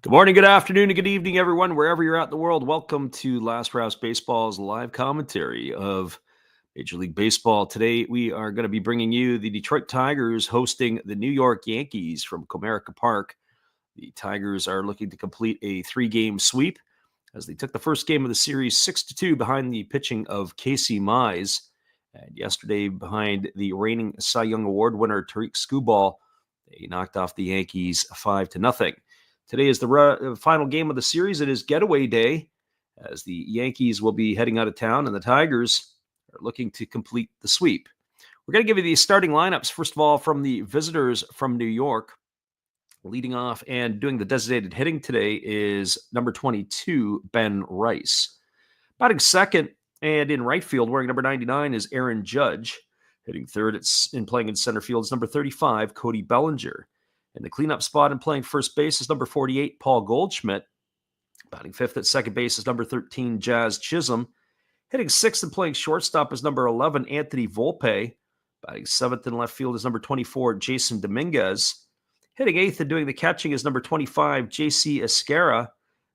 Good morning, good afternoon, and good evening, everyone, wherever you're at in the world. Welcome to Last Raps Baseball's live commentary of Major League Baseball. Today, we are going to be bringing you the Detroit Tigers hosting the New York Yankees from Comerica Park. The Tigers are looking to complete a three-game sweep as they took the first game of the series 6-2 behind the pitching of Casey Mize. And yesterday, behind the reigning Cy Young Award winner Tariq Skubal, they knocked off the Yankees 5-0. Today is the final game of the series. It is getaway day as the Yankees will be heading out of town and the Tigers are looking to complete the sweep. We're going to give you the starting lineups, first of all, from the visitors from New York. Leading off and doing the designated hitting today is number 22, Ben Rice. Batting second and in right field, wearing number 99, is Aaron Judge. Hitting third and playing in center field is number 35, Cody Bellinger. In the cleanup spot and playing first base is number 48, Paul Goldschmidt. Batting fifth at second base is number 13, Jazz Chisholm. Hitting sixth and playing shortstop is number 11, Anthony Volpe. Batting seventh in left field is number 24, Jason Dominguez. Hitting eighth and doing the catching is number 25, J.C. Esquera.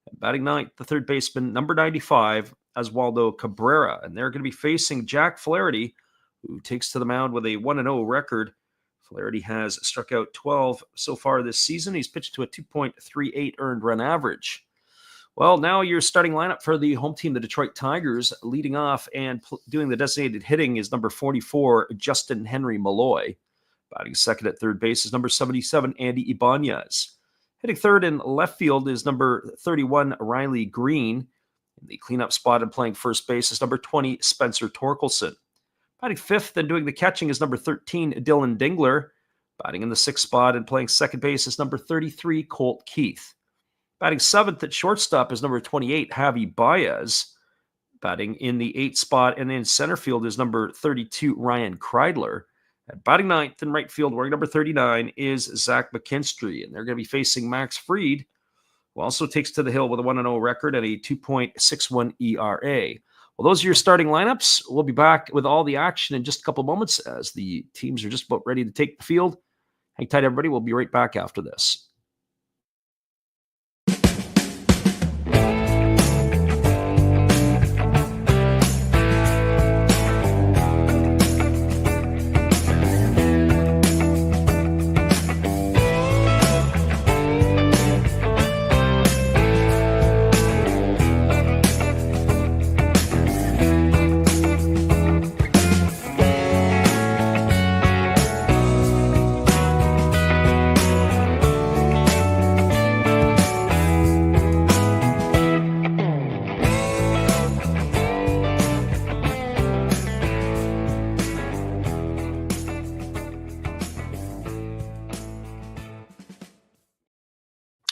And batting ninth, the third baseman, number 95, Oswaldo Cabrera. And they're going to be facing Jack Flaherty, who takes to the mound with a 1-0 record. Flaherty has struck out 12 so far this season. He's pitched to a 2.38 earned run average. Well, now your starting lineup for the home team, the Detroit Tigers. Leading off and doing the designated hitting is number 44, Justin Henry Malloy. Batting second at third base is number 77, Andy Ibanez. Hitting third in left field is number 31, Riley Green. In the cleanup spot and playing first base is number 20, Spencer Torkelson. Batting fifth and doing the catching is number 13, Dylan Dingler. Batting in the sixth spot and playing second base is number 33, Colt Keith. Batting seventh at shortstop is number 28, Javi Baez. Batting in the eighth spot and in center field is number 32, Ryan Kreidler. And batting ninth in right field, wearing number 39, is Zach McKinstry. And they're going to be facing Max Fried, who also takes to the hill with a 1-0 record and a 2.61 ERA. Well, those are your starting lineups. We'll be back with all the action in just a couple moments as the teams are just about ready to take the field. Hang tight, everybody. We'll be right back after this.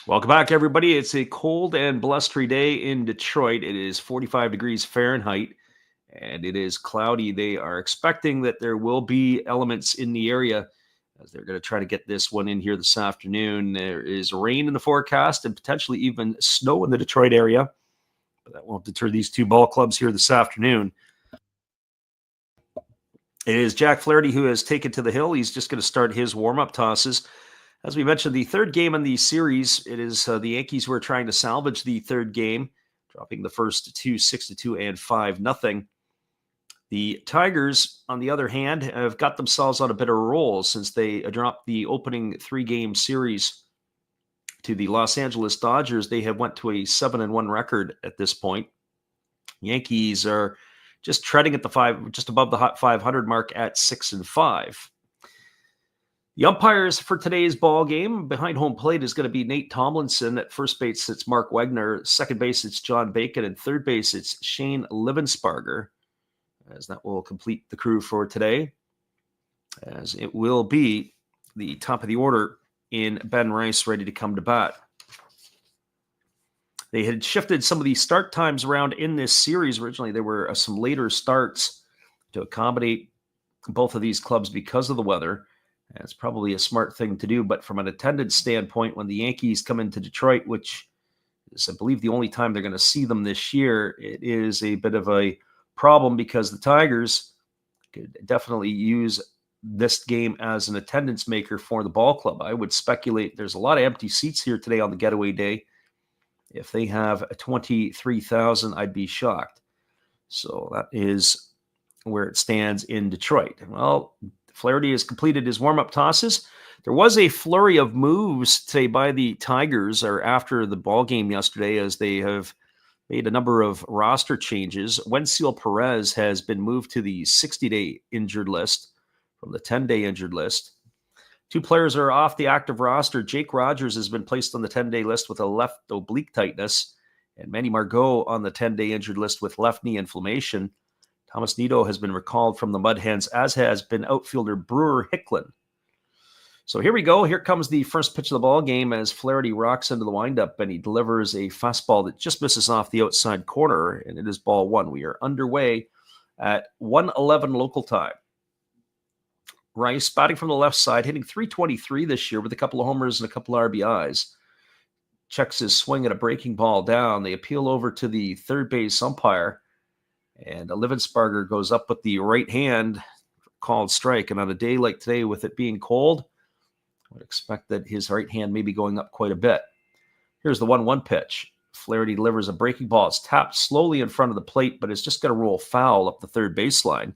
Welcome back, everybody. It's a cold and blustery day in Detroit. It is 45 degrees Fahrenheit, and it is cloudy. They are expecting that there will be elements in the area as they're going to try to get this one in here this afternoon. There is rain in the forecast and potentially even snow in the Detroit area, but that won't deter these two ball clubs here this afternoon. It is Jack Flaherty who has taken to the hill. He's just going to start his warm-up tosses. As we mentioned, the third game in the series, it is the Yankees who are trying to salvage the third game, dropping the first two 6-2 and 5-0. The Tigers, on the other hand, have got themselves on a bit of a roll since they dropped the opening three-game series to the Los Angeles Dodgers. They have went to a 7-1 record at this point. Yankees are just treading at just above the hot 500 mark at 6-5. The umpires for today's ball game behind home plate is going to be Nate Tomlinson. At first base, it's Mark Wegner. Second base, it's John Bacon. And third base, it's Shane Livensparger, as that will complete the crew for today, as it will be the top of the order in Ben Rice ready to come to bat. They had shifted some of the start times around in this series. Originally, there were some later starts to accommodate both of these clubs because of the weather. It's probably a smart thing to do, but from an attendance standpoint, when the Yankees come into Detroit, which is, I believe, the only time they're going to see them this year, it is a bit of a problem because the Tigers could definitely use this game as an attendance maker for the ball club. I would speculate there's a lot of empty seats here today on the getaway day. If they have 23,000, I'd be shocked. So that is where it stands in Detroit. Well, Flaherty has completed his warm-up tosses. There was a flurry of moves today by the Tigers or after the ball game yesterday, as they have made a number of roster changes. Wenzel Perez has been moved to the 60-day injured list from the 10-day injured list. 2 players are off the active roster. Jake Rogers has been placed on the 10-day list with a left oblique tightness, and Manny Margot on the 10-day injured list with left knee inflammation. Thomas Nido has been recalled from the Mud Hens, as has been outfielder Brewer Hicklin. So here we go. Here comes the first pitch of the ball game as Flaherty rocks into the windup, and he delivers a fastball that just misses off the outside corner, and it is ball 1. We are underway at 1:11 local time. Rice batting from the left side, hitting .323 this year with a couple of homers and a couple of RBIs. Checks his swing at a breaking ball down. They appeal over to the third base umpire, and Livensparger goes up with the right hand, called strike. And on a day like today, with it being cold, I would expect that his right hand may be going up quite a bit. Here's the 1-1 pitch. Flaherty delivers a breaking ball. It's tapped slowly in front of the plate, but it's just going to roll foul up the third baseline.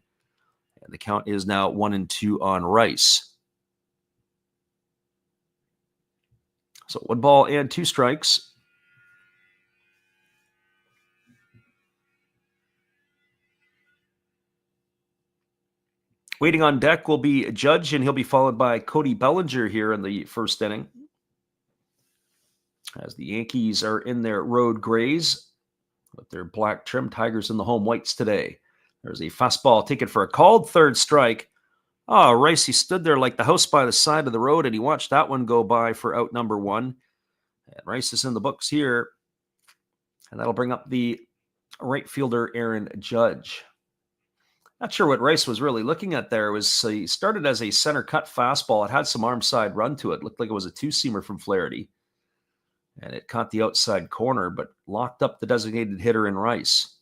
And the count is now 1-2 on Rice. So 1 ball and 2 strikes. Waiting on deck will be Judge, and he'll be followed by Cody Bellinger here in the first inning, as the Yankees are in their road grays with their black trim. Tigers in the home whites today. There's a fastball taken for a called third strike. Oh, Rice, he stood there like the house by the side of the road, and he watched that one go by for out number 1. And Rice is in the books here, and that'll bring up the right fielder, Aaron Judge. Not sure what Rice was really looking at there. He started as a center cut fastball. It had some arm side run to it. Looked like it was a 2-seamer from Flaherty, and it caught the outside corner, but locked up the designated hitter in Rice.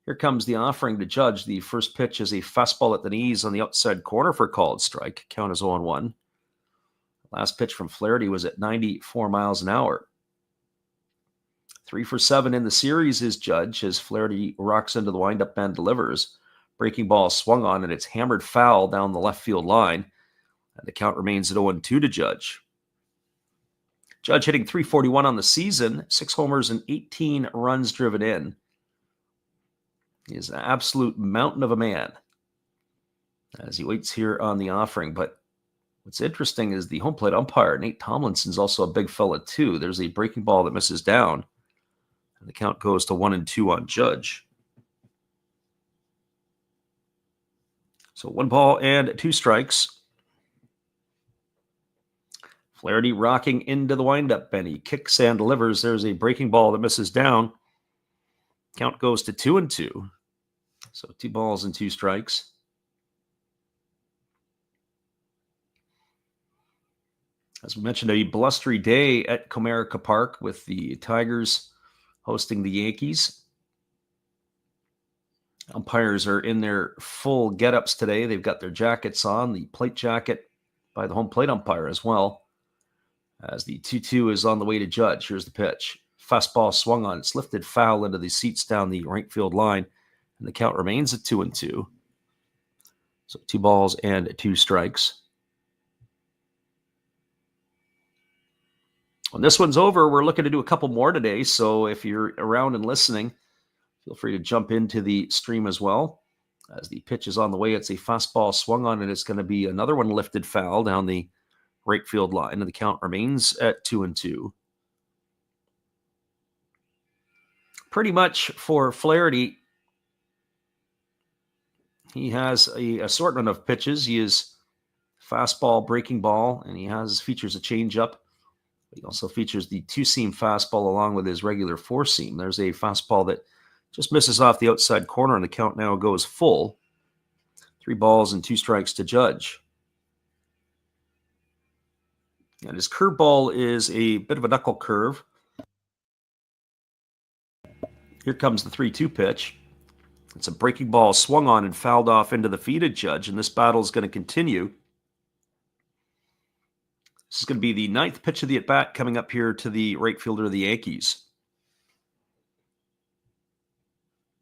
Here comes the offering to Judge. The first pitch is a fastball at the knees on the outside corner for a called strike. Count is 0-1. Last pitch from Flaherty was at 94 miles an hour. 3 for 7 in the series is Judge, as Flaherty rocks into the windup and delivers. Breaking ball swung on, and it's hammered foul down the left field line. And the count remains at 0-2 to Judge. Judge hitting .341 on the season, 6 homers and 18 runs driven in. He is an absolute mountain of a man as he waits here on the offering. But what's interesting is the home plate umpire, Nate Tomlinson's also a big fella too. There's a breaking ball that misses down, and the count goes to 1-2 on Judge. So 1 ball and 2 strikes. Flaherty rocking into the windup, and he kicks and delivers. There's a breaking ball that misses down. Count goes to 2-2. So 2 balls and 2 strikes. As we mentioned, a blustery day at Comerica Park with the Tigers hosting the Yankees. Umpires are in their full get-ups today. They've got their jackets on, the plate jacket by the home plate umpire as well, as the 2-2 is on the way to Judge. Here's the pitch. Fastball swung on. It's lifted foul into the seats down the right field line, and the count remains at 2-2. So 2 balls and 2 strikes. When this one's over, we're looking to do a couple more today, so if you're around and listening, feel free to jump into the stream as well. As the pitch is on the way, it's a fastball swung on, and it's going to be another one lifted foul down the right field line, and the count remains at 2-2. Pretty much for Flaherty, he has an assortment of pitches. He is fastball, breaking ball, and he features a changeup. He also features the 2-seam fastball along with his regular 4-seam. There's a fastball that just misses off the outside corner, and the count now goes full. 3 balls and 2 strikes to Judge. And his curveball is a bit of a knuckle curve. Here comes the 3-2 pitch. It's a breaking ball swung on and fouled off into the feet of Judge, and this battle is going to continue. This is going to be the 9th pitch of the at-bat coming up here to the right fielder of the Yankees.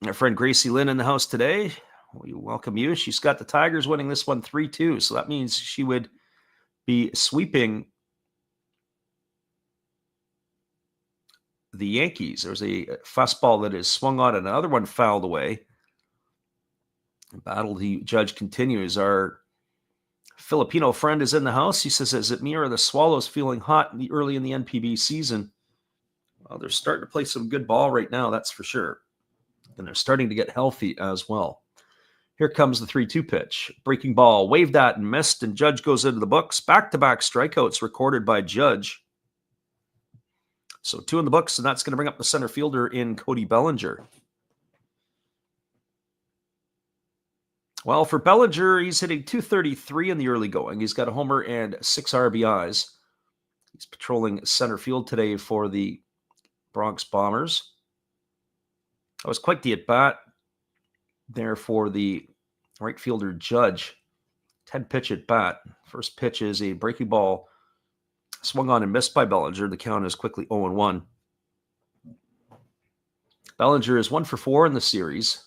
Our friend Gracie Lynn in the house today. We welcome you. She's got the Tigers winning this one 3-2. So that means she would be sweeping the Yankees. There's a fastball that is swung on and another one fouled away. The battle the judge continues. Our Filipino friend is in the house. He says, is it me or are the Swallows feeling hot early in the NPB season? Well, they're starting to play some good ball right now, that's for sure. And they're starting to get healthy as well. Here comes the 3-2 pitch. Breaking ball, waved at and missed, and Judge goes into the books. Back-to-back strikeouts recorded by Judge. So 2 in the books, and that's going to bring up the center fielder in Cody Bellinger. Well, for Bellinger, he's hitting .233 in the early going. He's got a homer and 6 RBIs. He's patrolling center field today for the Bronx Bombers. That was quite the at-bat there for the right fielder Judge. 10-pitch at-bat. First pitch is a breaking ball swung on and missed by Bellinger. The count is quickly 0-1. Bellinger is 1 for 4 in the series.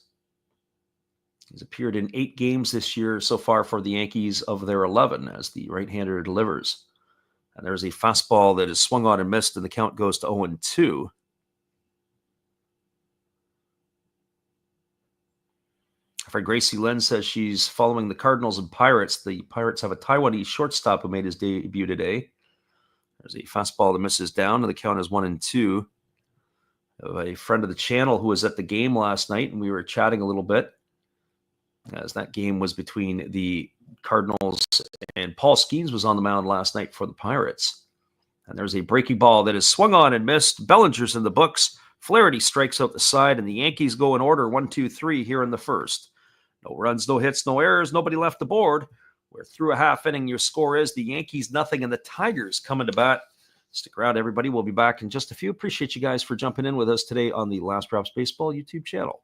He's appeared in 8 games this year so far for the Yankees of their 11 as the right-hander delivers. And there's a fastball that is swung on and missed, and the count goes to 0-2. Our friend Gracie Lynn says she's following the Cardinals and Pirates. The Pirates have a Taiwanese shortstop who made his debut today. There's a fastball that misses down, and the count is 1-2. A friend of the channel who was at the game last night, and we were chatting a little bit, as that game was between the Cardinals and Paul Skeens was on the mound last night for the Pirates. And there's a breaking ball that is swung on and missed. Bellinger's in the books. Flaherty strikes out the side, and the Yankees go in order 1-2-3 here in the first. No runs, no hits, no errors, nobody left the board. We're through a half inning. Your score is the Yankees nothing, and the Tigers coming to bat. Stick around, everybody. We'll be back in just a few. Appreciate you guys for jumping in with us today on the Last Raps Baseball YouTube channel.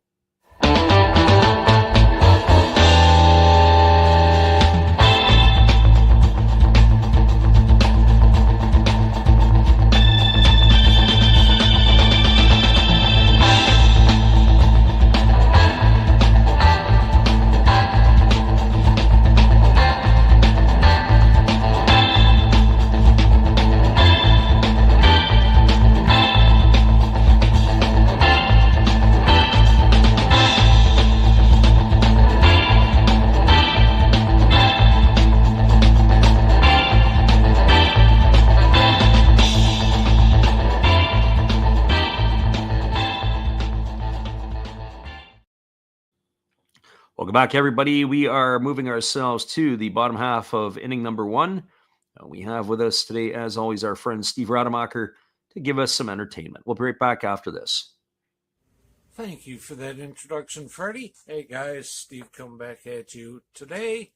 Welcome back, everybody. We are moving ourselves to the bottom half of inning number 1. We have with us today, as always, our friend Steve Rademacher to give us some entertainment. We'll be right back after this. Thank you for that introduction, Freddie. Hey, guys, Steve coming back at you today,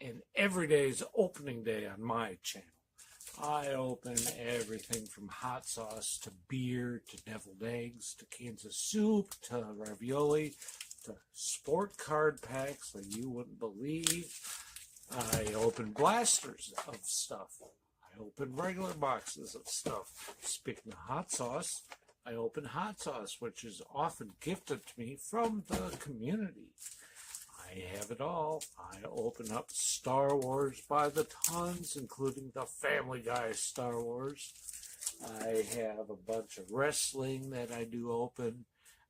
and every day is opening day on my channel. I open everything from hot sauce to beer to deviled eggs to cans of soup to ravioli to sport card packs that you wouldn't believe. I open blasters of stuff. I open regular boxes of stuff. Speaking of hot sauce, I open hot sauce, which is often gifted to me from the community. I have it all. I open up Star Wars by the tons, including the Family Guy Star Wars. I have a bunch of wrestling that I do open.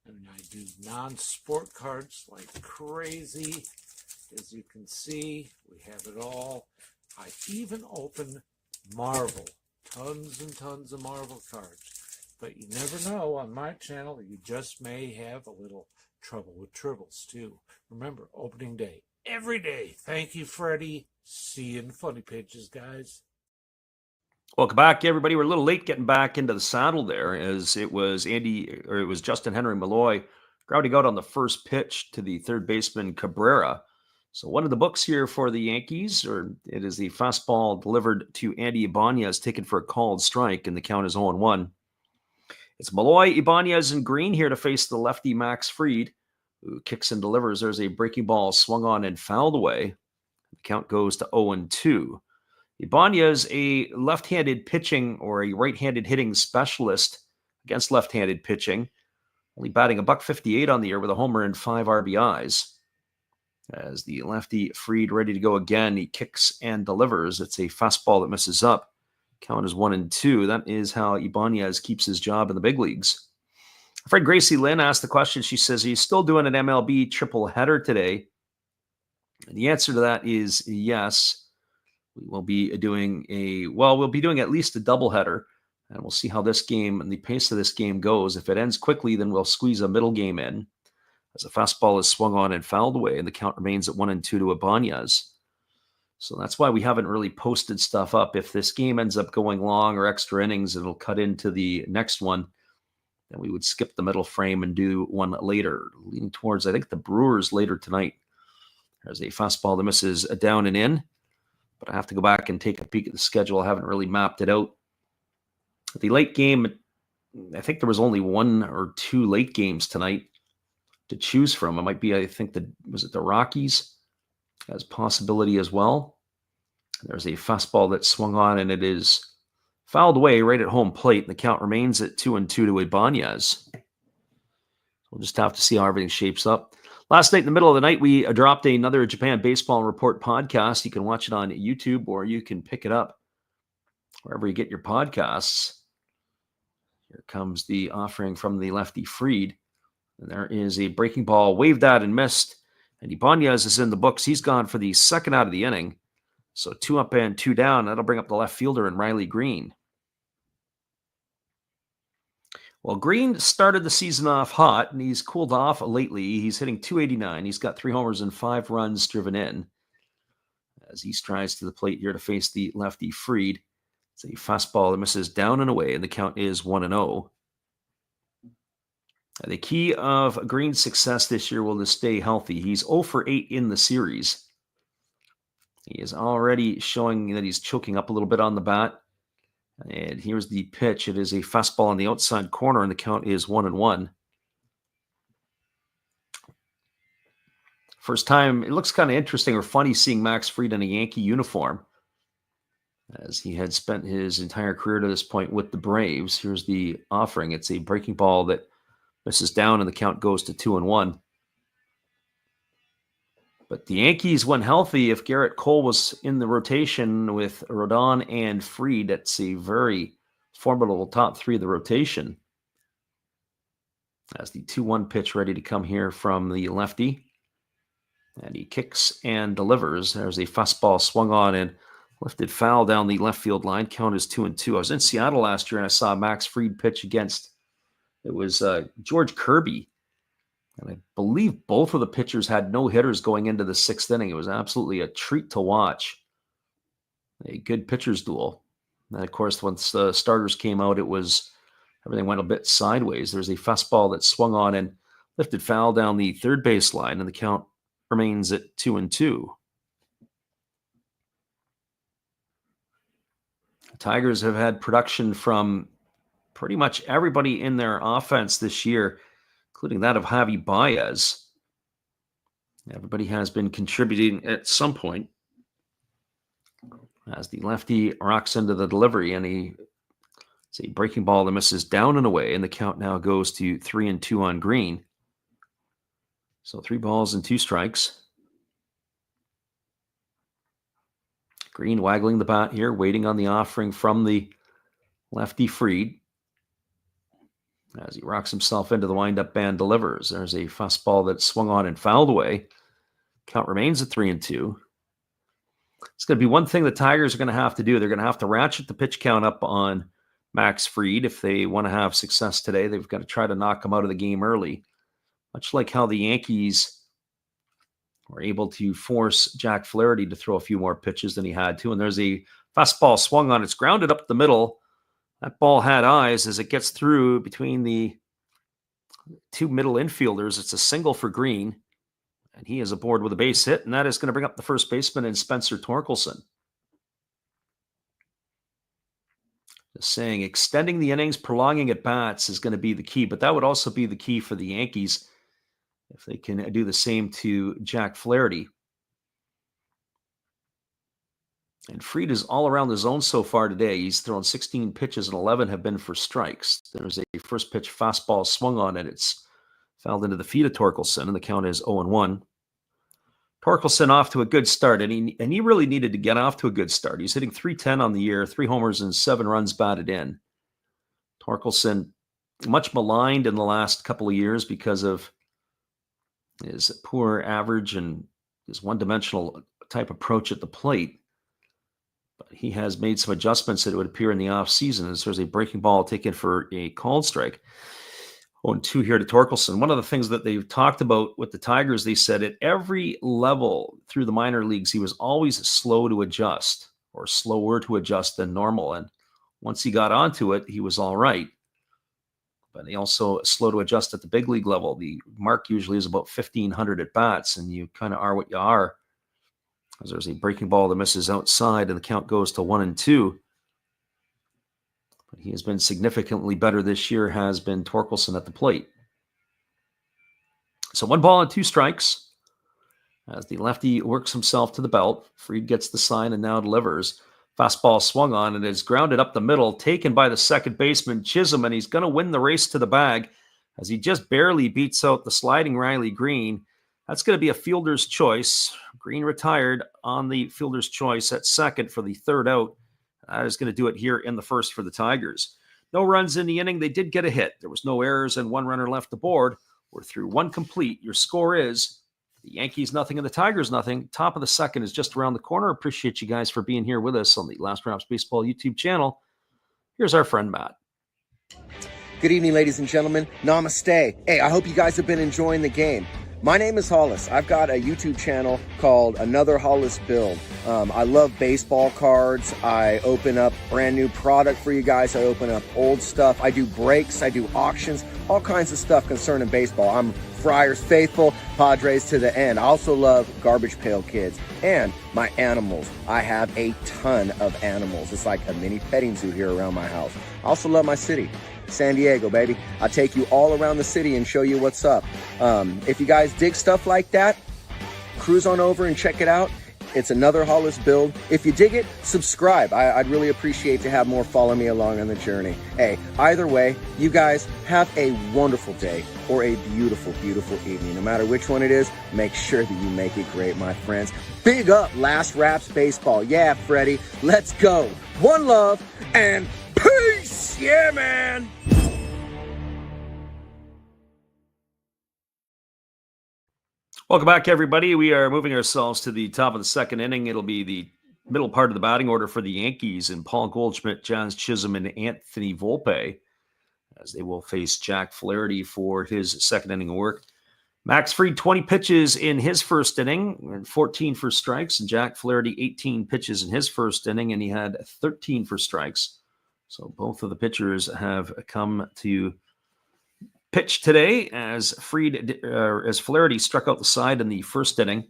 And I do non-sport cards like crazy. As you can see, we have it all. I even open Marvel. Tons and tons of Marvel cards. But you never know, on my channel, you just may have a little trouble with tribbles, too. Remember, opening day, every day. Thank you, Freddie. See you in Funny Pages, guys. Welcome back, everybody. We're a little late getting back into the saddle there, as it was Justin Henry Malloy grounding out on the first pitch to the third baseman Cabrera. So one of the books here for the Yankees, or it is the fastball delivered to Andy Ibanez, taken for a called strike, and the count is 0-1. It's Malloy, Ibanez, and Green here to face the lefty Max Fried, who kicks and delivers. There's a breaking ball swung on and fouled away. The count goes to 0-2. Ibanez, a left-handed pitching or a right-handed hitting specialist against left-handed pitching. only batting a .158 on the year with a homer and 5 RBIs. As the lefty Fried ready to go again, he kicks and delivers. It's a fastball that misses up. Count is 1-2. That is how Ibanez keeps his job in the big leagues. Fred Gracie Lynn asked the question. She says, he's still doing an MLB triple header today. And the answer to that is yes. We'll be doing at least a doubleheader, and we'll see how this game and the pace of this game goes. If it ends quickly, then we'll squeeze a middle game in, as a fastball is swung on and fouled away, and the count remains at 1-2 to Ibanez. So that's why we haven't really posted stuff up. If this game ends up going long or extra innings, it'll cut into the next one. Then we would skip the middle frame and do one later, leaning towards, I think, the Brewers later tonight. There's a fastball that misses down and in, but I have to go back and take a peek at the schedule. I haven't really mapped it out. The late game, I think there was only 1 or 2 late games tonight to choose from. It might be, I think, was it the Rockies as possibility as well. There's a fastball that swung on, and it is fouled away right at home plate, and the count remains at 2-2 to Ibanez. We'll just have to see how everything shapes up. Last night, in the middle of the night, we dropped another Japan Baseball Report podcast. You can watch it on YouTube, or you can pick it up wherever you get your podcasts. Here comes the offering from the lefty Fried. And there is a breaking ball, waved at and missed. And Ibanez is in the books. He's gone for the second out of the inning. So 2 up and 2 down. That'll bring up the left fielder and Riley Green. Well, Green started the season off hot, and he's cooled off lately. He's hitting .289. He's got 3 homers and 5 runs driven in, as he strides to the plate here to face the lefty Fried. It's a fastball that misses down and away, and the count is 1-0. The key of Green's success this year will to stay healthy. He's 0 for 8 in the series. He is already showing that he's choking up a little bit on the bat. And here's the pitch. It is a fastball on the outside corner, and the count is 1-1. First time, it looks kind of interesting or funny seeing Max Fried in a Yankee uniform, as he had spent his entire career to this point with the Braves. Here's the offering. It's a breaking ball that misses down, and the count goes to 2-1. But the Yankees, when healthy, if Garrett Cole was in the rotation with Rodon and Fried, that's a very formidable top 3 of the rotation. As the 2-1 pitch ready to come here from the lefty. And he kicks and delivers. There's a fastball swung on and lifted foul down the left field line. Count is 2-2. I was in Seattle last year, and I saw Max Fried pitch against, it was George Kirby. And I believe both of the pitchers had no hitters going into the 6th inning. It was absolutely a treat to watch. A good pitcher's duel. And of course, once the starters came out, everything went a bit sideways. There's a fastball that swung on and lifted foul down the third base line, and the count remains at 2-2. The Tigers have had production from pretty much everybody in their offense this year, including that of Javi Baez. Everybody has been contributing at some point. As the lefty rocks into the delivery, and it's a breaking ball that misses down and away, and the count now goes to 3-2 on Green. So 3 balls and 2 strikes. Green waggling the bat here, waiting on the offering from the lefty Fried. As he rocks himself into the windup and delivers. There's a fastball that swung on and fouled away. Count remains at 3-2. It's going to be one thing the Tigers are going to have to do. They're going to have to ratchet the pitch count up on Max Fried if they want to have success today. They've got to try to knock him out of the game early, much like how the Yankees were able to force Jack Flaherty to throw a few more pitches than he had to. And there's a fastball swung on. It's grounded up the middle. That ball had eyes as it gets through between the 2 middle infielders. It's a single for Green, and he is aboard with a base hit, and that is going to bring up the first baseman in Spencer Torkelson. Just saying, extending the innings, prolonging at bats is going to be the key, but that would also be the key for the Yankees if they can do the same to Jack Flaherty. And Fried is all around the zone so far today. He's thrown 16 pitches and 11 have been for strikes. There's a first pitch fastball swung on, and it's fouled into the feet of Torkelson, and the count is 0-1. Torkelson off to a good start, and he really needed to get off to a good start. He's hitting .310 on the year, 3 homers and 7 runs batted in. Torkelson, much maligned in the last couple of years because of his poor average and his one-dimensional type approach at the plate. But he has made some adjustments, that it would appear, in the offseason, as there's a breaking ball taken for a called strike. 0-2 here to Torkelson. One of the things that they've talked about with the Tigers, they said at every level through the minor leagues, he was always slow to adjust, or slower to adjust than normal. And once he got onto it, he was all right. But he also slow to adjust at the big league level. The mark usually is about 1,500 at bats, and you kind of are what you are. As there's a breaking ball that misses outside, and the count goes to 1-2. But he has been significantly better this year, has been Torkelson at the plate. So 1 ball and 2 strikes. As the lefty works himself to the belt, Fried gets the sign and now delivers. Fastball swung on and is grounded up the middle, taken by the second baseman, Chisholm, and he's going to win the race to the bag as he just barely beats out the sliding Riley Green. That's going to be a fielder's choice. Green retired on the fielder's choice at second for the third out. That is going to do it here in the first for the Tigers. No runs in the inning. They did get a hit. There was no errors and 1 runner left aboard. We're through 1 complete. Your score is the Yankees nothing and the Tigers nothing. Top of the second is just around the corner. Appreciate you guys for being here with us on the Last Raps Baseball YouTube channel. Here's our friend Matt. Good evening, ladies and gentlemen. Namaste. Hey, I hope you guys have been enjoying the game. My name is Hollis. I've got a YouTube channel called Another Hollis Build. I love baseball cards. I open up brand new product for you guys. I open up old stuff. I do breaks. I do auctions. All kinds of stuff concerning baseball. I'm Friars faithful, Padres to the end. I also love Garbage Pail Kids and my animals. I have a ton of animals. It's like a mini petting zoo here around my house. I also love my city. San Diego, baby. I'll take you all around the city and show you what's up. If you guys dig stuff like that, cruise on over and check it out. It's Another Hollis Build. If you dig it, subscribe. I'd really appreciate to have more follow me along on the journey. Hey, either way, you guys have a wonderful day or a beautiful, beautiful evening. No matter which one it is, make sure that you make it great, my friends. Big up Last Raps Baseball. Yeah, Freddie, let's go. One love and peace. Yeah, man. Welcome back, everybody. We are moving ourselves to the top of the second inning. It'll be the middle part of the batting order for the Yankees, and Paul Goldschmidt, Jazz Chisholm, and Anthony Volpe, as they will face Jack Flaherty for his second inning of work. Max Fried, 20 pitches in his first inning, and 14 for strikes, and Jack Flaherty, 18 pitches in his first inning, and he had 13 for strikes. So both of the pitchers have come to pitch today as Flaherty struck out the side in the first inning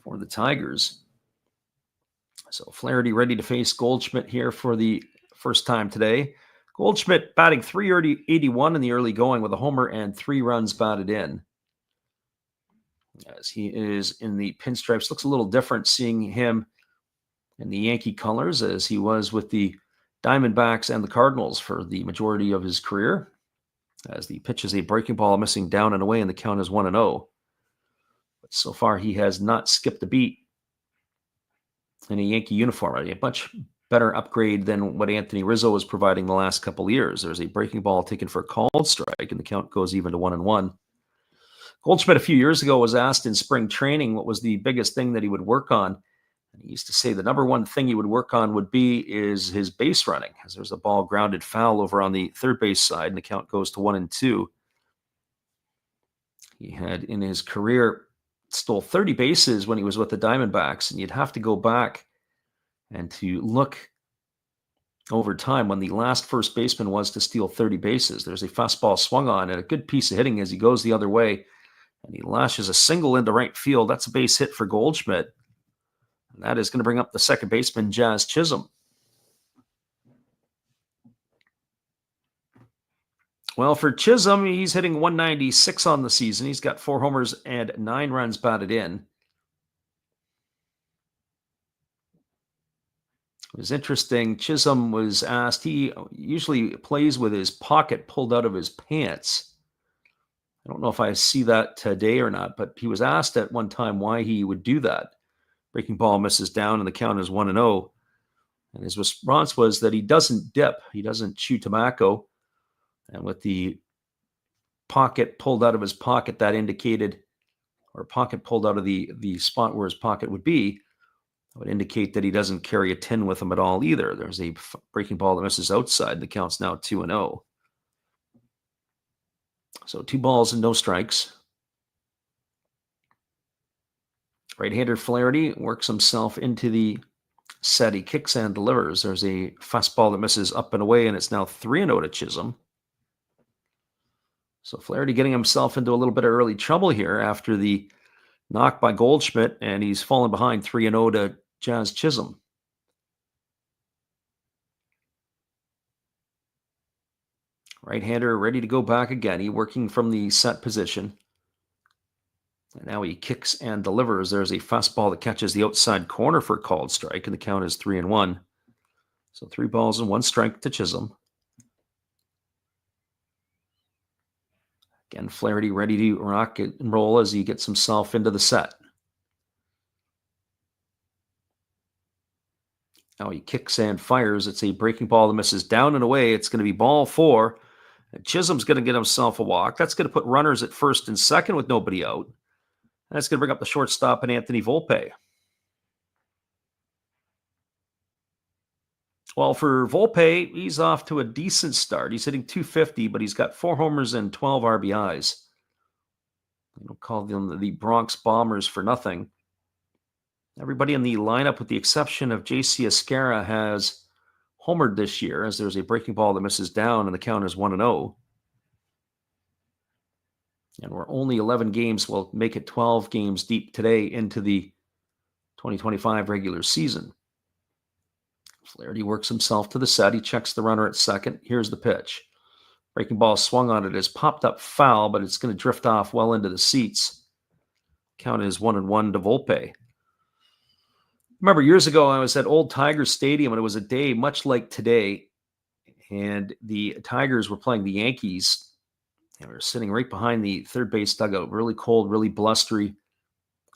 for the Tigers. So Flaherty ready to face Goldschmidt here for the first time today. Goldschmidt batting .381 in the early going with a homer and 3 runs batted in. As he is in the pinstripes, looks a little different seeing him in the Yankee colors as he was with the Diamondbacks and the Cardinals for the majority of his career. As the pitch is a breaking ball missing down and away, and the count is 1-0. But so far, he has not skipped a beat in a Yankee uniform. A much better upgrade than what Anthony Rizzo was providing the last couple of years. There's a breaking ball taken for a called strike, and the count goes even to 1-1. Goldschmidt a few years ago was asked in spring training what was the biggest thing that he would work on. And he used to say the number one thing he would work on would be his base running, as there's a ball grounded foul over on the third base side, and the count goes to 1-2. He had in his career stole 30 bases when he was with the Diamondbacks, and you'd have to go back and to look over time when the last first baseman was to steal 30 bases. There's a fastball swung on and a good piece of hitting as he goes the other way, and he lashes a single into right field. That's a base hit for Goldschmidt. And that is going to bring up the second baseman, Jazz Chisholm. Well, for Chisholm, he's hitting .196 on the season. He's got 4 homers and 9 runs batted in. It was interesting. Chisholm was asked, he usually plays with his pocket pulled out of his pants. I don't know if I see that today or not, but he was asked at one time why he would do that. Breaking ball misses down, and the count is 1-0. And his response was that he doesn't dip. He doesn't chew tobacco. And with the pocket pulled out of his pocket, that indicated, or pocket pulled out of the spot where his pocket would be, that would indicate that he doesn't carry a tin with him at all either. There's a breaking ball that misses outside. The count's now 2-0. So 2 balls and no strikes. Right-hander Flaherty works himself into the set. He kicks and delivers. There's a fastball that misses up and away, and it's now 3-0 to Chisholm. So Flaherty getting himself into a little bit of early trouble here after the knock by Goldschmidt, and he's fallen behind 3-0 to Jazz Chisholm. Right-hander ready to go back again. He working from the set position. And now he kicks and delivers. There's a fastball that catches the outside corner for a called strike, and the count is 3-1. So 3 balls and 1 strike to Chisholm. Again, Flaherty ready to rock and roll as he gets himself into the set. Now he kicks and fires. It's a breaking ball that misses down and away. It's going to be ball 4. And Chisholm's going to get himself a walk. That's going to put runners at first and second with nobody out. And that's going to bring up the shortstop and Anthony Volpe. Well, for Volpe, he's off to a decent start. He's hitting .250, but he's got 4 homers and 12 RBIs. I don't call them the Bronx Bombers for nothing. Everybody in the lineup, with the exception of J.C. Escarra, has homered this year, as there's a breaking ball that misses down, and the count is 1-0. And we're only 11 games. We'll make it 12 games deep today into the 2025 regular season. Flaherty works himself to the set. He checks the runner at second. Here's the pitch. Breaking ball swung on it is popped up foul, but it's going to drift off well into the seats. Count is 1-1 to Volpe. Remember, years ago, I was at Old Tigers Stadium, and it was a day much like today, and the Tigers were playing the Yankees, and we were sitting right behind the third base dugout, really cold, really blustery.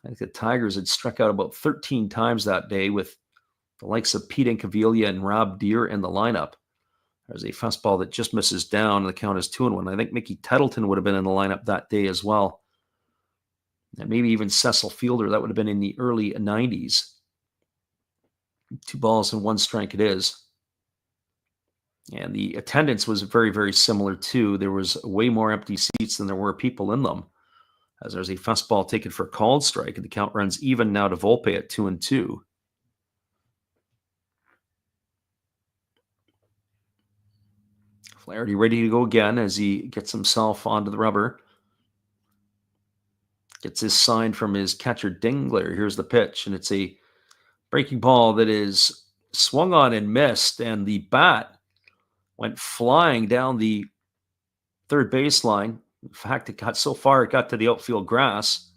I think the Tigers had struck out about 13 times that day with the likes of Pete Incaviglia and Rob Deere in the lineup. There's a fastball that just misses down, and the count is 2-1. I think Mickey Tettleton would have been in the lineup that day as well. And maybe even Cecil Fielder. That would have been in the early 90s. 2 balls and 1 strike it is. And the attendance was very, very similar too. There was way more empty seats than there were people in them, as there's a fastball taken for a called strike, and the count runs even now to Volpe at 2-2. Flaherty ready to go again as he gets himself onto the rubber. Gets his sign from his catcher Dingler. Here's the pitch, and it's a breaking ball that is swung on and missed, and the bat went flying down the third baseline. In fact, it got so far it got to the outfield grass.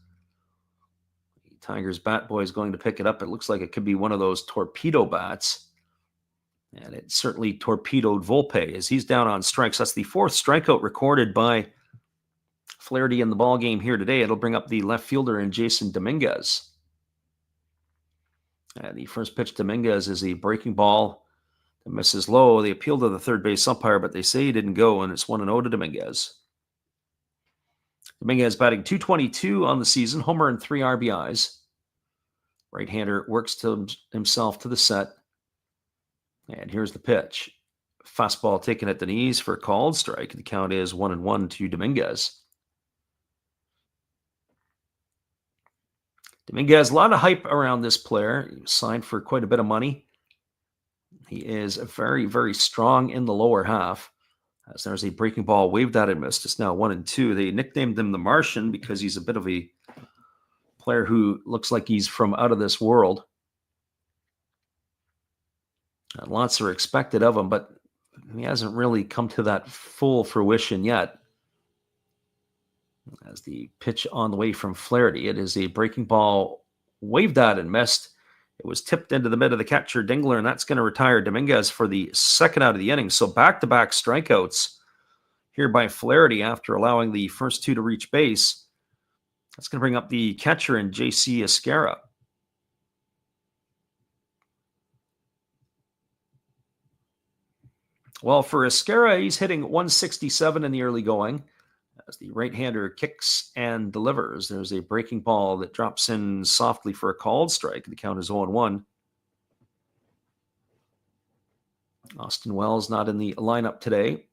The Tigers bat boy is going to pick it up. It looks like it could be one of those torpedo bats. And it certainly torpedoed Volpe as he's down on strikes. That's the 4th strikeout recorded by Flaherty in the ball game here today. It'll bring up the left fielder in Jason Dominguez. And the first pitch to Dominguez is a breaking ball that misses low. They appeal to the third base umpire, but they say he didn't go, and it's 1-0 to Dominguez. Dominguez batting .222 on the season, homer and 3 RBIs. Right-hander works to himself to the set. And here's the pitch. Fastball taken at the knees for a called strike. The count is 1-1 to Dominguez. Dominguez, a lot of hype around this player. He was signed for quite a bit of money. He is very, very strong in the lower half. As there's a breaking ball waved at and missed. It's now 1-2. They nicknamed him the Martian because he's a bit of a player who looks like he's from out of this world. And lots are expected of him, but he hasn't really come to that full fruition yet. As the pitch on the way from Flaherty, it is a breaking ball waved at and missed. It was tipped into the mid of the catcher Dingler, and that's going to retire Dominguez for the second out of the inning. So back-to-back strikeouts here by Flaherty after allowing the first two to reach base. That's going to bring up the catcher in J.C. Esquera. Well, for Esquera, he's hitting 167 in the early going as the right-hander kicks and delivers. There's a breaking ball that drops in softly for a called strike. The count is 0-1. Austin Wells not in the lineup today.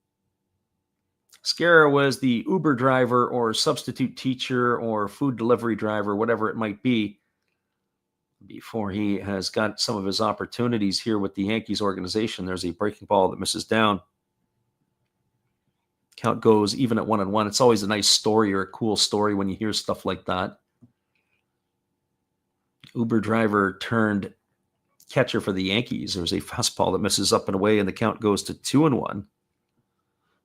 Esquera was the Uber driver or substitute teacher or food delivery driver, whatever it might be, before he has got some of his opportunities here with the Yankees organization. There's a breaking ball that misses down. Count goes even at 1-1. It's always a nice story or a cool story when you hear stuff like that. Uber driver turned catcher for the Yankees. There's a fastball that misses up and away, and the count goes to 2-1.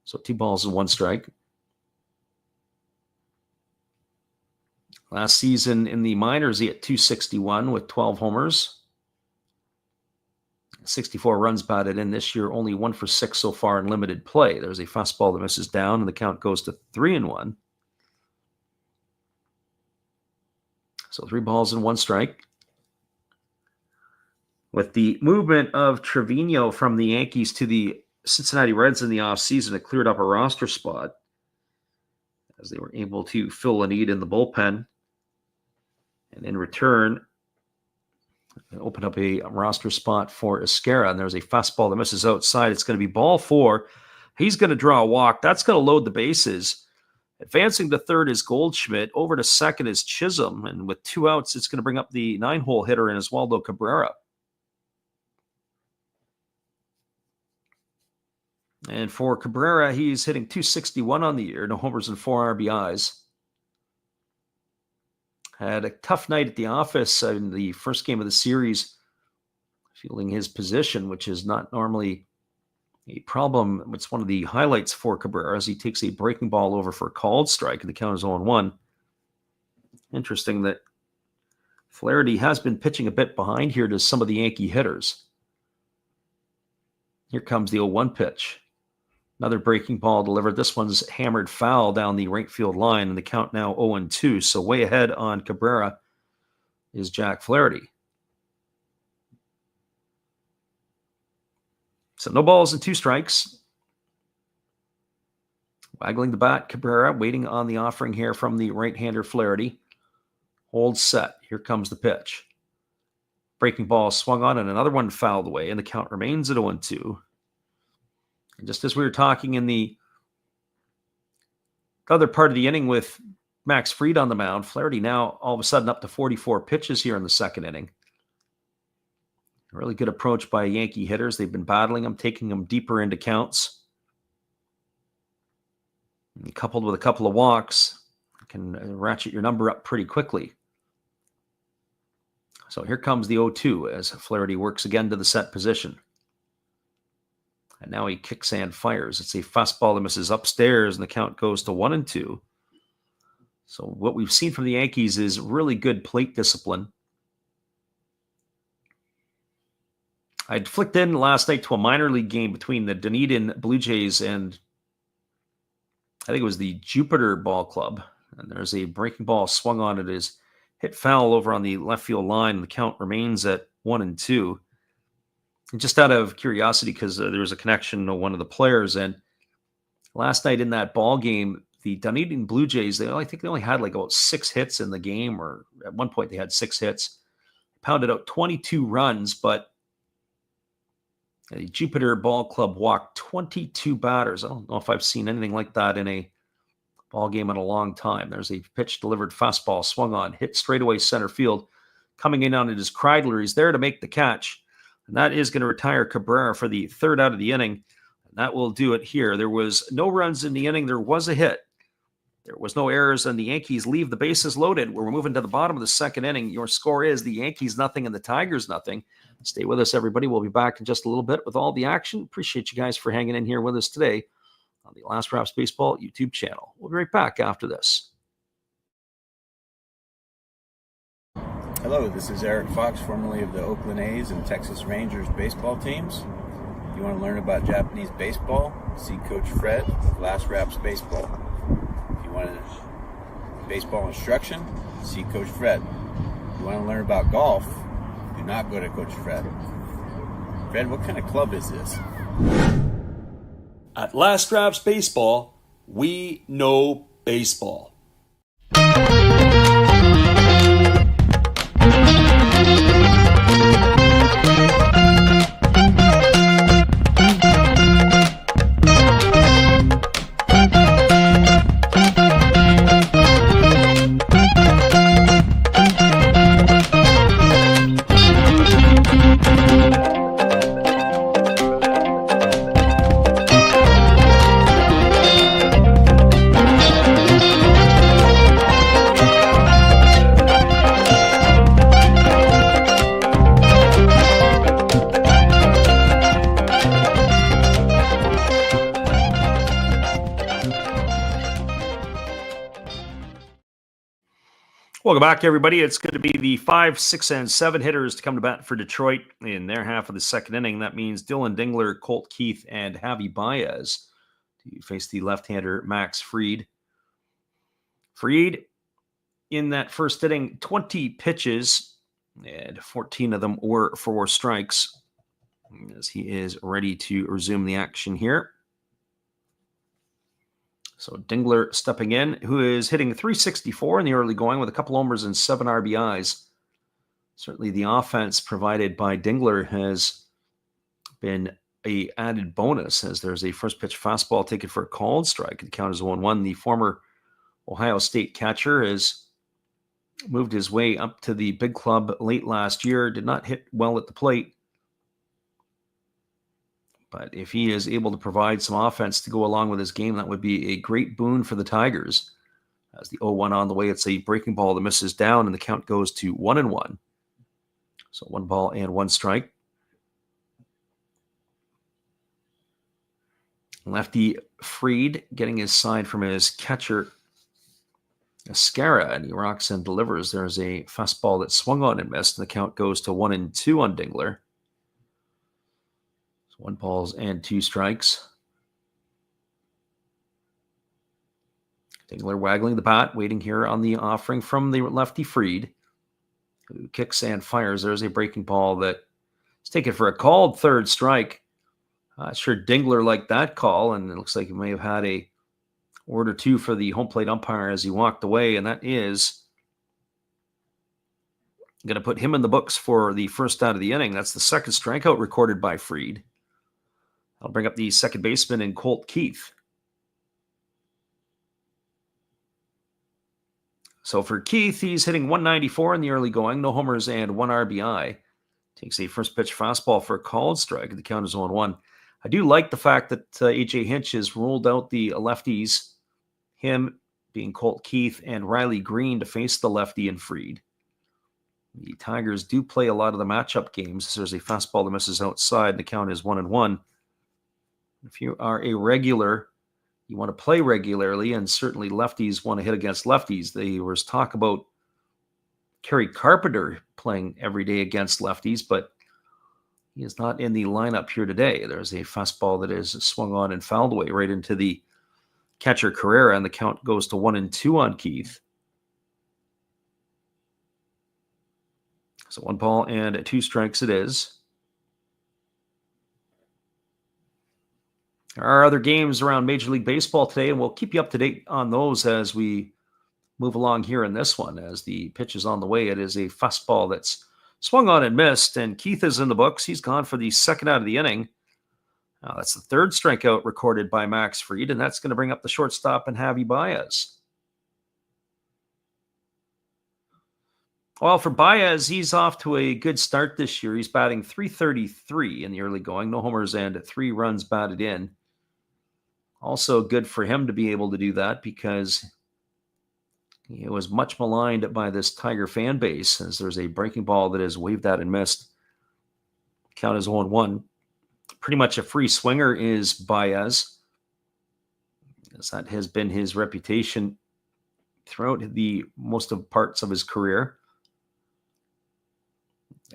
So 2 balls and 1 strike. Last season in the minors, he hit .261 with 12 homers. 64 runs batted in. This year, only 1 for 6 so far in limited play. There's a fastball that misses down, and the count goes to 3-1. So 3 balls and 1 strike. With the movement of Trevino from the Yankees to the Cincinnati Reds in the offseason, it cleared up a roster spot as they were able to fill a need in the bullpen. And in return, open up a roster spot for Esquera, and there's a fastball that misses outside. It's going to be ball 4. He's going to draw a walk. That's going to load the bases. Advancing to third is Goldschmidt. Over to second is Chisholm. And with 2 outs, it's going to bring up the 9-hole hitter in Oswaldo Cabrera. And for Cabrera, he's hitting .261 on the year. No homers and 4 RBIs. Had a tough night at the office in the first game of the series, fielding his position, which is not normally a problem. It's one of the highlights for Cabrera as he takes a breaking ball over for a called strike, and the count is 0-1. Interesting that Flaherty has been pitching a bit behind here to some of the Yankee hitters. Here comes the 0-1 pitch. Another breaking ball delivered. This one's hammered foul down the right field line, and the count now 0-2. So way ahead on Cabrera is Jack Flaherty. So no balls and 2 strikes. Waggling the bat, Cabrera waiting on the offering here from the right-hander Flaherty. Hold set. Here comes the pitch. Breaking ball swung on, and another one fouled away, and the count remains at 0-2. And just as we were talking in the other part of the inning with Max Fried on the mound, Flaherty now all of a sudden up to 44 pitches here in the second inning. A really good approach by Yankee hitters. They've been battling him, taking him deeper into counts. And coupled with a couple of walks, can ratchet your number up pretty quickly. So here comes the 0-2 as Flaherty works again to the set position. And now he kicks and fires. It's a fastball that misses upstairs, and the count goes to 1-2. So what we've seen from the Yankees is really good plate discipline. I'd flicked in last night to a minor league game between the Dunedin Blue Jays and I think it was the Jupiter Ball Club. And there's a breaking ball swung on. It is hit foul over on the left field line. The count remains at 1-2. And just out of curiosity, because there was a connection to one of the players, and last night in that ball game, the Dunedin Blue Jays, I think they only had like about 6 hits in the game, or at one point they had 6 hits, pounded out 22 runs, but the Jupiter Ball Club walked 22 batters. I don't know if I've seen anything like that in a ball game in a long time. There's a pitch delivered fastball swung on, hit straightaway center field, coming in on it is Kreidler. He's there to make the catch. And that is going to retire Cabrera for the 3rd out of the inning. And that will do it here. There was no runs in the inning. There was a hit. There was no errors, and the Yankees leave the bases loaded. We're moving to the bottom of the 2nd inning. Your score is the Yankees 0 and the Tigers 0. Stay with us, everybody. We'll be back in just a little bit with all the action. Appreciate you guys for hanging in here with us today on the Last Raps Baseball YouTube channel. We'll be right back after this. Hello, this is Eric Fox, formerly of the Oakland A's and Texas Rangers baseball teams. If you want to learn about Japanese baseball, see Coach Fred of Last Raps Baseball. If you want baseball instruction, see Coach Fred. If you want to learn about golf, do not go to Coach Fred. Fred, what kind of club is this? At Last Raps Baseball, we know baseball. Welcome back, everybody. It's going to be the 5, 6, and 7 hitters to come to bat for Detroit in their half of the second inning. That means Dylan Dingler, Colt Keith, and Javi Baez to face the left-hander Max Fried. Fried, in that first inning, 20 pitches, and 14 of them were 4 strikes, as he is ready to resume the action here. So Dingler stepping in, who is hitting .364 in the early going with a couple homers and 7 RBIs. Certainly the offense provided by Dingler has been a added bonus, as there's a first pitch fastball taken for a called strike. The count is 1-1. The former Ohio State catcher has moved his way up to the big club late last year, did not hit well at the plate. But if he is able to provide some offense to go along with his game, that would be a great boon for the Tigers. As the 0-1 on the way, it's a breaking ball that misses down, and the count goes to 1-1. So 1 ball and 1 strike. Lefty Fried getting his sign from his catcher, Escara, and he rocks and delivers. There's a fastball that swung on and missed, and the count goes to 1-2 on Dingler. 1 balls and 2 strikes. Dingler waggling the bat, waiting here on the offering from the lefty Fried, who kicks and fires. There's a breaking ball that is taken for a called third strike. Sure, Dingler liked that call, and it looks like he may have had a word or two for the home plate umpire as he walked away, and that is going to put him in the books for the first out of the inning. That's the second strikeout recorded by Fried. I'll bring up the second baseman in Colt Keith. So for Keith, he's hitting .194 in the early going, no homers and 1 RBI. Takes a first pitch fastball for a called strike. The count is 1-1. I do like the fact that A.J. Hinch has ruled out the lefties, him being Colt Keith and Riley Green to face the lefty and Fried. The Tigers do play a lot of the matchup games. There's a fastball that misses outside, and the count is 1-1. If you are a regular, you want to play regularly, and certainly lefties want to hit against lefties. There was talk about Kerry Carpenter playing every day against lefties, but he is not in the lineup here today. There's a fastball that is swung on and fouled away right into the catcher Carrera, and the count goes to 1-2 on Keith. So 1 ball and 2 strikes it is. There are other games around Major League Baseball today, and we'll keep you up to date on those as we move along here in this one. As the pitch is on the way, it is a fastball that's swung on and missed, and Keith is in the books. He's gone for the second out of the inning. That's the third strikeout recorded by Max Fried, and that's going to bring up the shortstop and Javi Baez. Well, for Baez, he's off to a good start this year. He's batting .333 in the early going, no homers and 3 runs batted in. Also good for him to be able to do that because he was much maligned by this Tiger fan base, as there's a breaking ball that is waved at and missed. Count is 1-1. Pretty much a free swinger is Baez, as that has been his reputation throughout the most of parts of his career.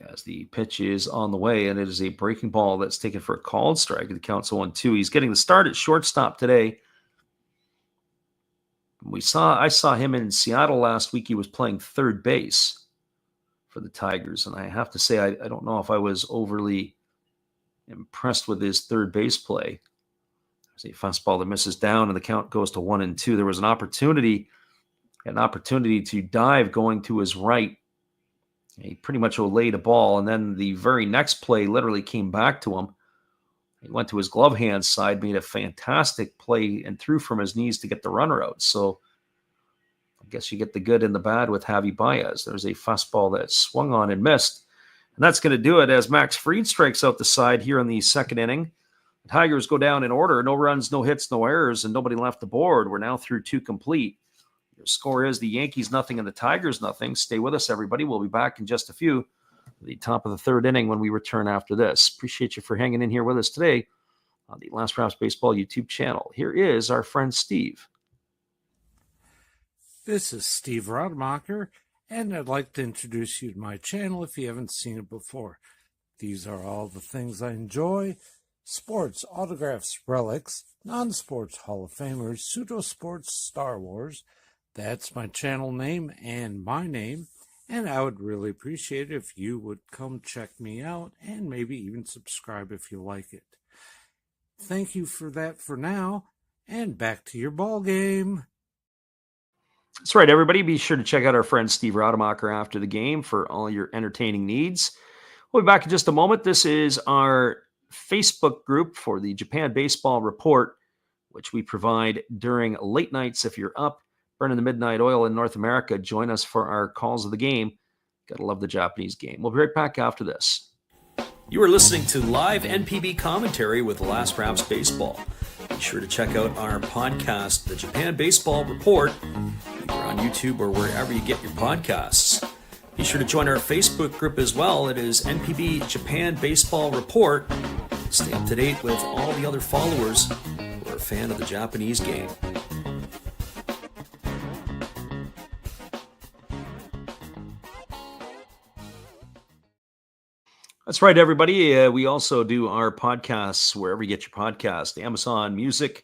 as the pitch is on the way, and it is a breaking ball that's taken for a called strike. The count's 0-2. He's getting the start at shortstop today. I saw him in Seattle last week. He was playing third base for the Tigers, and I have to say I don't know if I was overly impressed with his third base play. There's a fastball that misses down, and the count goes to 1-2. There was an opportunity to dive going to his right. He pretty much olayed a ball, and then the very next play literally came back to him. He went to his glove hand side, made a fantastic play, and threw from his knees to get the runner out. So I guess you get the good and the bad with Javi Baez. There's a fastball that swung on and missed. And that's going to do it as Max Fried strikes out the side here in the second inning. The Tigers go down in order. No runs, no hits, no errors, and nobody left the board. We're now through 2 complete. Your score is the Yankees nothing and the Tigers nothing. Stay with us, everybody. We'll be back in just a few. The top of the third inning when we return after this. Appreciate you for hanging in here with us today on the Last Raps Baseball YouTube channel. Here is our friend Steve. This is Steve Rademacher, and I'd like to introduce you to my channel if you haven't seen it before. These are all the things I enjoy: sports, autographs, relics, non-sports Hall of Famers, pseudo-sports, Star Wars. That's my channel name and my name, and I would really appreciate it if you would come check me out and maybe even subscribe if you like it. Thank you for that for now, and back to your ball game. That's right, everybody. Be sure to check out our friend Steve Rademacher after the game for all your entertaining needs. We'll be back in just a moment. This is our Facebook group for the Japan Baseball Report, which we provide during late nights. If you're up burning the midnight oil in North America, join us for our calls of the game. Gotta love the Japanese game. We'll be right back after this. You are listening to live NPB commentary with Last Raps Baseball. Be sure to check out our podcast, The Japan Baseball Report, either on YouTube or wherever you get your podcasts. Be sure to join our Facebook group as well. It is NPB Japan Baseball Report. Stay up to date with all the other followers who are a fan of the Japanese game. That's right, everybody. We also do our podcasts wherever you get your podcast: Amazon Music,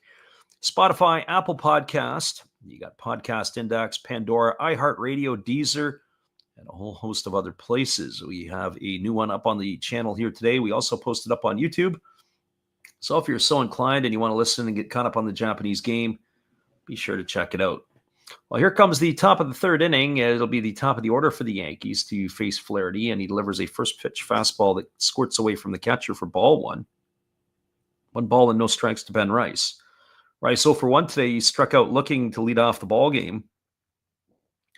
Spotify, Apple Podcast. You got Podcast Index, Pandora, iHeartRadio, Deezer, and a whole host of other places. We have a new one up on the channel here today. We also posted up on YouTube. So if you're so inclined and you want to listen and get caught up on the Japanese game, be sure to check it out. Well, here comes the top of the third inning. It'll be the top of the order for the Yankees to face Flaherty, and he delivers a first pitch fastball that squirts away from the catcher for ball one. 1 ball and no strikes to Ben Rice. Rice 0 for 1 today. He struck out looking to lead off the ball game.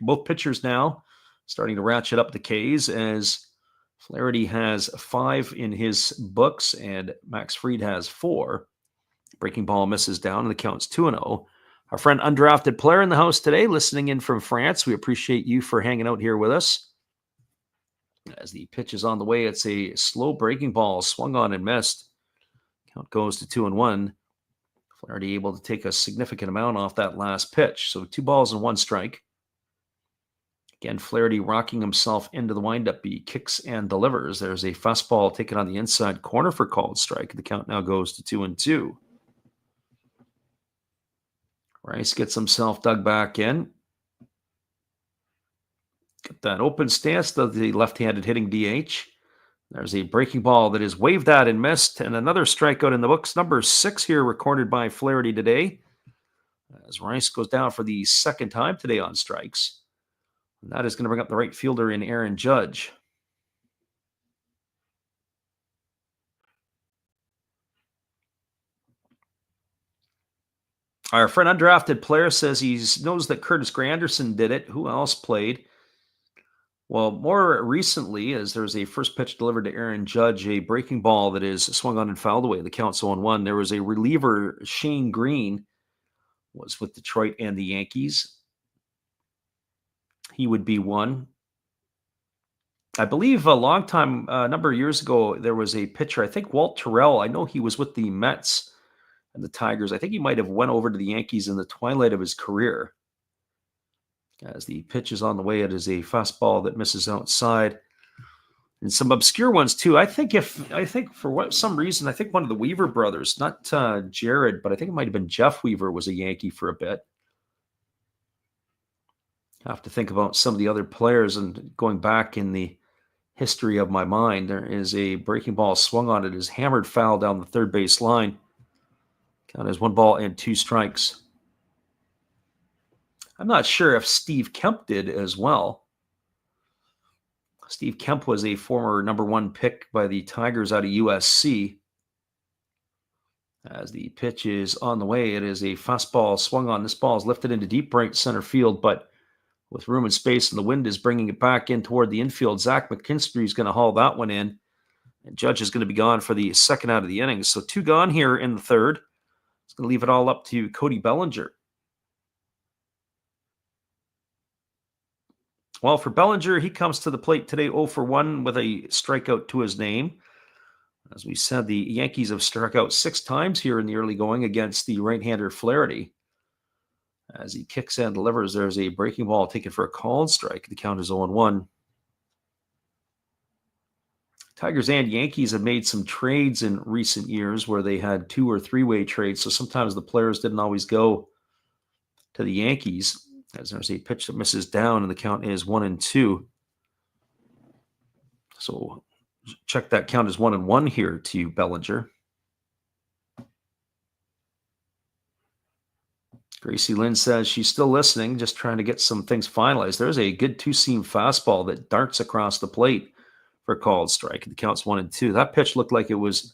Both pitchers now starting to ratchet up the Ks as Flaherty has 5 in his books and Max Fried has 4. Breaking ball misses down and the count's 2-0. Our friend undrafted player in the house today, listening in from France. We appreciate you for hanging out here with us. As the pitch is on the way, it's a slow breaking ball, swung on and missed. Count goes to 2-1. Flaherty able to take a significant amount off that last pitch. So 2 balls and 1 strike. Again, Flaherty rocking himself into the windup. He kicks and delivers. There's a fastball taken on the inside corner for called strike. The count now goes to 2-2. Rice gets himself dug back in. Get that open stance of the left-handed hitting DH. There's a breaking ball that is waved at and missed, and another strikeout in the books. Number 6 here recorded by Flaherty today, as Rice goes down for the second time today on strikes. And that is going to bring up the right fielder in Aaron Judge. Our friend undrafted player says he knows that Curtis Granderson did it. Who else played? Well, more recently, as there's a first pitch delivered to Aaron Judge, a breaking ball that is swung on and fouled away. The count's 0-1. There was a reliever, Shane Green, was with Detroit and the Yankees. He would be one. I believe a long time, a number of years ago, there was a pitcher, I think Walt Terrell. I know he was with the Mets and the Tigers. I think he might have went over to the Yankees in the twilight of his career. As the pitch is on the way, it is a fastball that misses outside. And some obscure ones too. I think for some reason, I think one of the Weaver brothers, not Jared, but I think it might have been Jeff Weaver, was a Yankee for a bit. I have to think about some of the other players, and going back in the history of my mind, there is a breaking ball swung on it, is hammered foul down the third base line. Count as 1 ball and 2 strikes. I'm not sure if Steve Kemp did as well. Steve Kemp was a former number 1 pick by the Tigers out of USC. As the pitch is on the way, it is a fastball swung on. This ball is lifted into deep right center field, but with room and space, and the wind is bringing it back in toward the infield. Zach McKinstry is going to haul that one in, and Judge is going to be gone for the second out of the innings. So 2 gone here in the third. It's going to leave it all up to Cody Bellinger. Well, for Bellinger, he comes to the plate today 0 for 1 with a strikeout to his name. As we said, the Yankees have struck out 6 times here in the early going against the right-hander Flaherty. As he kicks and delivers, there's a breaking ball taken for a called strike. The count is 0-1. Tigers and Yankees have made some trades in recent years where they had 2- or 3-way trades, so sometimes the players didn't always go to the Yankees. As there's a pitch that misses down, and the count is 1-2. So check that count as 1-1 here to Bellinger. Gracie Lynn says she's still listening, just trying to get some things finalized. There's a good 2-seam fastball that darts across the plate for a called strike. The count's 1-2. That pitch looked like it was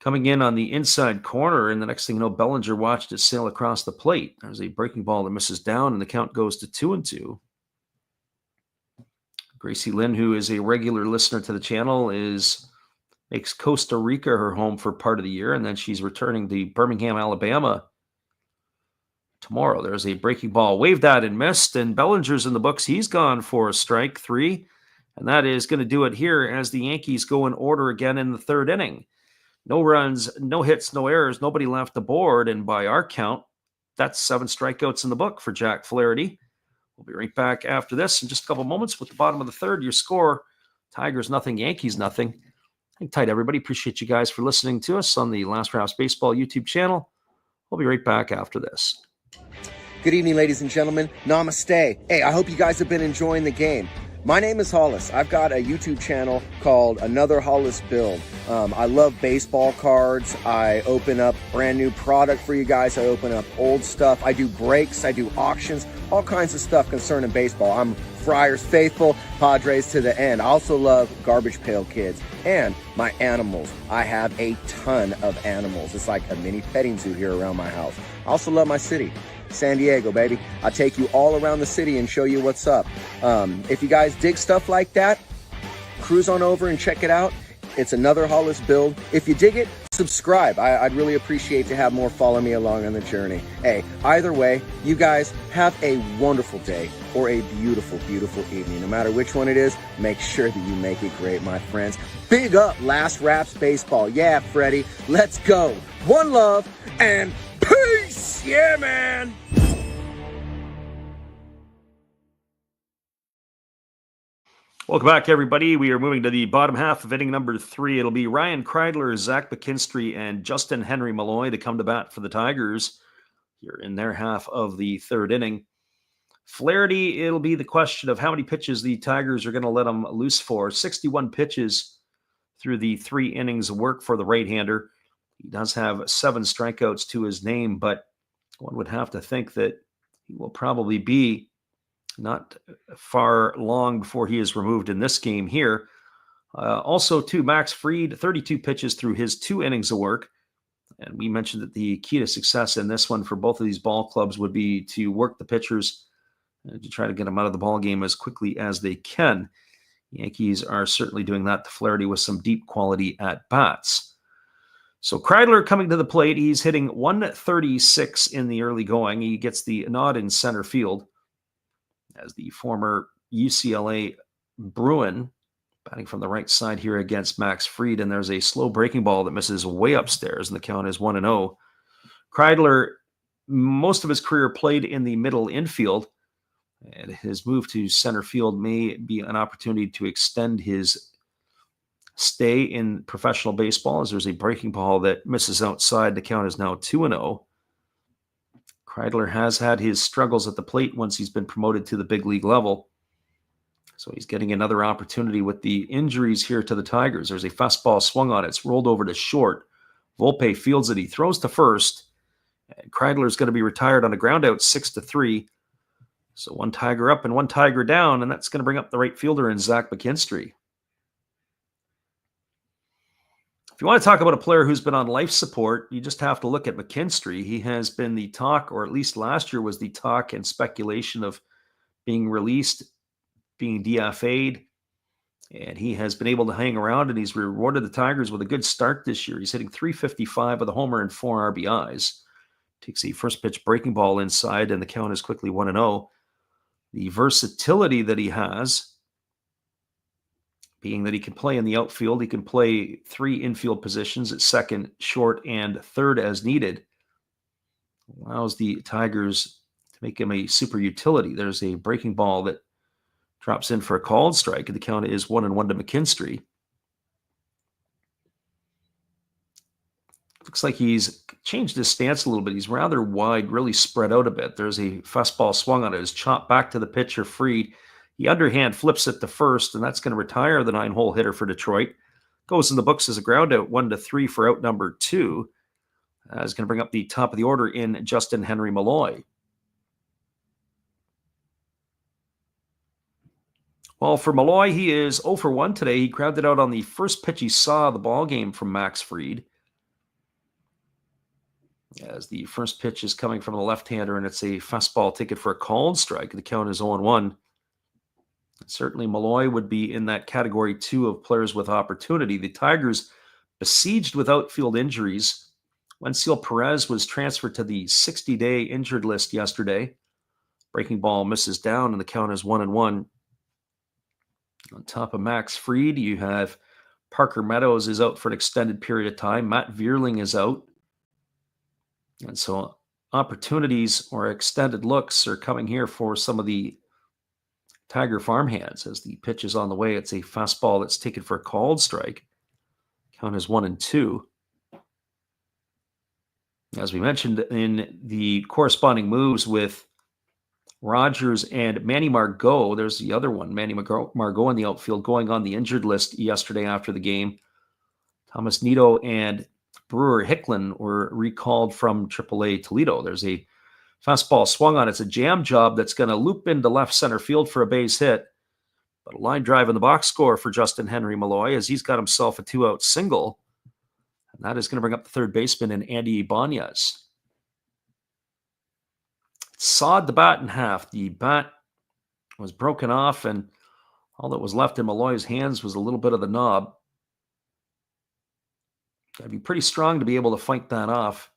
coming in on the inside corner, and the next thing you know, Bellinger watched it sail across the plate. There's a breaking ball that misses down, and the count goes to 2-2. Gracie Lynn, who is a regular listener to the channel, makes Costa Rica her home for part of the year, and then she's returning to Birmingham, Alabama tomorrow. There's a breaking ball waved at and missed, and Bellinger's in the books. He's gone for strike 3, and that is going to do it here as the Yankees go in order again in the third inning. No runs, no hits, no errors, nobody left aboard, and by our count, that's 7 strikeouts in the book for Jack Flaherty. We'll be right back after this in just a couple moments with the bottom of the third. Your score, Tigers nothing, Yankees nothing. Hang tight, everybody. Appreciate you guys for listening to us on the Last Raps Baseball YouTube channel. We'll be right back after this. Good evening, ladies and gentlemen. Namaste. Hey, I hope you guys have been enjoying the game. My name is Hollis. I've got a YouTube channel called Another Hollis Build. I love baseball cards. I open up brand new product for you guys. I open up old stuff. I do breaks. I do auctions. All kinds of stuff concerning baseball. I'm Friars faithful, Padres to the end. I also love Garbage Pail Kids and my animals. I have a ton of animals. It's like a mini petting zoo here around my house. I also love my city. San Diego, baby. I'll take you all around the city and show you what's up. If you guys dig stuff like that, cruise on over and check it out. It's Another Hollis Build. If you dig it, subscribe. I'd really appreciate to have more follow me along on the journey. Hey, either way, you guys have a wonderful day or a beautiful, beautiful evening. No matter which one it is, make sure that you make it great, my friends. Big up Last Raps Baseball. Yeah, Freddie, let's go. One love and peace. Yeah, man. Welcome back, everybody. We are moving to the bottom half of inning number 3. It'll be Ryan Kreidler, Zach McKinstry, and Justin Henry Malloy to come to bat for the Tigers here in their half of the third inning. Flaherty, it'll be the question of how many pitches the Tigers are going to let him loose for. 61 pitches through the 3 innings of work for the right-hander. He does have 7 strikeouts to his name, but one would have to think that he will probably be not far long before he is removed in this game here. Also, too, Max Fried, 32 pitches through his 2 innings of work. And we mentioned that the key to success in this one for both of these ball clubs would be to work the pitchers to try to get them out of the ball game as quickly as they can. Yankees are certainly doing that to Flaherty with some deep quality at bats. So Kreidler coming to the plate. He's hitting 136 in the early going. He gets the nod in center field as the former UCLA Bruin batting from the right side here against Max Fried. And there's a slow breaking ball that misses way upstairs, and the count is 1-0. Kreidler, most of his career played in the middle infield, And his move to center field may be an opportunity to extend his stay in professional baseball, as there's a breaking ball that misses outside. The count is now 2-0. Kreidler has had his struggles at the plate once he's been promoted to the big league level. So he's getting another opportunity with the injuries here to the Tigers. There's a fastball swung on it. It's rolled over to short. Volpe fields it. He throws to first. And Kreidler is going to be retired on a ground out, 6-3. So one Tiger up and one Tiger down, and that's going to bring up the right fielder in Zach McKinstry. If you want to talk about a player who's been on life support, you just have to look at McKinstry. He has been the talk, or at least last year was the talk and speculation of being released, being DFA'd, and he has been able to hang around, and he's rewarded the Tigers with a good start this year. He's hitting .355 with a homer and 4 RBIs. Takes a first pitch breaking ball inside, and the count is quickly 1-0. The versatility that he has, being that he can play in the outfield, he can play 3 infield positions at second, short, and third as needed, allows the Tigers to make him a super utility. There's a breaking ball that drops in for a called strike, and the count is 1-1 to McKinstry. Looks like he's changed his stance a little bit. He's rather wide, really spread out a bit. There's a fastball swung on it. It's chopped back to the pitcher, Fried. He underhand flips it to first, and that's going to retire the 9-hole hitter for Detroit. Goes in the books as a ground out, 1-3 for out number 2. Is going to bring up the top of the order in Justin Henry Malloy. Well, for Malloy, he is 0 for 1 today. He grounded out on the first pitch he saw of the ball game from Max Fried. As the first pitch is coming from the left-hander, and it's a fastball ticket for a called strike. The count is 0-1. Certainly, Malloy would be in that category 2 of players with opportunity. The Tigers besieged with outfield injuries. Wenceel Perez was transferred to the 60-day injured list yesterday. Breaking ball misses down, and the count is 1-1. On top of Max Fried, you have Parker Meadows is out for an extended period of time. Matt Vierling is out. And so opportunities or extended looks are coming here for some of the Tiger farmhands as the pitch is on the way. It's a fastball that's taken for a called strike. Count is 1-2. As we mentioned in the corresponding moves with Rogers and Manny Margot, there's the other one, Manny Margot in the outfield going on the injured list yesterday after the game. Thomas Nido and Brewer Hicklin were recalled from AAA Toledo. There's a fastball swung on. It's a jam job that's going to loop into left center field for a base hit. But a line drive in the box score for Justin Henry Malloy as he's got himself a 2-out single. And that is going to bring up the third baseman in Andy Ibanez. Sawed the bat in half. The bat was broken off, and all that was left in Malloy's hands was a little bit of the knob. Got to be pretty strong to be able to fight that off.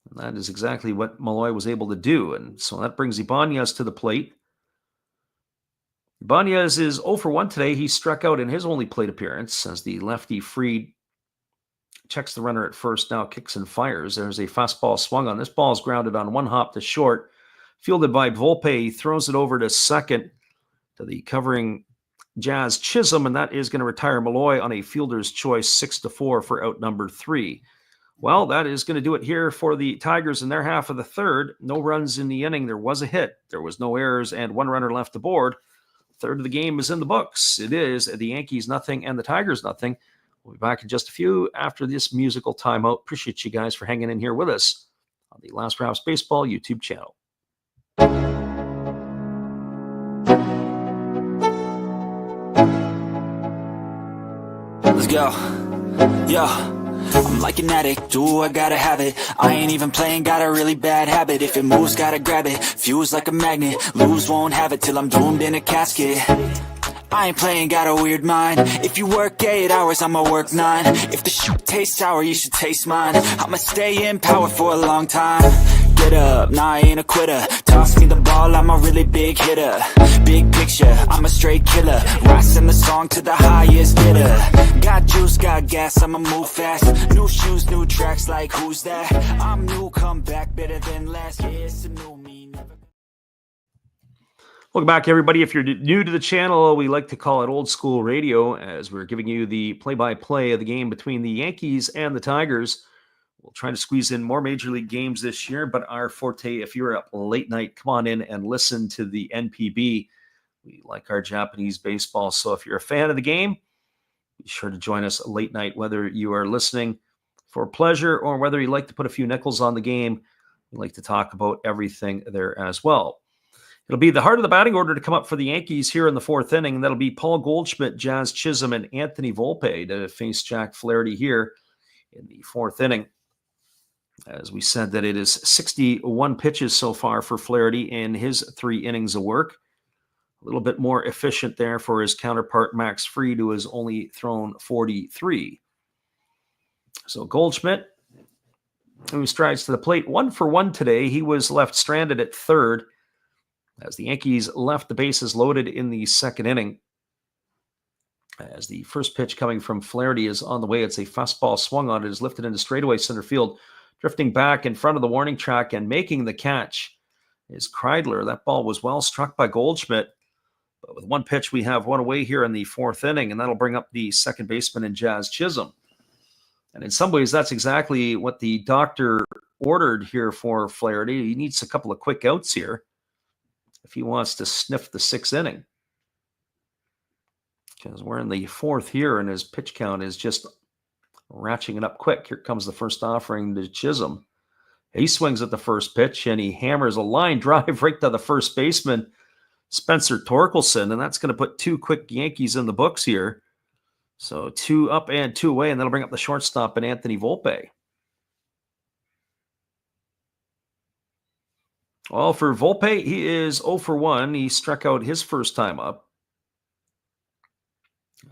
And that is exactly what Malloy was able to do. And so that brings Ibanez to the plate. Ibanez is 0 for 1 today. He struck out in his only plate appearance as the lefty Fried checks the runner at first, now kicks and fires. There's a fastball swung on. This ball is grounded on one hop to short. Fielded by Volpe. He throws it over to second to the covering Jazz Chisholm, and that is going to retire Malloy on a fielder's choice 6-4 for out number 3. Well, that is going to do it here for the Tigers in their half of the third. No runs in the inning. There was a hit. There was no errors and one runner left aboard. Third of the game is in the books. It is the Yankees nothing and the Tigers nothing. We'll be back in just a few after this musical timeout. Appreciate you guys for hanging in here with us on the Last Raps Baseball YouTube channel. Let's go. Yo, I'm like an addict, do I gotta have it. I ain't even playing, got a really bad habit. If it moves, gotta grab it, fuse like a magnet. Lose, won't have it till I'm doomed in a casket. I ain't playing, got a weird mind. If you work 8 hours, I'ma work 9. If the shit tastes sour, you should taste mine. I'ma stay in power for a long time. Get up, nah, I ain't a quitter. Toss me the ball, I'm a really big hitter. Big picture, I'm a straight killer. Rising the song to the highest bidder. Got juice, got gas, I'ma move fast. New shoes, new tracks, like who's that? I'm new, come back, better than last. Yeah, it's a new me, never. Welcome back, everybody. If you're new to the channel, we like to call it old school radio, as we're giving you the play-by-play of the game between the Yankees and the Tigers. We'll try to squeeze in more Major League games this year, but our forte, if you're up late night, come on in and listen to the NPB. We like our Japanese baseball, so if you're a fan of the game, be sure to join us late night, whether you are listening for pleasure or whether you like to put a few nickels on the game. We like to talk about everything there as well. It'll be the heart of the batting order to come up for the Yankees here in the fourth inning. That'll be Paul Goldschmidt, Jazz Chisholm, and Anthony Volpe to face Jack Flaherty here in the fourth inning. As we said, that it is 61 pitches so far for Flaherty in his 3 innings of work. A little bit more efficient there for his counterpart, Max Fried, who has only thrown 43. So Goldschmidt, who strides to the plate, 1 for 1 today. He was left stranded at third as the Yankees left the bases loaded in the second inning. As the first pitch coming from Flaherty is on the way, it's a fastball swung on. It is lifted into straightaway center field, drifting back in front of the warning track and making the catch is Kreidler. That ball was well struck by Goldschmidt. But with one pitch, we have one away here in the fourth inning, and that'll bring up the second baseman in Jazz Chisholm. And in some ways, that's exactly what the doctor ordered here for Flaherty. He needs a couple of quick outs here if he wants to sniff the sixth inning. Because we're in the fourth here, and his pitch count is just ratcheting it up quick. Here comes the first offering to Chisholm. He swings at the first pitch, and he hammers a line drive right to the first baseman, Spencer Torkelson, and that's going to put 2 quick Yankees in the books here. So 2 up and 2 away, and that'll bring up the shortstop and Anthony Volpe. Well, for Volpe, he is 0 for 1. He struck out his first time up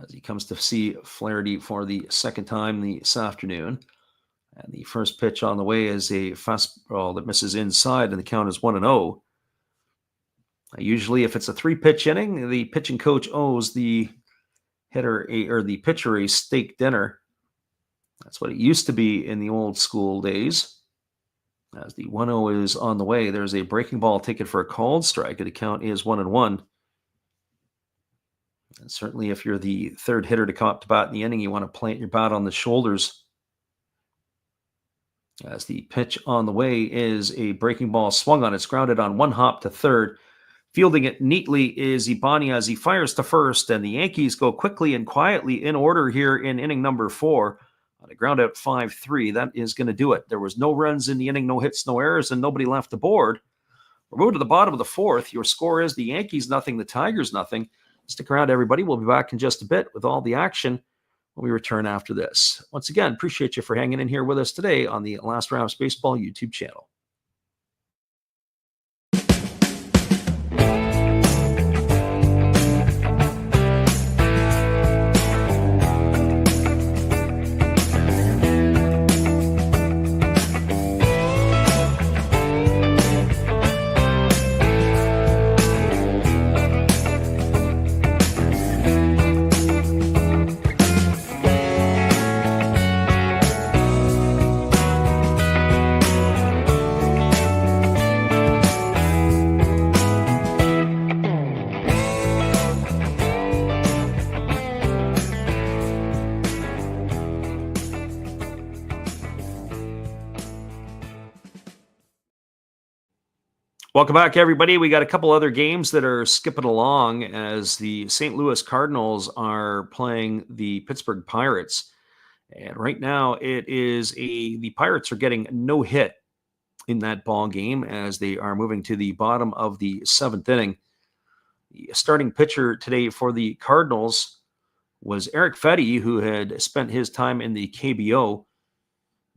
as he comes to see Flaherty for the second time this afternoon. And the first pitch on the way is a fastball that misses inside, and the count is 1-0. Usually, if it's a 3-pitch inning, the pitching coach owes the hitter or the pitcher a steak dinner. That's what it used to be in the old school days. As the 1-0 is on the way, there's a breaking ball taken for a called strike, and the count is 1-1. And certainly, if you're the third hitter to come up to bat in the inning, you want to plant your bat on the shoulders. As the pitch on the way is a breaking ball swung on. It's grounded on one hop to third. Fielding it neatly is Ibani as he fires to first, and the Yankees go quickly and quietly in order here in inning number 4. On a ground out 5-3, that is going to do it. There was no runs in the inning, no hits, no errors, and nobody left aboard. We're moving to the bottom of the fourth. Your score is the Yankees nothing, the Tigers nothing. Stick around, everybody. We'll be back in just a bit with all the action when we return after this. Once again, appreciate you for hanging in here with us today on the Last Raps Baseball YouTube channel. Welcome back, everybody. We got a couple other games that are skipping along as the St. Louis Cardinals are playing the Pittsburgh Pirates. And right now the Pirates are getting no hit in that ball game as they are moving to the bottom of the 7th inning. The starting pitcher today for the Cardinals was Eric Fetty, who had spent his time in the KBO.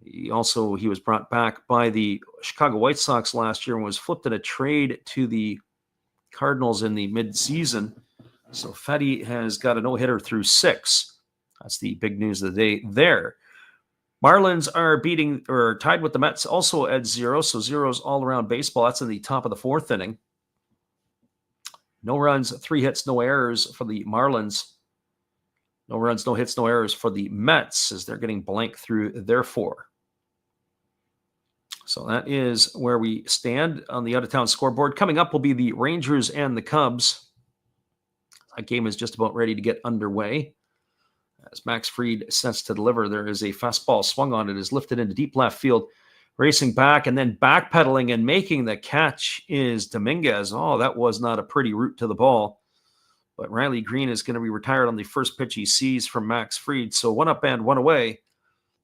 He was brought back by the Chicago White Sox last year and was flipped in a trade to the Cardinals in the midseason. So Fetty has got a no-hitter through 6. That's the big news of the day there. Marlins are tied with the Mets also at 0. So 0's all around baseball. That's in the top of the 4th inning. No runs, 3 hits, no errors for the Marlins. No runs, no hits, no errors for the Mets as they're getting blank through their 4. So that is where we stand on the out-of-town scoreboard. Coming up will be the Rangers and the Cubs. That game is just about ready to get underway. As Max Fried sets to deliver, there is a fastball swung on. It is lifted into deep left field. Racing back and then backpedaling and making the catch is Dominguez. Oh, that was not a pretty route to the ball. But Riley Green is going to be retired on the first pitch he sees from Max Fried. So one up and one away.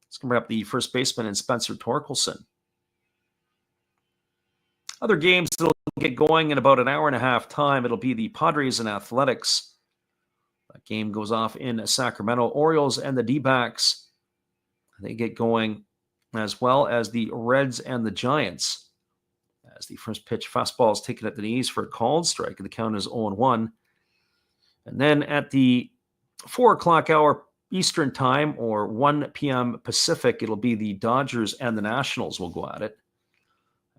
It's going to bring up the first baseman and Spencer Torkelson. Other games that'll get going in about an hour and a half time. It'll be the Padres and Athletics. That game goes off in Sacramento. Orioles and the D-backs. They get going, as well as the Reds and the Giants. As the first pitch fastball is taken at the knees for a called strike, and the count is 0-1. And then at the 4 o'clock hour Eastern time, or 1 p.m. Pacific, it'll be the Dodgers and the Nationals will go at it.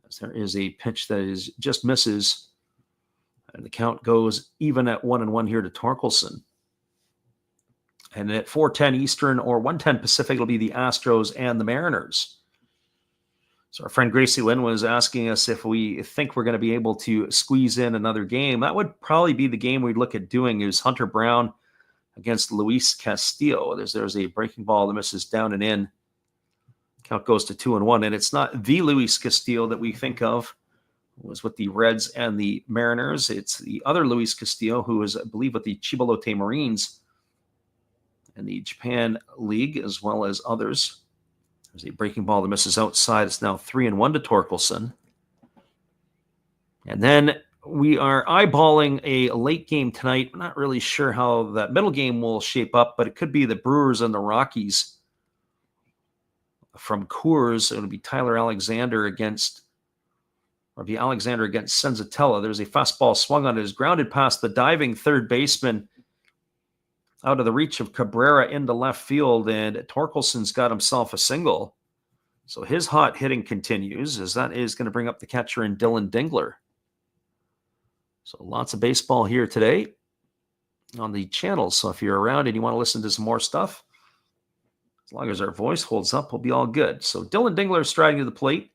As there is a pitch that is just misses, and the count goes even at 1-1 here to Torkelson. And at 4:10 Eastern or 1:10 Pacific, it'll be the Astros and the Mariners. So our friend Gracie Lynn was asking us if we think we're going to be able to squeeze in another game. That would probably be the game we'd look at doing, is Hunter Brown against Luis Castillo. There's a breaking ball that misses down and in. Count goes to 2-1, and it's not the Luis Castillo that we think of. It was with the Reds and the Mariners. It's the other Luis Castillo, who is, I believe, with the Chibolote Marines in the Japan League, as well as others. There's a breaking ball that misses outside. It's now 3-1 to Torkelson. And then we are eyeballing a late game tonight. I'm not really sure how that middle game will shape up, but it could be the Brewers and the Rockies. From Coors, it'll be Tyler Alexander against Senzatella. There's a fastball swung on it. Is grounded past the diving third baseman out of the reach of Cabrera into left field, and Torkelson's got himself a single. So his hot hitting continues, as that is going to bring up the catcher in Dylan Dingler. So lots of baseball here today on the channel. So if you're around and you want to listen to some more stuff, as long as our voice holds up, we'll be all good. So Dylan Dingler striding to the plate.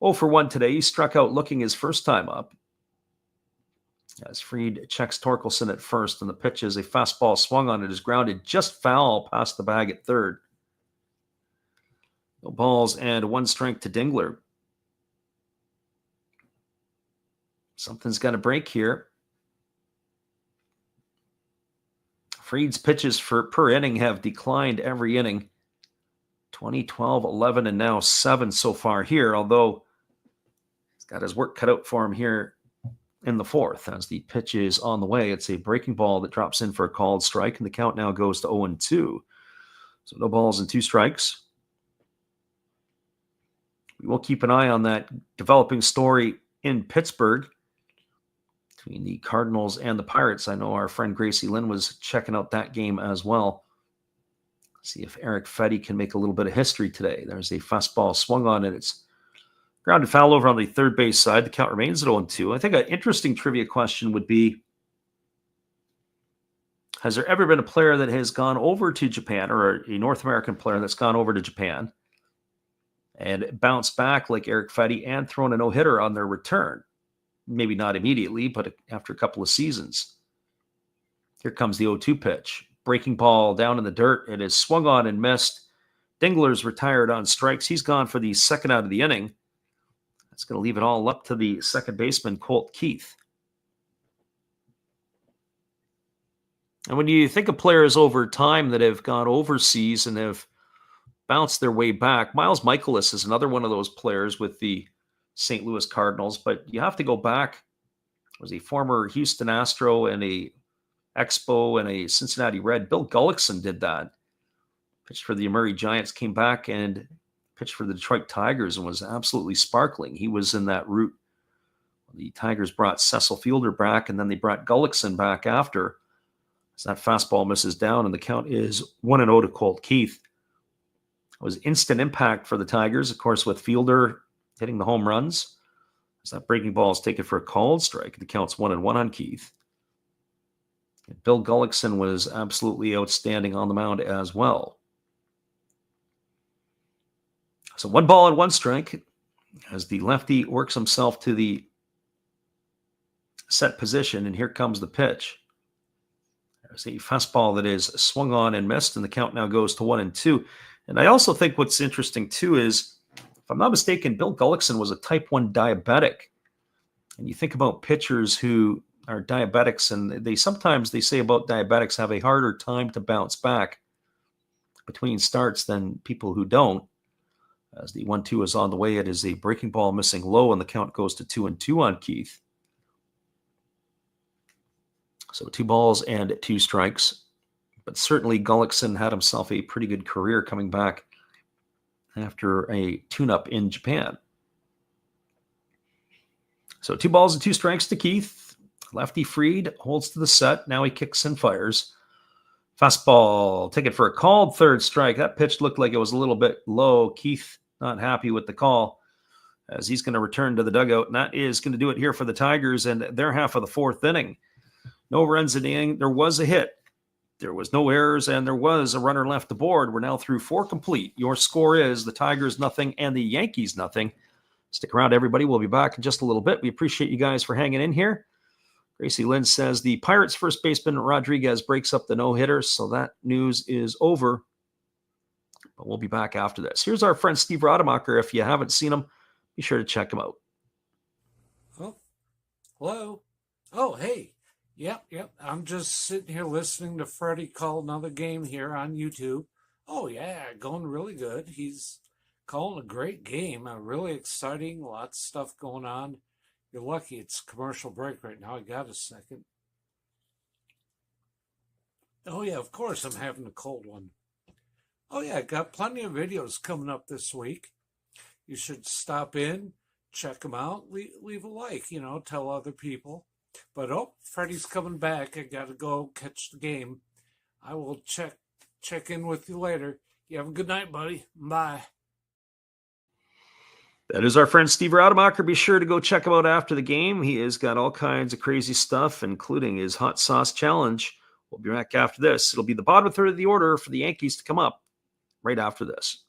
0 for 1 today. He struck out looking his first time up. As Fried checks Torkelson at first, and the pitch is a fastball swung on. It is grounded just foul past the bag at third. No balls and 1 strike to Dingler. Something's got to break here. Fried's pitches per inning have declined every inning. 20, 12, 11, and now 7 so far here, although he's got his work cut out for him here in the 4th. As the pitch is on the way, it's a breaking ball that drops in for a called strike, and the count now goes to 0-2. So no balls and 2 strikes. We will keep an eye on that developing story in Pittsburgh between the Cardinals and the Pirates. I know our friend Gracie Lynn was checking out that game as well. See if Eric Fetty can make a little bit of history today. There's a fastball swung on it. It's grounded foul over on the third base side. The count remains at 0-2. I think an interesting trivia question would be, has there ever been a player that has gone over to Japan, or a North American player that's gone over to Japan and bounced back like Eric Fetty and thrown a no-hitter on their return? Maybe not immediately, but after a couple of seasons. Here comes the 0-2 pitch. Breaking ball down in the dirt. It is swung on and missed. Dingler's retired on strikes. He's gone for the second out of the inning. That's going to leave it all up to the second baseman, Colt Keith. And when you think of players over time that have gone overseas and have bounced their way back, Miles Michaelis is another one of those players with the St. Louis Cardinals, but you have to go back. Was a former Houston Astro and a Expo and a Cincinnati Red. Bill Gullickson did that. Pitched for the Murray Giants, came back and pitched for the Detroit Tigers and was absolutely sparkling. He was in that route. The Tigers brought Cecil Fielder back, and then they brought Gullickson back after. As that fastball misses down, and the count is 1-0 to Colt Keith. It was instant impact for the Tigers, of course, with Fielder hitting the home runs. As that breaking ball is taken for a called strike, the count's 1-1 on Keith. And Bill Gullickson was absolutely outstanding on the mound as well. So 1 ball and 1 strike. as the lefty works himself to the set position, and here comes the pitch. There's a fastball that is swung on and missed, and the count now goes to 1-2. And I also think what's interesting, too, is, if I'm not mistaken, Bill Gullickson was a type 1 diabetic. And you think about pitchers who are diabetics, and they say about diabetics have a harder time to bounce back between starts than people who don't. As the 1-2 is on the way, it is a breaking ball missing low, and the count goes to 2-2 on Keith. So 2 balls and 2 strikes. But certainly Gullickson had himself a pretty good career coming back after a tune-up in Japan. So 2 balls and 2 strikes to Keith. Lefty Fried holds to the set. Now he kicks and fires. Fastball, take it for a called third strike. That pitch looked like it was a little bit low. Keith not happy with the call, as he's going to return to the dugout. And that is going to do it here for the Tigers and their half of the 4th inning. No runs in the inning. There was a hit. There was no errors, and there was a runner left aboard. We're now through 4 complete. Your score is the Tigers nothing and the Yankees nothing. Stick around, everybody. We'll be back in just a little bit. We appreciate you guys for hanging in here. Gracie Lynn says the Pirates first baseman Rodriguez breaks up the no-hitter, so that news is over. But we'll be back after this. Here's our friend Steve Rademacher. If you haven't seen him, be sure to check him out. Oh, hello. Oh, hey. Yep. I'm just sitting here listening to Freddie call another game here on YouTube. Oh, yeah, going really good. He's calling a great game. Really exciting. Lots of stuff going on. You're lucky it's commercial break right now. I got a second. Oh, yeah, of course I'm having a cold one. Oh, yeah, I got plenty of videos coming up this week. You should stop in, check them out, leave a like, tell other people. But, Freddie's coming back. I got to go catch the game. I will check in with you later. You have a good night, buddy. Bye. That is our friend Steve Rademacher. Be sure to go check him out after the game. He has got all kinds of crazy stuff, including his hot sauce challenge. We'll be back after this. It'll be the bottom third of the order for the Yankees to come up right after this.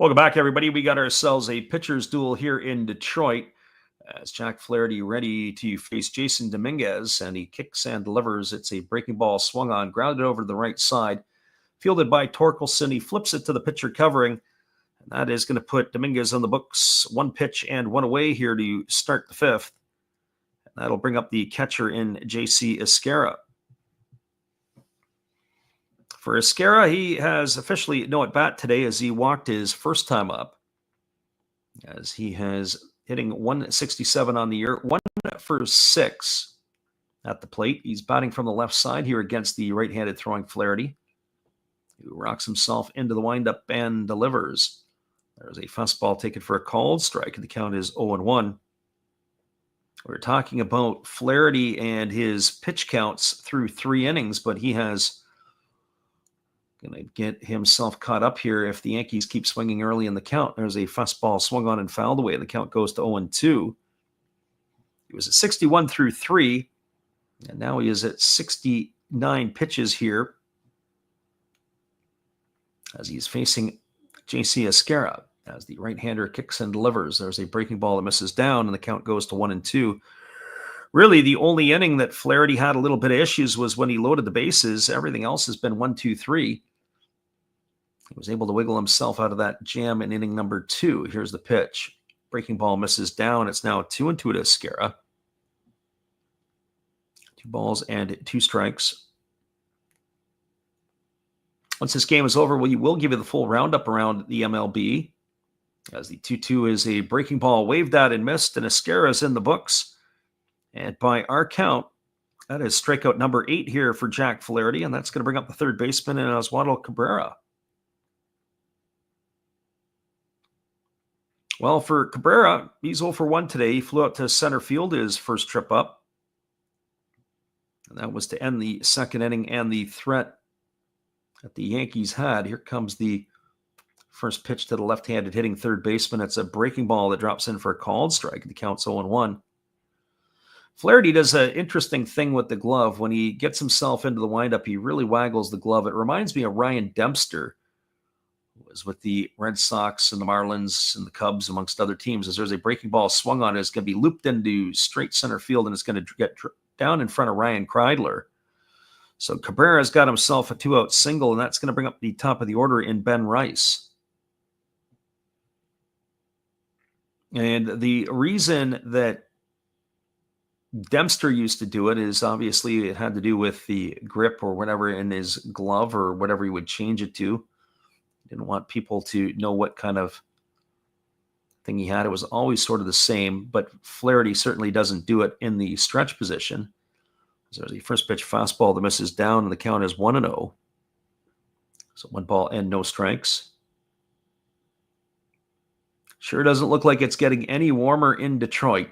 Welcome back, everybody. We got ourselves a pitcher's duel here in Detroit as Jack Flaherty ready to face Jason Dominguez, and he kicks and delivers. It's a breaking ball swung on, grounded over to the right side, fielded by Torkelson. He flips it to the pitcher covering, and that is going to put Dominguez on the books. 1 pitch and 1 away here to start the 5th. And that'll bring up the catcher in J.C. Esquera. For Esquera, he has officially no at-bat today as he walked his first time up, as he has hitting 167 on the year, 1 for 6 at the plate. He's batting from the left side here against the right-handed throwing Flaherty, who rocks himself into the windup and delivers. There's a fastball taken for a called strike, and the count is 0-1. We're talking about Flaherty and his pitch counts through 3 innings, but he has going to get himself caught up here if the Yankees keep swinging early in the count. There's a fastball swung on and fouled away. The count goes to 0-2. He was at 61 through 3, and now he is at 69 pitches here as he's facing J.C. Esquera as the right-hander kicks and delivers. There's a breaking ball that misses down, and the count goes to 1-2. Really, the only inning that Flaherty had a little bit of issues was when he loaded the bases. Everything else has been 1-2-3. He was able to wiggle himself out of that jam in inning number 2. Here's the pitch. Breaking ball misses down. It's now 2-2 to Esquera. 2 balls and 2 strikes. Once this game is over, we will give you the full roundup around the MLB, as the 2-2 is a breaking ball waved at and missed, and Esquera is in the books. And by our count, that is strikeout number 8 here for Jack Flaherty, and that's going to bring up the third baseman in Oswaldo Cabrera. Well, for Cabrera, he's 0 for 1 today. He flew out to center field his first trip up. And that was to end the second inning and the threat that the Yankees had. Here comes the first pitch to the left-handed hitting third baseman. It's a breaking ball that drops in for a called strike. The count's 0-1. Flaherty does an interesting thing with the glove. When he gets himself into the windup, he really waggles the glove. It reminds me of Ryan Dempster, who was with the Red Sox and the Marlins and the Cubs, amongst other teams. As there's a breaking ball swung on, it's going to be looped into straight center field, and it's going to get down in front of Ryan Kreidler. So Cabrera's got himself a 2-out single, and that's going to bring up the top of the order in Ben Rice. And the reason that Dempster used to do it is obviously it had to do with the grip or whatever in his glove or whatever he would change it to. Didn't want people to know what kind of thing he had. It was always sort of the same, but Flaherty certainly doesn't do it in the stretch position. So there's the first pitch fastball that misses down, and the count is 1-0. So 1 ball and no strikes. Sure doesn't look like it's getting any warmer in Detroit.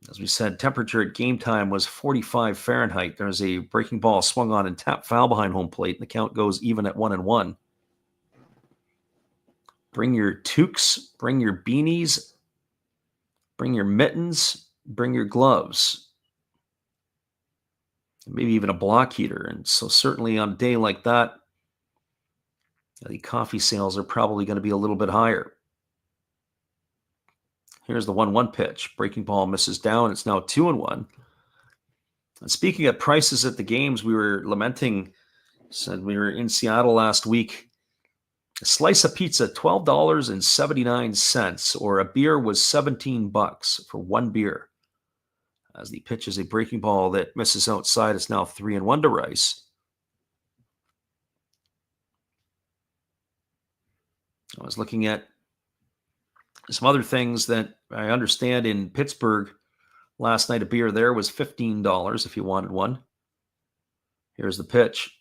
As we said, temperature at game time was 45 Fahrenheit. There's a breaking ball swung on and tapped foul behind home plate, and the count goes even at 1-1. Bring your toques, bring your beanies, bring your mittens, bring your gloves, maybe even a block heater. And so certainly on a day like that, the coffee sales are probably going to be a little bit higher. Here's the 1-1 pitch. Breaking ball misses down. It's now 2-1. And speaking of prices at the games, we were lamenting, said we were in Seattle last week. A slice of pizza, $12.79, or a beer was $17 for one beer. As the pitch is a breaking ball that misses outside, it's now 3-1 to Rice. I was looking at some other things that I understand in Pittsburgh. Last night, a beer there was $15 if you wanted one. Here's the pitch.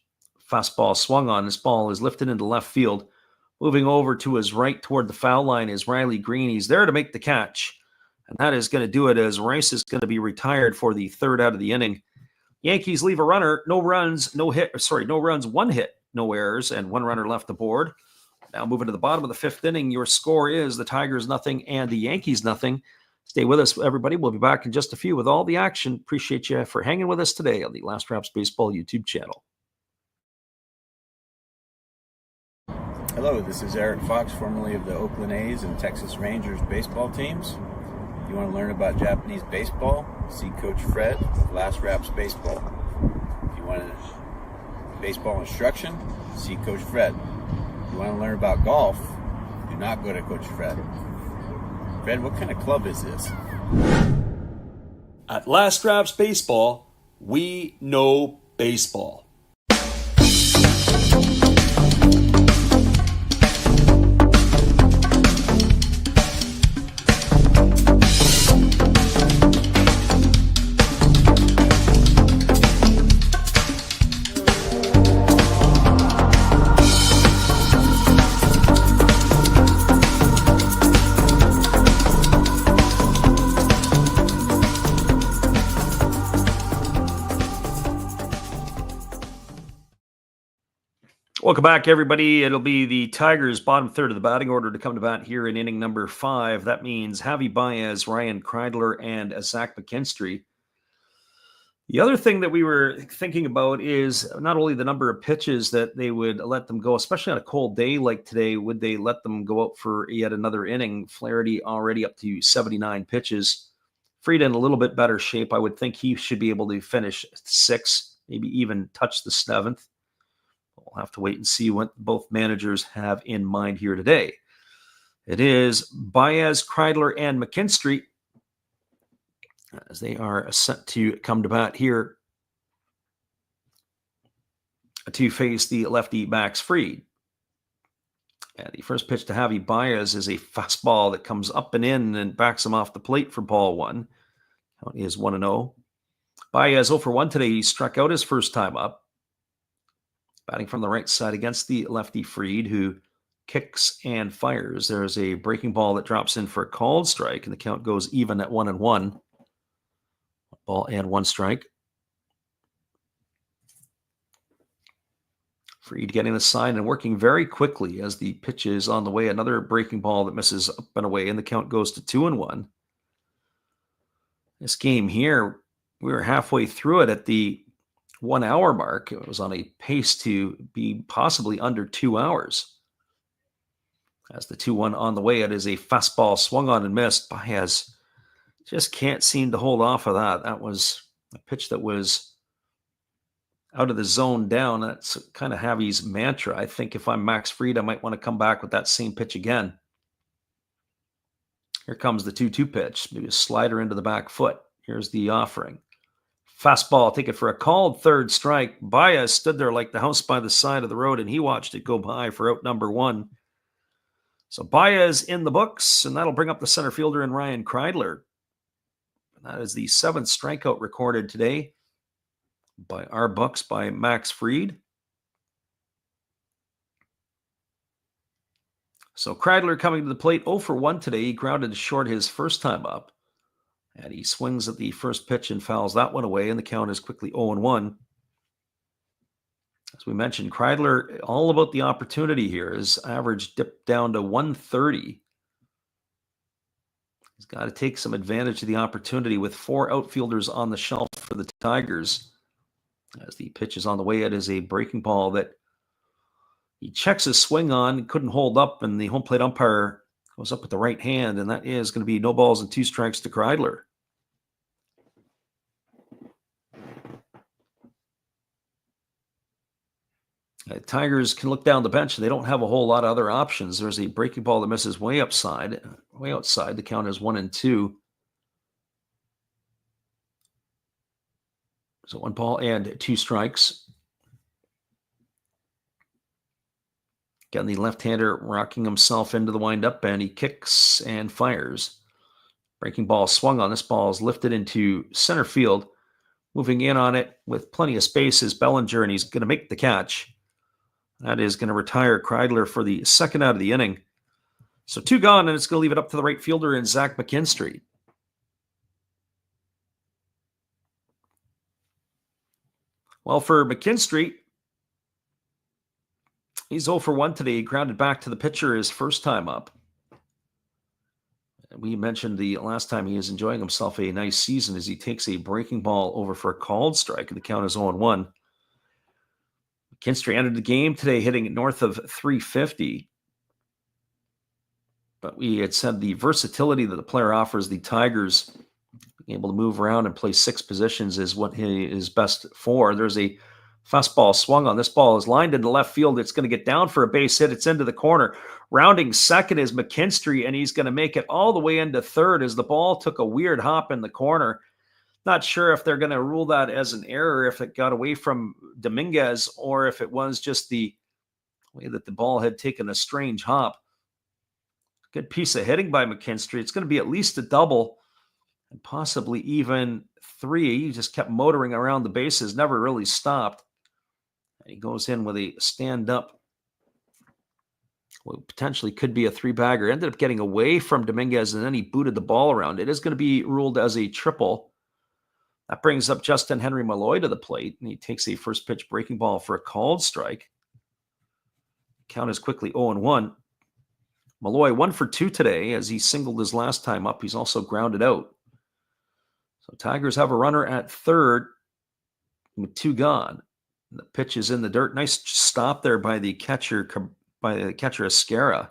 Fastball swung on. This ball is lifted into left field. Moving over to his right toward the foul line is Riley Green. He's there to make the catch. And that is going to do it as Rice is going to be retired for the third out of the inning. Yankees leave a runner. No runs, no runs, 1 hit, no errors, and 1 runner left the board. Now moving to the bottom of the 5th inning, your score is the Tigers 0 and the Yankees 0. Stay with us, everybody. We'll be back in just a few with all the action. Appreciate you for hanging with us today on the Last Raps Baseball YouTube channel. Hello, this is Eric Fox, formerly of the Oakland A's and Texas Rangers baseball teams. If you want to learn about Japanese baseball, see Coach Fred of Last Raps Baseball. If you want baseball instruction, see Coach Fred. If you want to learn about golf, do not go to Coach Fred. Fred, what kind of club is this? At Last Raps Baseball, we know baseball. Welcome back, everybody. It'll be the Tigers' bottom third of the batting order to come to bat here in inning number 5. That means Javi Baez, Ryan Kreidler, and Zach McKinstry. The other thing that we were thinking about is not only the number of pitches that they would let them go, especially on a cold day like today, would they let them go out for yet another inning? Flaherty already up to 79 pitches. Fried in a little bit better shape. I would think he should be able to finish 6th, maybe even touch the 7th. We'll have to wait and see what both managers have in mind here today. It is Baez, Kreidler, and McKinstry as they are set to come to bat here to face the lefty Max Fried. And the first pitch to Javi Baez is a fastball that comes up and in and backs him off the plate for ball 1. Count is 1-0. Baez 0 for 1 today. He struck out his first time up. Batting from the right side against the lefty Fried, who kicks and fires. There's a breaking ball that drops in for a called strike, and the count goes even at 1-1. Ball and 1 strike. Fried getting the sign and working very quickly as the pitch is on the way. Another breaking ball that misses up and away, and the count goes to 2-1. This game here, we were halfway through it at the 1 hour mark. It was on a pace to be possibly under 2 hours. As the 2-1 on the way, it is a fastball swung on and missed. Baez just can't seem to hold off of that. That was a pitch that was out of the zone down. That's kind of Javi's mantra. I think if I'm Max Fried, I might want to come back with that same pitch again. Here comes the 2-2 pitch. Maybe a slider into the back foot. Here's the offering. Fastball, take it for a called third strike. Baez stood there like the house by the side of the road, and he watched it go by for out number 1. So Baez in the books, and that'll bring up the center fielder in Ryan Kreidler. And that is the 7th strikeout recorded today by our books by Max Fried. So Kreidler coming to the plate 0 for 1 today. He grounded short his first time up. And he swings at the first pitch and fouls that one away, and the count is quickly 0-1. As we mentioned, Kreidler, all about the opportunity here. His average dipped down to 130. He's got to take some advantage of the opportunity with 4 outfielders on the shelf for the Tigers. As the pitch is on the way, it is a breaking ball that he checks his swing on, couldn't hold up, and the home plate umpire goes up with the right hand, and that is going to be no balls and 2 strikes to Kreidler. Tigers can look down the bench. They don't have a whole lot of other options. There's a breaking ball that misses way outside. The count is 1-2. So 1 ball and 2 strikes. Again, the left-hander rocking himself into the windup, and he kicks and fires. Breaking ball swung on. This ball is lifted into center field. Moving in on it with plenty of space is Bellinger, and he's going to make the catch. That is going to retire Kreidler for the 2nd out of the inning. So 2 gone, and it's going to leave it up to the right fielder in Zach McKinstry. Well, for McKinstry, he's 0 for 1 today. He grounded back to the pitcher his first time up. We mentioned the last time he is enjoying himself a nice season as he takes a breaking ball over for a called strike, and the count is 0-1. McKinstry entered the game today hitting north of 350. But we had said the versatility that the player offers the Tigers, being able to move around and play 6 positions, is what he is best for. There's a fastball swung on. This ball is lined into left field. It's going to get down for a base hit. It's into the corner. Rounding second is McKinstry, and he's going to make it all the way into third as the ball took a weird hop in the corner. Not sure if they're going to rule that as an error, if it got away from Dominguez, or if it was just the way that the ball had taken a strange hop. Good piece of hitting by McKinstry. It's going to be at least a double and possibly even 3. He just kept motoring around the bases, never really stopped. And he goes in with a stand-up. Well, potentially could be a 3-bagger. Ended up getting away from Dominguez, and then he booted the ball around. It is going to be ruled as a triple. That brings up Justin Henry Malloy to the plate, and he takes a first pitch breaking ball for a called strike. Count is quickly 0-1. Malloy 1 for 2 today as he singled his last time up. He's also grounded out. So Tigers have a runner at third with 2 gone. The pitch is in the dirt. Nice stop there by the catcher Escara.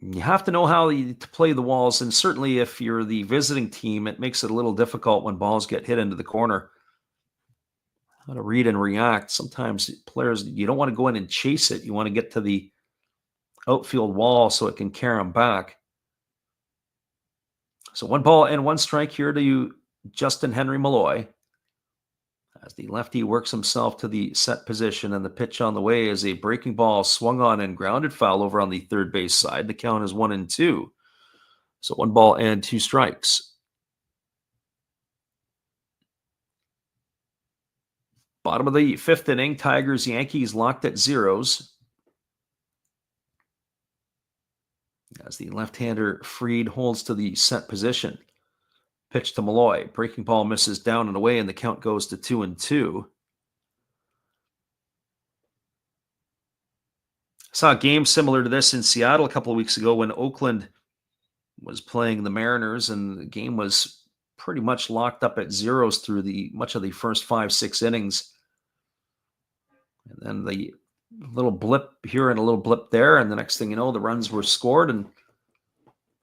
You have to know how to play the walls, and certainly if you're the visiting team, it makes it a little difficult when balls get hit into the corner. How to read and react. Sometimes players, you don't want to go in and chase it. You want to get to the outfield wall so it can carry them back. So 1 ball and 1 strike here to Justin Henry Malloy. As the lefty works himself to the set position, and the pitch on the way is a breaking ball swung on and grounded foul over on the third base side. The count is 1-2. So 1 ball and 2 strikes. Bottom of the fifth inning, Tigers, Yankees locked at zeros. As the left-hander Fried holds to the set position. Pitch to Malloy. Breaking ball misses down and away, and the count goes to 2-2. Saw a game similar to this in Seattle a couple of weeks ago when Oakland was playing the Mariners, and the game was pretty much locked up at zeros through much of the first 5-6 innings. And then the little blip here and a little blip there, and the next thing you know, the runs were scored and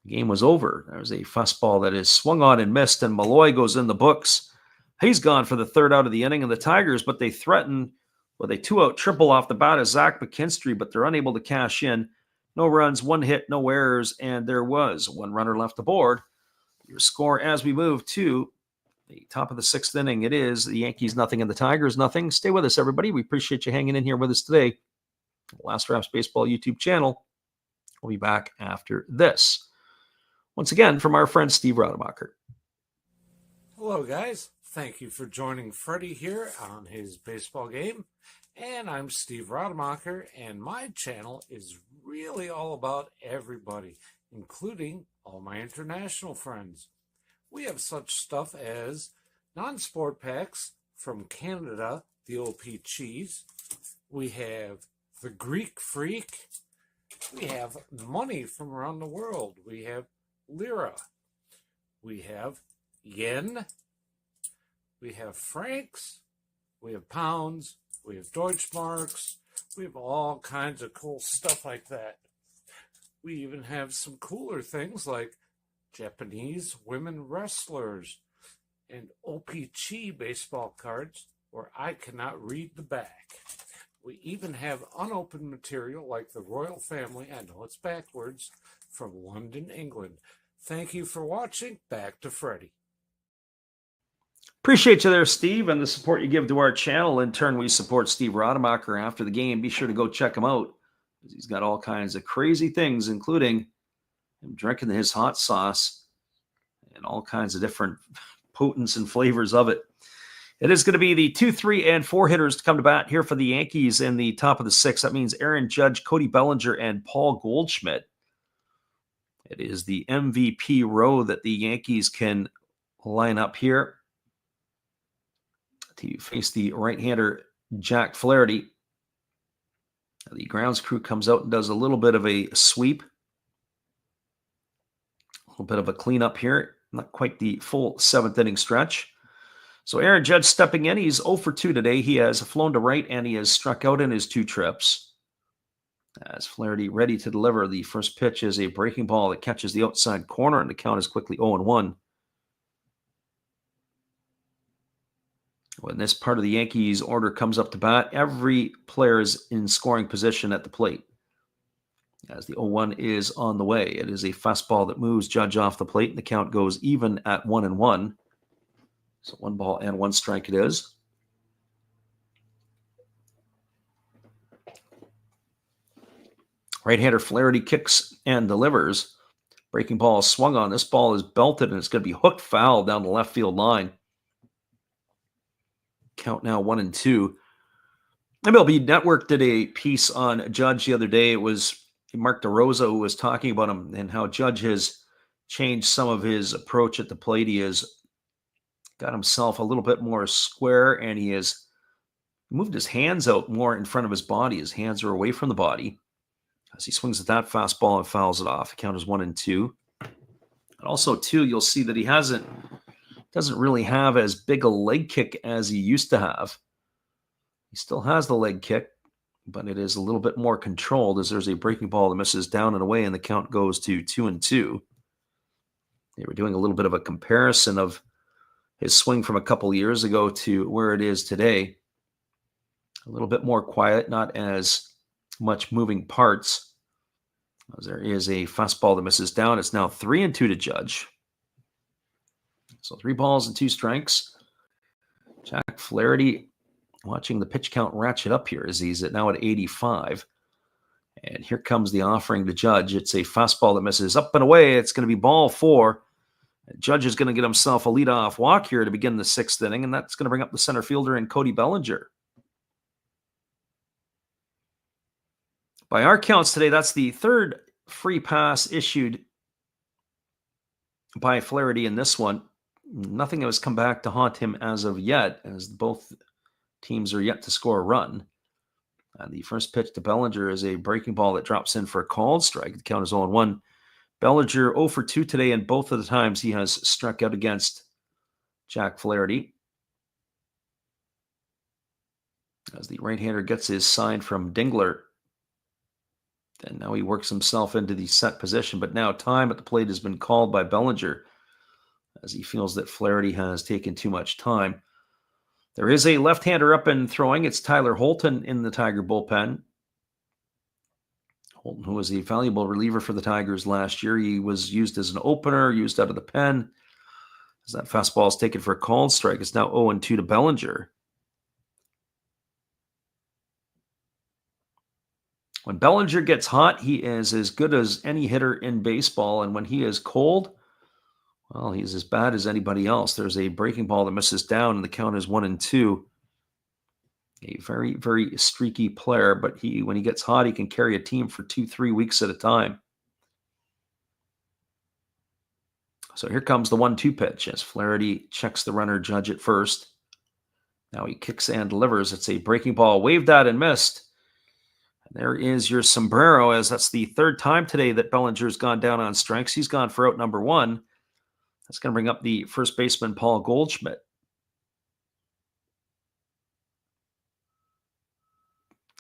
the game was over. There's a fastball that is swung on and missed, and Malloy goes in the books. He's gone for the third out of the inning, and the Tigers, but they threaten with a 2-out triple off the bat of Zach McKinstry, but they're unable to cash in. No runs, one hit, no errors, and there was one runner left aboard. Your score as we move to the top of the sixth inning, it is the Yankees nothing and the Tigers nothing. Stay with us, everybody. We appreciate you hanging in here with us today. Last Raps Baseball YouTube channel. We'll be back after this. Once again, from our friend Steve Rademacher. Hello, guys. Thank you for joining Freddie here on his baseball game. And I'm Steve Rademacher, and my channel is really all about everybody, including all my international friends. We have such stuff as non-sport packs from Canada, the OP Cheese. We have the Greek Freak. We have money from around the world. We have lira. We have yen. We have francs. We have pounds. We have Deutschmarks. We have all kinds of cool stuff like that. We even have some cooler things like Japanese women wrestlers and OPC baseball cards where I cannot read the back. We even have unopened material like the royal family, I know it's backwards, from London, England. Thank you for watching. Back to Freddie. Appreciate you there, Steve, and the support you give to our channel. In turn, we support Steve Rademacher after the game. Be sure to go check him out. He's got all kinds of crazy things, including him drinking his hot sauce and all kinds of different potents and flavors of it. It is going to be the 2, 3, and 4 hitters to come to bat here for the Yankees in the top of the sixth. That means Aaron Judge, Cody Bellinger, and Paul Goldschmidt. It is the MVP row that the Yankees can line up here to face the right-hander Jack Flaherty. The grounds crew comes out and does a little bit of a sweep. A little bit of a cleanup here. Not quite the full seventh inning stretch. So Aaron Judge stepping in. He's 0 for 2 today. He has flown to right and he has struck out in his 2 trips. As Flaherty ready to deliver, the first pitch is a breaking ball that catches the outside corner, and the count is quickly 0-1. When this part of the Yankees order comes up to bat, every player is in scoring position at the plate. As the 0-1 is on the way, it is a fastball that moves Judge off the plate, and the count goes even at 1-1. So 1 ball and 1 strike it is. Right-hander Flaherty kicks and delivers. Breaking ball is swung on. This ball is belted, and it's going to be hooked foul down the left field line. Count now 1-2. MLB Network did a piece on Judge the other day. It was Mark DeRosa who was talking about him and how Judge has changed some of his approach at the plate. He has got himself a little bit more square, and he has moved his hands out more in front of his body. His hands are away from the body. As he swings at that fastball and fouls it off. The count is 1-2. And also, too, you'll see that he doesn't really have as big a leg kick as he used to have. He still has the leg kick, but it is a little bit more controlled as there's a breaking ball that misses down and away, and the count goes to 2-2. They were doing a little bit of a comparison of his swing from a couple years ago to where it is today. A little bit more quiet, not as much moving parts. As there is a fastball that misses down. It's now 3-2 to Judge. So 3 balls and 2 strikes. Jack Flaherty watching the pitch count ratchet up here as he's now at 85. And here comes the offering to Judge. It's a fastball that misses up and away. It's going to be ball 4 Judge is going to get himself a leadoff walk here to begin the 6th inning, and that's going to bring up the center fielder in Cody Bellinger. By our counts today, that's the 3rd free pass issued by Flaherty in this one. Nothing has come back to haunt him as of yet, as both teams are yet to score a run. And the first pitch to Bellinger is a breaking ball that drops in for a called strike. The count is 0-1. Bellinger 0 for 2 today, and both of the times he has struck out against Jack Flaherty. As the right-hander gets his sign from Dingler. And now he works himself into the set position, but now time at the plate has been called by Bellinger as he feels that Flaherty has taken too much time. There is a left-hander up and throwing. It's Tyler Holton in the Tiger bullpen. Holton, who was a valuable reliever for the Tigers last year. He was used as an opener, used out of the pen. As that fastball is taken for a called strike, it's now 0-2 to Bellinger. When Bellinger gets hot, he is as good as any hitter in baseball. And when he is cold, well, he's as bad as anybody else. There's a breaking ball that misses down, and the count is 1-2. A very, very streaky player, but when he gets hot, he can carry a team for 2-3 weeks at a time. So here comes the 1-2 pitch as Flaherty checks the runner Judge at first. Now he kicks and delivers. It's a breaking ball, waved at and missed. There is your sombrero, as that's the 3rd time today that Bellinger's gone down on strikes. He's gone for out number 1. That's going to bring up the first baseman, Paul Goldschmidt.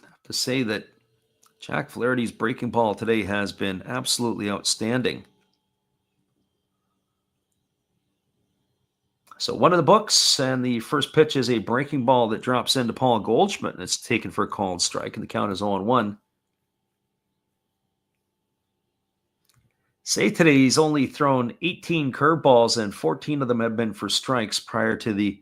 I have to say that Jack Flaherty's breaking ball today has been absolutely outstanding. So 1 of the books, and the first pitch is a breaking ball that drops into Paul Goldschmidt, and it's taken for a called strike, and the count is 0-1. Say today he's only thrown 18 curveballs, and 14 of them have been for strikes prior to the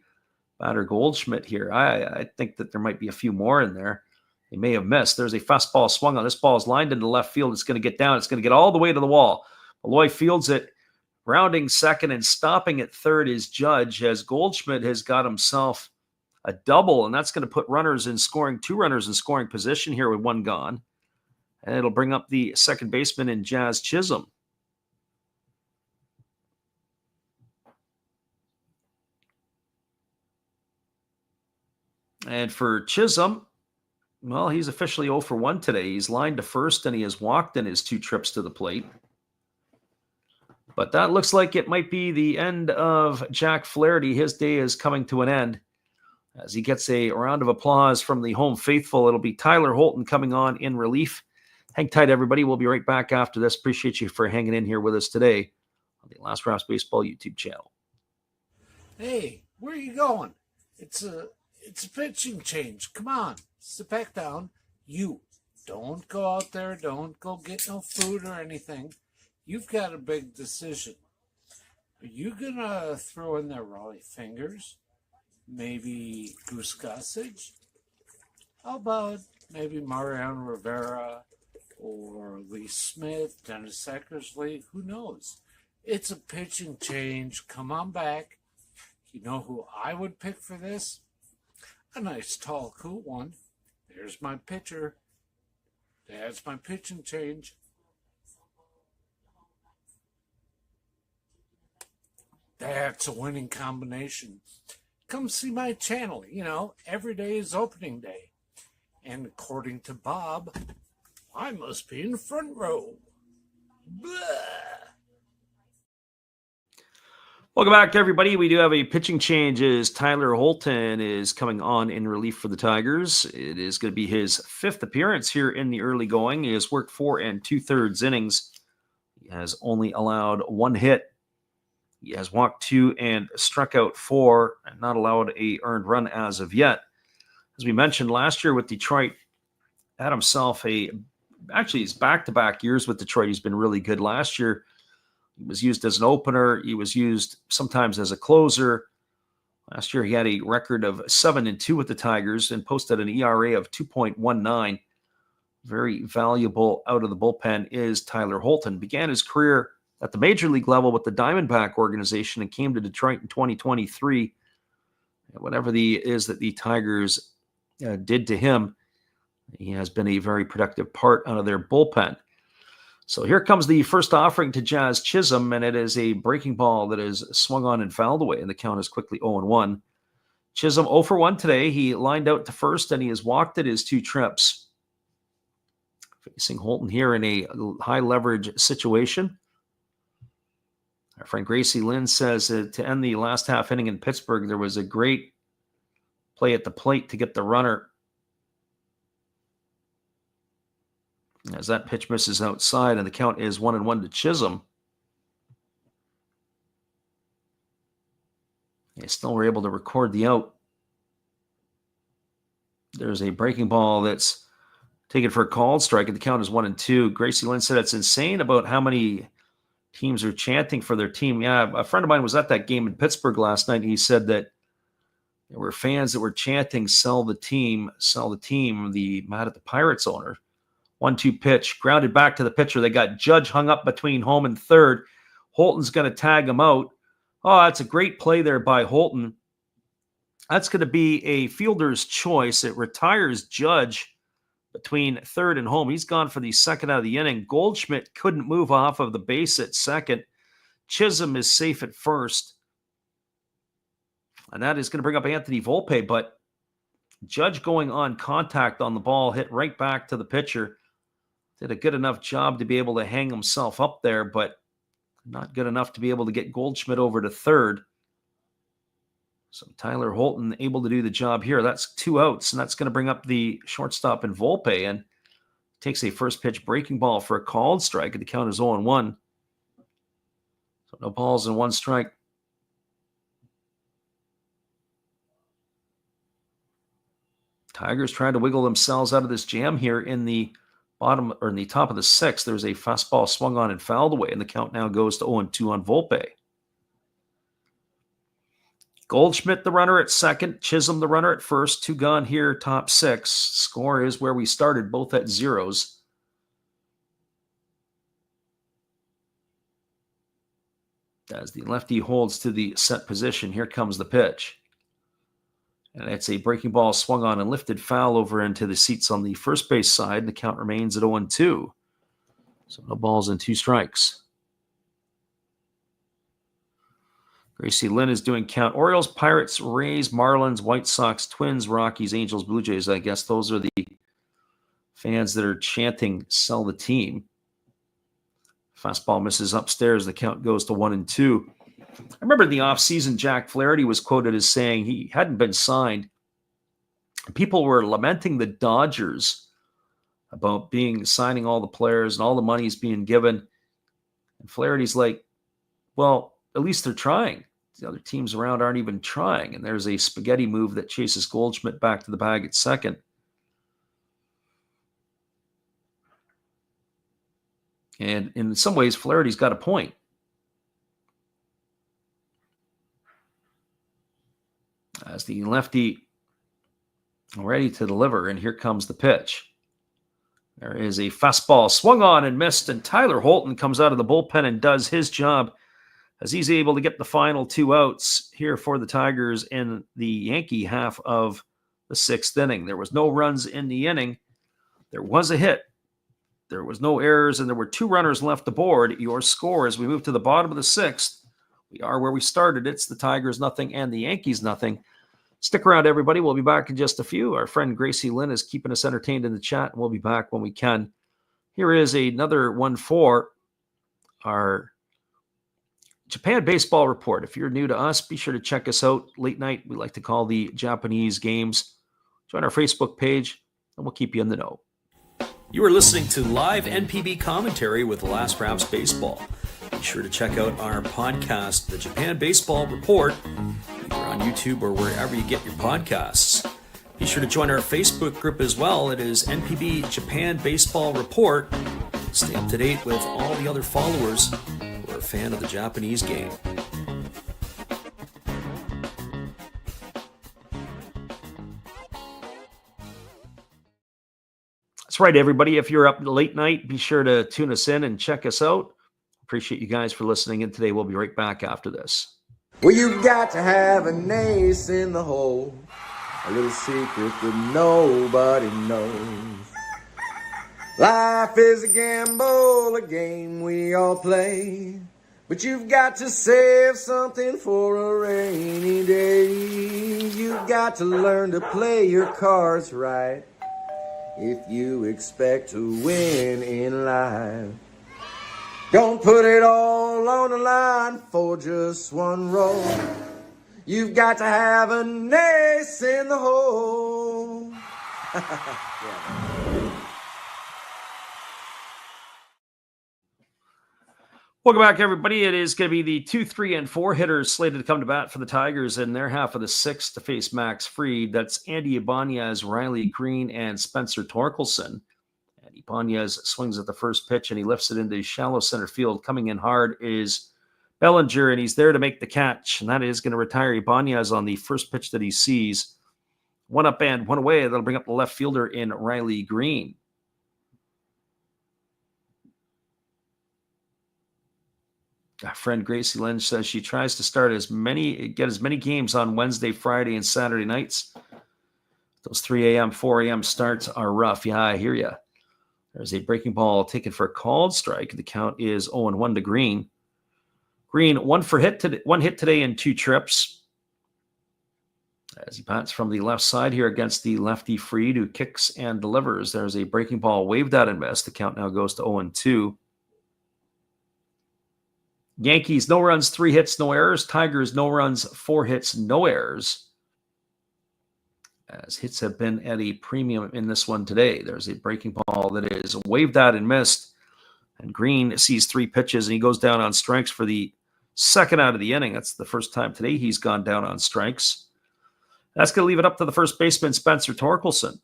batter Goldschmidt here. I think that there might be a few more in there. They may have missed. There's a fastball swung on. This ball is lined into left field. It's going to get down. It's going to get all the way to the wall. Malloy fields it. Rounding second and stopping at third is Judge, as Goldschmidt has got himself a double, and that's going to put 2 runners in scoring position here with 1 gone. And it'll bring up the second baseman in Jazz Chisholm. And for Chisholm, well, he's officially 0 for 1 today. He's lined to first, and he has walked in his 2 trips to the plate. But that looks like it might be the end of Jack Flaherty. His day is coming to an end as he gets a round of applause from the home faithful. It'll be Tyler Holton coming on in relief. Hang tight, everybody. We'll be right back after this. Appreciate you for hanging in here with us today on the Last Raps Baseball YouTube channel. Hey, where are you going? It's a pitching change. Come on, sit back down. You don't go out there. Don't go get no food or anything. You've got a big decision. Are you going to throw in there Raleigh Fingers? Maybe Goose Gossage? How about maybe Mariano Rivera or Lee Smith, Dennis Eckersley? Who knows? It's a pitching change. Come on back. You know who I would pick for this? A nice, tall, cool one. There's my pitcher. That's my pitching change. That's a winning combination. Come see my channel. You know, every day is opening day. And according to Bob, I must be in the front row. Blah. Welcome back, everybody. We do have a pitching change as Tyler Holton is coming on in relief for the Tigers. It is going to be his 5th appearance here in the early going. He has worked 4 2/3 innings. He has only allowed 1 hit. He has walked 2 and struck out 4 and not allowed a earned run as of yet. As we mentioned last year with Detroit, had himself actually his back-to-back years with Detroit, he's been really good. Last year, he was used as an opener. He was used sometimes as a closer. Last year, he had a record of 7-2 with the Tigers and posted an ERA of 2.19. Very valuable out of the bullpen is Tyler Holton. Began his career at the major league level with the Diamondback organization and came to Detroit in 2023. Whatever is that the Tigers did to him, he has been a very productive part out of their bullpen. So here comes the first offering to Jazz Chisholm, and it is a breaking ball that is swung on and fouled away, and the count is quickly 0-1. Chisholm 0 for 1 today. He lined out to first, and he has walked it his 2 trips. Facing Holton here in a high leverage situation. Our friend Gracie Lynn says to end the last half inning in Pittsburgh, there was a great play at the plate to get the runner. As that pitch misses outside, and the count is 1-1 to Chisholm. They still were able to record the out. There's a breaking ball that's taken for a called strike, and the count is 1-2. Gracie Lynn said it's insane about how many teams are chanting for their team. Yeah, a friend of mine was at that game in Pittsburgh last night. He said that there were fans that were chanting, sell the team, the mad at the Pirates owner. 1-2 pitch, grounded back to the pitcher. They got Judge hung up between home and third. Holton's going to tag him out. Oh, that's a great play there by Holton. That's going to be a fielder's choice. It retires Judge between third and home. He's gone for the second out of the inning. Goldschmidt couldn't move off of the base at second. Chisholm is safe at first. And that is going to bring up Anthony Volpe, but Judge going on contact on the ball, hit right back to the pitcher. Did a good enough job to be able to hang himself up there, but not good enough to be able to get Goldschmidt over to third. So Tyler Holton able to do the job here. That's 2 outs, and that's going to bring up the shortstop in Volpe, and takes a first pitch breaking ball for a called strike, and the count is 0-1. So no balls and 1 strike. Tigers trying to wiggle themselves out of this jam here in the bottom, or in the top of the 6th. There's a fastball swung on and fouled away, and the count now goes to 0-2 on Volpe. Goldschmidt, the runner at second. Chisholm, the runner at first. 2 gone here, top 6. Score is where we started, both at zeros. As the lefty holds to the set position, here comes the pitch. And it's a breaking ball swung on and lifted foul over into the seats on the first base side. The count remains at 0-2. So no balls and 2 strikes. Gracie Lynn is doing count. Orioles, Pirates, Rays, Marlins, White Sox, Twins, Rockies, Angels, Blue Jays. I guess those are the fans that are chanting, sell the team. Fastball misses upstairs. The count goes to 1-2. I remember in the offseason, Jack Flaherty was quoted as saying he hadn't been signed. People were lamenting the Dodgers about signing all the players and all the money's being given. And Flaherty's like, well, at least they're trying. The other teams around aren't even trying. And there's a spaghetti move that chases Goldschmidt back to the bag at second. And in some ways, Flaherty's got a point. As the lefty ready to deliver, and here comes the pitch. There is a fastball swung on and missed, and Tyler Holton comes out of the bullpen and does his job as he's able to get the final 2 outs here for the Tigers in the Yankee half of the 6th inning. There was no runs in the inning. There was a hit. There was no errors, and there were 2 runners left aboard. Your score as we move to the bottom of the 6th. We are where we started. It's the Tigers nothing and the Yankees nothing. Stick around, everybody. We'll be back in just a few. Our friend Gracie Lynn is keeping us entertained in the chat, and we'll be back when we can. Here is another one for our Japan Baseball Report. If you're new to us, be sure to check us out late night. We like to call the Japanese games. Join our Facebook page, and we'll keep you in the know. You are listening to live NPB commentary with Last Raps Baseball. Be sure to check out our podcast, The Japan Baseball Report, either on YouTube or wherever you get your podcasts. Be sure to join our Facebook group as well. It is NPB Japan Baseball Report. Stay up to date with all the other followers who are a fan of the Japanese game. That's right, everybody. If you're up late night, be sure to tune us in and check us out. Appreciate you guys for listening in today. We'll be right back after this. Well, you've got to have an ace in the hole, a little secret that nobody knows. Life is a gamble, a game we all play, but you've got to save something for a rainy day. You've got to learn to play your cards right if you expect to win in life. Don't put it all on the line for just one roll. You've got to have an ace in the hole. Welcome back, everybody. It is going to be the 2, 3, and 4 hitters slated to come to bat for the Tigers in their half of the sixth to face Max Fried. That's Andy Ibanez, Riley Green, and Spencer Torkelson. And Ibanez swings at the first pitch, and he lifts it into shallow center field. Coming in hard is Bellinger, and he's there to make the catch. And that is going to retire Ibanez on the first pitch that he sees. One up and one away. That'll bring up the left fielder in Riley Green. Our friend Gracie Lynch says she tries to get as many games on Wednesday, Friday, and Saturday nights. Those 3 a.m., 4 a.m. starts are rough. Yeah, I hear you. There's a breaking ball taken for a called strike. The count is 0-1 to Green. Green, one hit today in 2 trips. As he bats from the left side here against the lefty Fried, who kicks and delivers. There's a breaking ball waved out and missed. The count now goes to 0-2. Yankees, no runs, 3 hits, no errors. Tigers, no runs, 4 hits, no errors. As hits have been at a premium in this one today. There's a breaking ball that is waved out and missed. And Green sees 3 pitches, and he goes down on strikes for the second out of the inning. That's the first time today he's gone down on strikes. That's going to leave it up to the first baseman, Spencer Torkelson.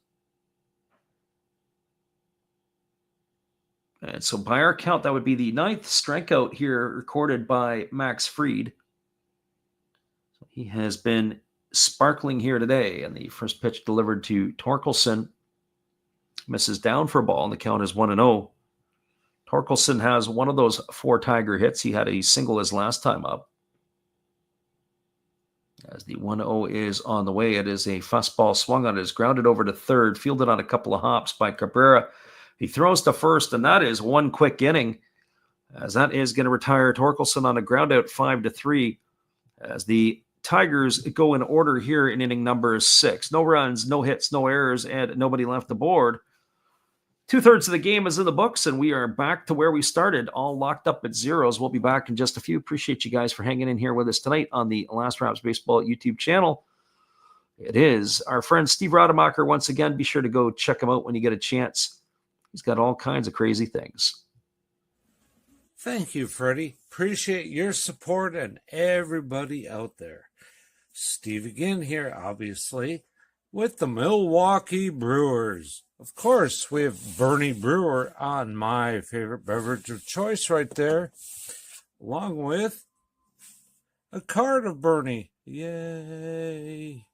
And so by our count, that would be the 9th strikeout here recorded by Max Fried. So he has been sparkling here today. And the first pitch delivered to Torkelson misses down for a ball, and the count is 1-0. Torkelson has one of those 4 Tiger hits. He had a single his last time up. As the 1-0 is on the way, it is a fastball swung on. It is grounded over to third, fielded on a couple of hops by Cabrera. He throws to first, and that is one quick inning, as that is going to retire Torkelson on a ground out 5-3, as the Tigers go in order here in inning number 6. No runs, no hits, no errors, and nobody left the board. 2/3 of the game is in the books, and we are back to where we started, all locked up at zeros. We'll be back in just a few. Appreciate you guys for hanging in here with us tonight on the Last Raps Baseball YouTube channel. It is our friend Steve Rademacher once again. Be sure to go check him out when you get a chance. He's got all kinds of crazy things. Thank you, Freddie. Appreciate your support and everybody out there. Steve again here, obviously, with the Milwaukee Brewers. Of course, we have Bernie Brewer on my favorite beverage of choice right there, along with a card of Bernie. Yay!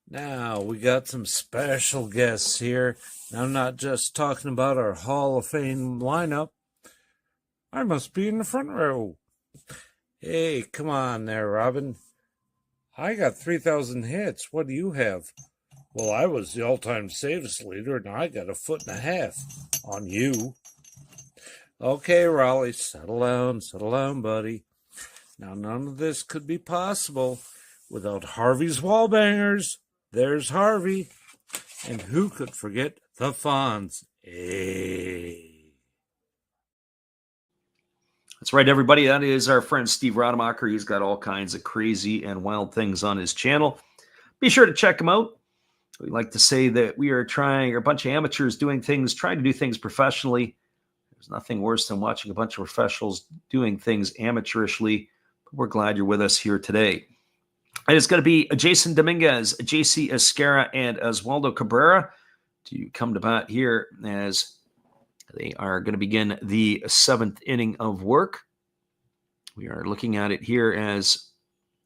Now, we got some special guests here. Now, I'm not just talking about our Hall of Fame lineup. I must be in the front row. Hey, come on there, Robin. I got 3,000 hits. What do you have? Well, I was the all-time saves leader, and I got 1.5 feet on you. Okay, Raleigh, settle down, buddy. Now, none of this could be possible without Harvey's Wallbangers. There's Harvey. And who could forget the Fonz? Hey. That's right, everybody. That is our friend Steve Rademacher. He's got all kinds of crazy and wild things on his channel. Be sure to check him out. We like to say that we are a bunch of amateurs trying to do things professionally. There's nothing worse than watching a bunch of professionals doing things amateurishly. But we're glad you're with us here today. And it's going to be Jason Dominguez, JC Esquera, and Oswaldo Cabrera to come to bat here as they are going to begin the 7th inning of work. We are looking at it here as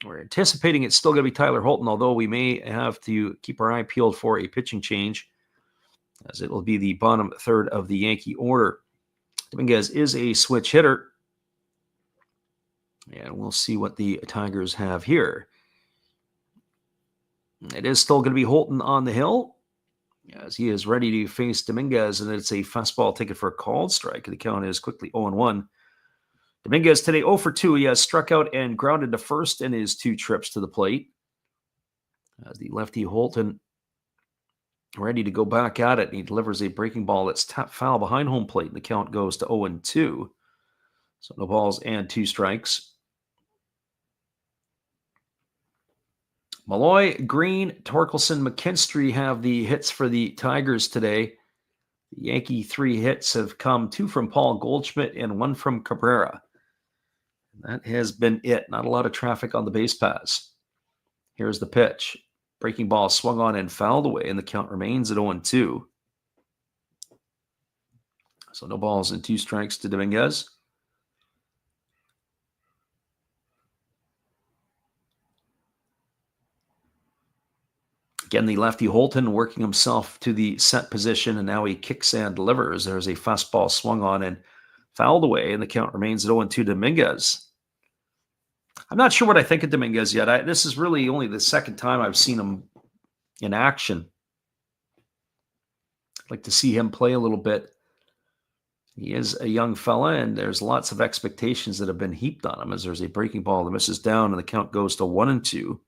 we're anticipating it's still going to be Tyler Holton, although we may have to keep our eye peeled for a pitching change, as it will be the bottom third of the Yankee order. Dominguez is a switch hitter. And we'll see what the Tigers have here. It is still going to be Holton on the hill, as he is ready to face Dominguez, and it's a fastball taken for a called strike. The count is quickly 0-1. Dominguez today 0 for 2. He has struck out and grounded to first in his 2 trips to the plate. As the lefty Holton ready to go back at it, and he delivers a breaking ball that's tapped foul behind home plate, and the count goes to 0-2. So no balls and 2 strikes. Malloy, Green, Torkelson, McKinstry have the hits for the Tigers today. The Yankee 3 hits have come 2 from Paul Goldschmidt and 1 from Cabrera. That has been it. Not a lot of traffic on the base paths. Here's the pitch. Breaking ball swung on and fouled away, and the count remains at 0-2. So no balls and 2 strikes to Dominguez. Again, the lefty Holton working himself to the set position, and now he kicks and delivers. There's a fastball swung on and fouled away, and the count remains at 0-2 Dominguez. I'm not sure what I think of Dominguez yet. This is really only the second time I've seen him in action. I'd like to see him play a little bit. He is a young fella, and there's lots of expectations that have been heaped on him, as there's a breaking ball that misses down, and the count goes to 1-2.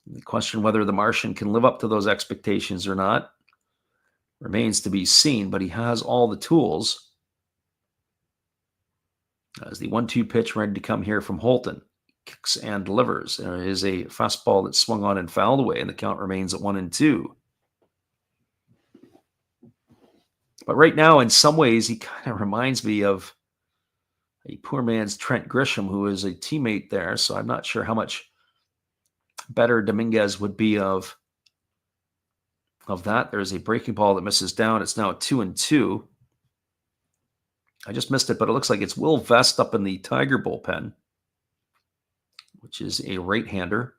The question whether the Martian can live up to those expectations or not remains to be seen, but he has all the tools. As the 1-2 pitch ready to come here from Holton. Kicks and delivers. There is a fastball that swung on and fouled away, and the count remains at 1-2. But right now, in some ways, he kind of reminds me of a poor man's Trent Grisham, who is a teammate there, so I'm not sure how much better Dominguez would be of that. There's a breaking ball that misses down. It's now 2-2. I just missed it, but it looks like it's Will Vest up in the Tiger bullpen, which is a right-hander.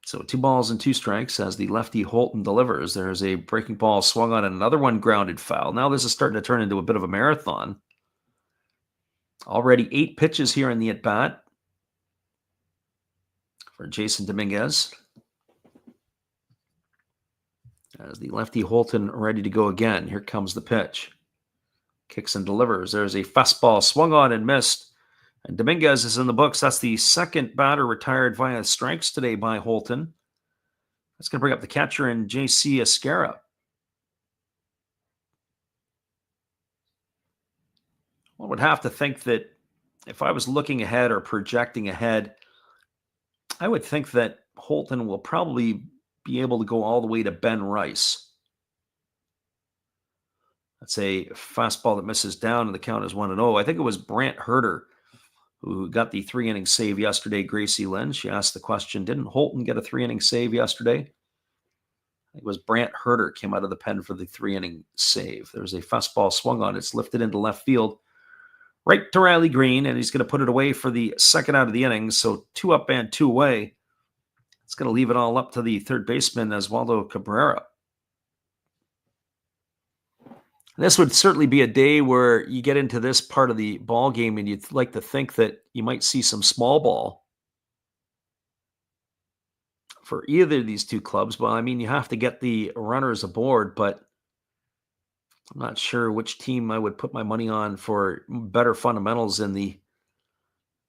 So 2 balls and 2 strikes as the lefty Holton delivers. There's a breaking ball swung on and another one grounded foul. Now this is starting to turn into a bit of a marathon. Already 8 pitches here in the at-bat for Jason Dominguez. As the lefty Holton ready to go again. Here comes the pitch. Kicks and delivers. There's a fastball swung on and missed. And Dominguez is in the books. That's the second batter retired via strikes today by Holton. That's going to bring up the catcher in J.C. Esquera. One would have to think that if I was looking ahead or projecting ahead, I would think that Holton will probably be able to go all the way to Ben Rice. That's a fastball that misses down, and the count is 1-0. I think it was Brant Herter who got the 3-inning save yesterday. Gracie Lynn, she asked the question, didn't Holton get a 3-inning save yesterday? It was Brant Herter came out of the pen for the 3-inning save. There's a fastball swung on. It's lifted into left field, right to Riley Green, and he's going to put it away for the second out of the innings. So 2 up and 2 away. It's going to leave it all up to the third baseman, Oswaldo Cabrera. This would certainly be a day where you get into this part of the ball game and you'd like to think that you might see some small ball for either of these two clubs. Well, I mean, you have to get the runners aboard, but I'm not sure which team I would put my money on for better fundamentals in the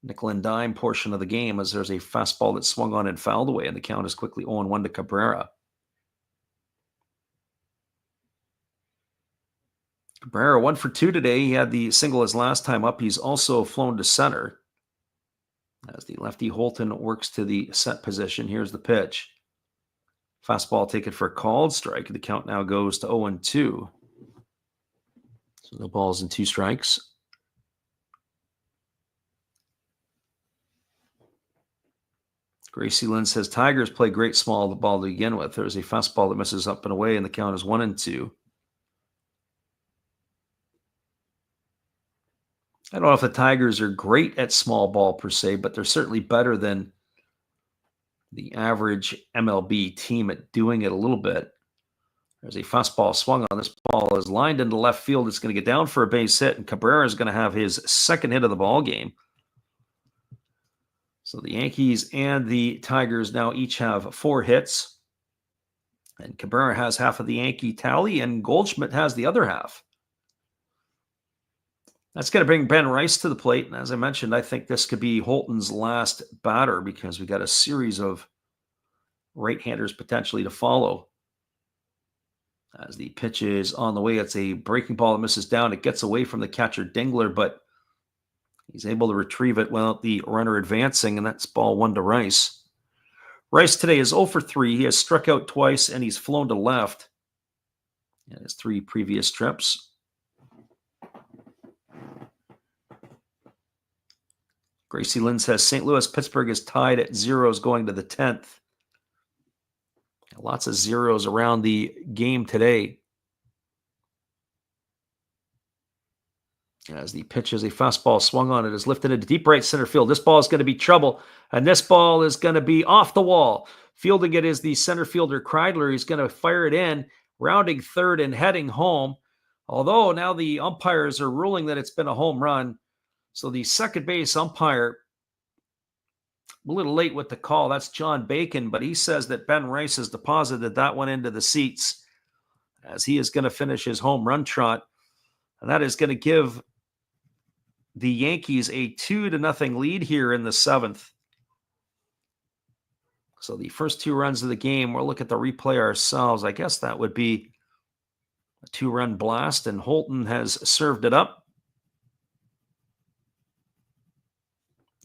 nickel and dime portion of the game, as there's a fastball that swung on and fouled away, and the count is quickly 0-1 to Cabrera. Cabrera 1 for 2 today. He had the single his last time up. He's also flown to center as the lefty Holton works to the set position. Here's the pitch. Fastball taken for a called strike. The count now goes to 0-2. So no balls and 2 strikes. Gracie Lynn says Tigers play great small ball to begin with. There's a fastball that misses up and away, and the count is 1-2. I don't know if the Tigers are great at small ball per se, but they're certainly better than the average MLB team at doing it a little bit. There's a fastball swung on. This ball is lined into left field. It's going to get down for a base hit, and Cabrera is going to have his second hit of the ball game. So the Yankees and the Tigers now each have 4 hits. And Cabrera has half of the Yankee tally, and Goldschmidt has the other half. That's going to bring Ben Rice to the plate. And as I mentioned, I think this could be Holton's last batter because we got a series of right-handers potentially to follow. As the pitch is on the way, it's a breaking ball that misses down. It gets away from the catcher Dingler, but he's able to retrieve it without the runner advancing, and that's ball 1 to Rice. Rice today is 0 for 3. He has struck out twice, and he's flown to left in his 3 previous trips. Gracie Lynn says St. Louis, Pittsburgh is tied at 0s going to the 10th. Lots of zeros around the game today. As the pitch is a fastball swung on, it is lifted into deep right center field. This ball is going to be trouble, and this ball is going to be off the wall. Fielding it is the center fielder Kreidler. He's going to fire it in, rounding third and heading home. Although now the umpires are ruling that it's been a home run. So the second base umpire, a little late with the call. That's John Bacon, but he says that Ben Rice has deposited that one into the seats as he is going to finish his home run trot. And that is going to give the Yankees a 2-0 lead here in the 7th. So the first 2 runs of the game, we'll look at the replay ourselves. I guess that would be a 2-run blast, and Holton has served it up.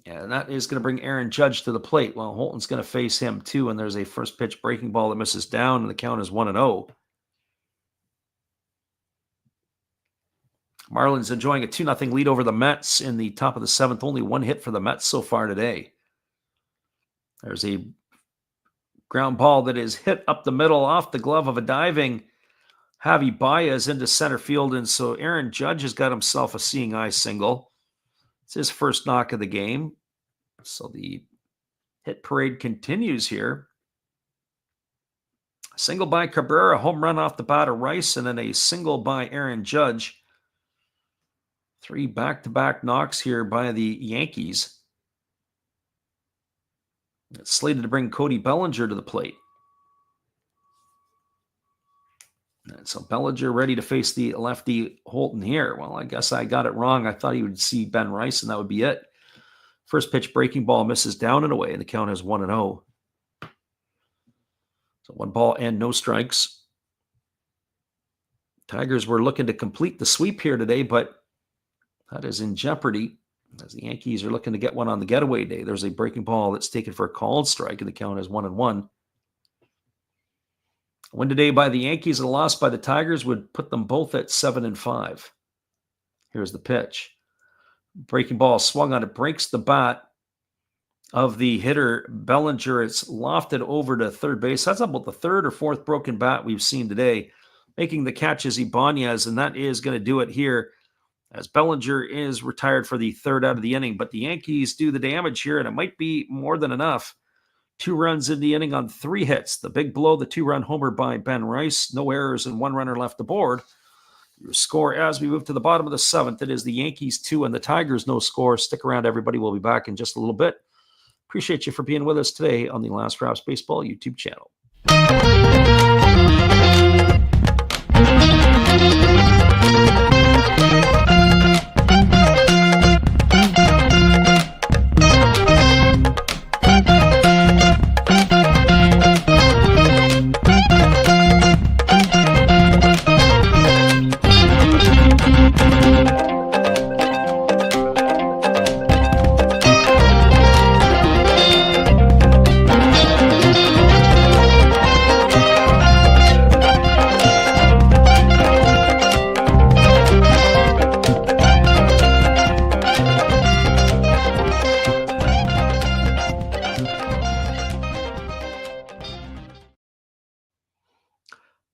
And that is going to bring Aaron Judge to the plate. Well, Holton's going to face him too, and there's a first pitch breaking ball that misses down, and the count is 1-0. Marlins enjoying a 2-0 lead over the Mets in the top of the 7th. Only 1 hit for the Mets so far today. There's a ground ball that is hit up the middle off the glove of a diving Javi Baez into center field, and so Aaron Judge has got himself a seeing eye single. It's his first knock of the game. So the hit parade continues here. A single by Cabrera, home run off the bat of Rice, and then a single by Aaron Judge. 3 back-to-back knocks here by the Yankees. It's slated to bring Cody Bellinger to the plate. And so Bellinger ready to face the lefty Holton here. Well, I guess I got it wrong. I thought he would see Ben Rice, and that would be it. First pitch breaking ball misses down and away, and the count is 1-0. So 1 ball and no strikes. Tigers were looking to complete the sweep here today, but that is in jeopardy as the Yankees are looking to get one on the getaway day. There's a breaking ball that's taken for a called strike, and the count is 1-1. A win today by the Yankees and a loss by the Tigers would put them both at 7-5. Here's the pitch. Breaking ball swung on. It breaks the bat of the hitter Bellinger. It's lofted over to third base. That's about the 3rd or 4th broken bat we've seen today. Making the catch is Ibanez, and that is going to do it here as Bellinger is retired for the 3rd out of the inning. But the Yankees do the damage here, and it might be more than enough. 2 runs in the inning on 3 hits. The big blow, the 2-run homer by Ben Rice. No errors and 1 runner left aboard. Your score as we move to the bottom of the 7th. It is the Yankees 2 and the Tigers no score. Stick around, everybody. We'll be back in just a little bit. Appreciate you for being with us today on the Last Raps Baseball YouTube channel.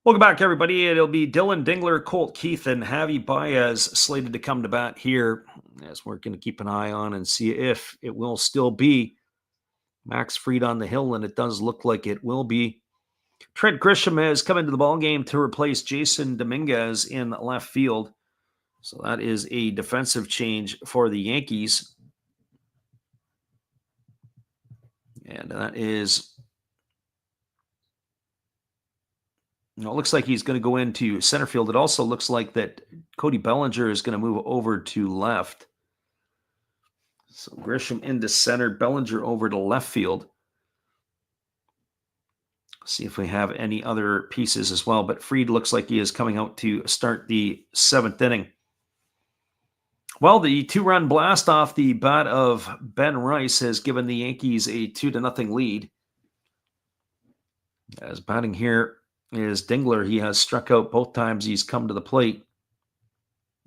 Welcome back, everybody. It'll be Dylan Dingler, Colt Keith, and Javi Baez slated to come to bat here as we're going to keep an eye on and see if it will still be Max Fried on the hill, and it does look like it will be. Trent Grisham has come into the ballgame to replace Jason Dominguez in left field. So that is a defensive change for the Yankees. And that is, it looks like he's going to go into center field. It also looks like that Cody Bellinger is going to move over to left. So Grisham into center, Bellinger over to left field. See if we have any other pieces as well. But Fried looks like he is coming out to start the 7th inning. Well, the 2-run blast off the bat of Ben Rice has given the Yankees a 2-0 lead. As batting here is Dingler. He has struck out both times he's come to the plate.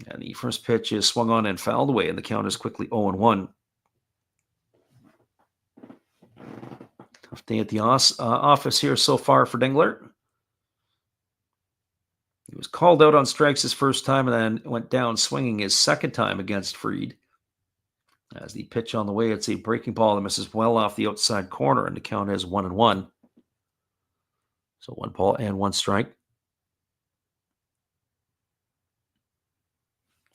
And the first pitch is swung on and fouled away, and the count is quickly 0-1. Tough day at the office here so far for Dingler. He was called out on strikes his first time and then went down swinging his second time against Fried. As the pitch on the way, it's a breaking ball that misses well off the outside corner, and the count is 1-1. So 1 ball and 1 strike.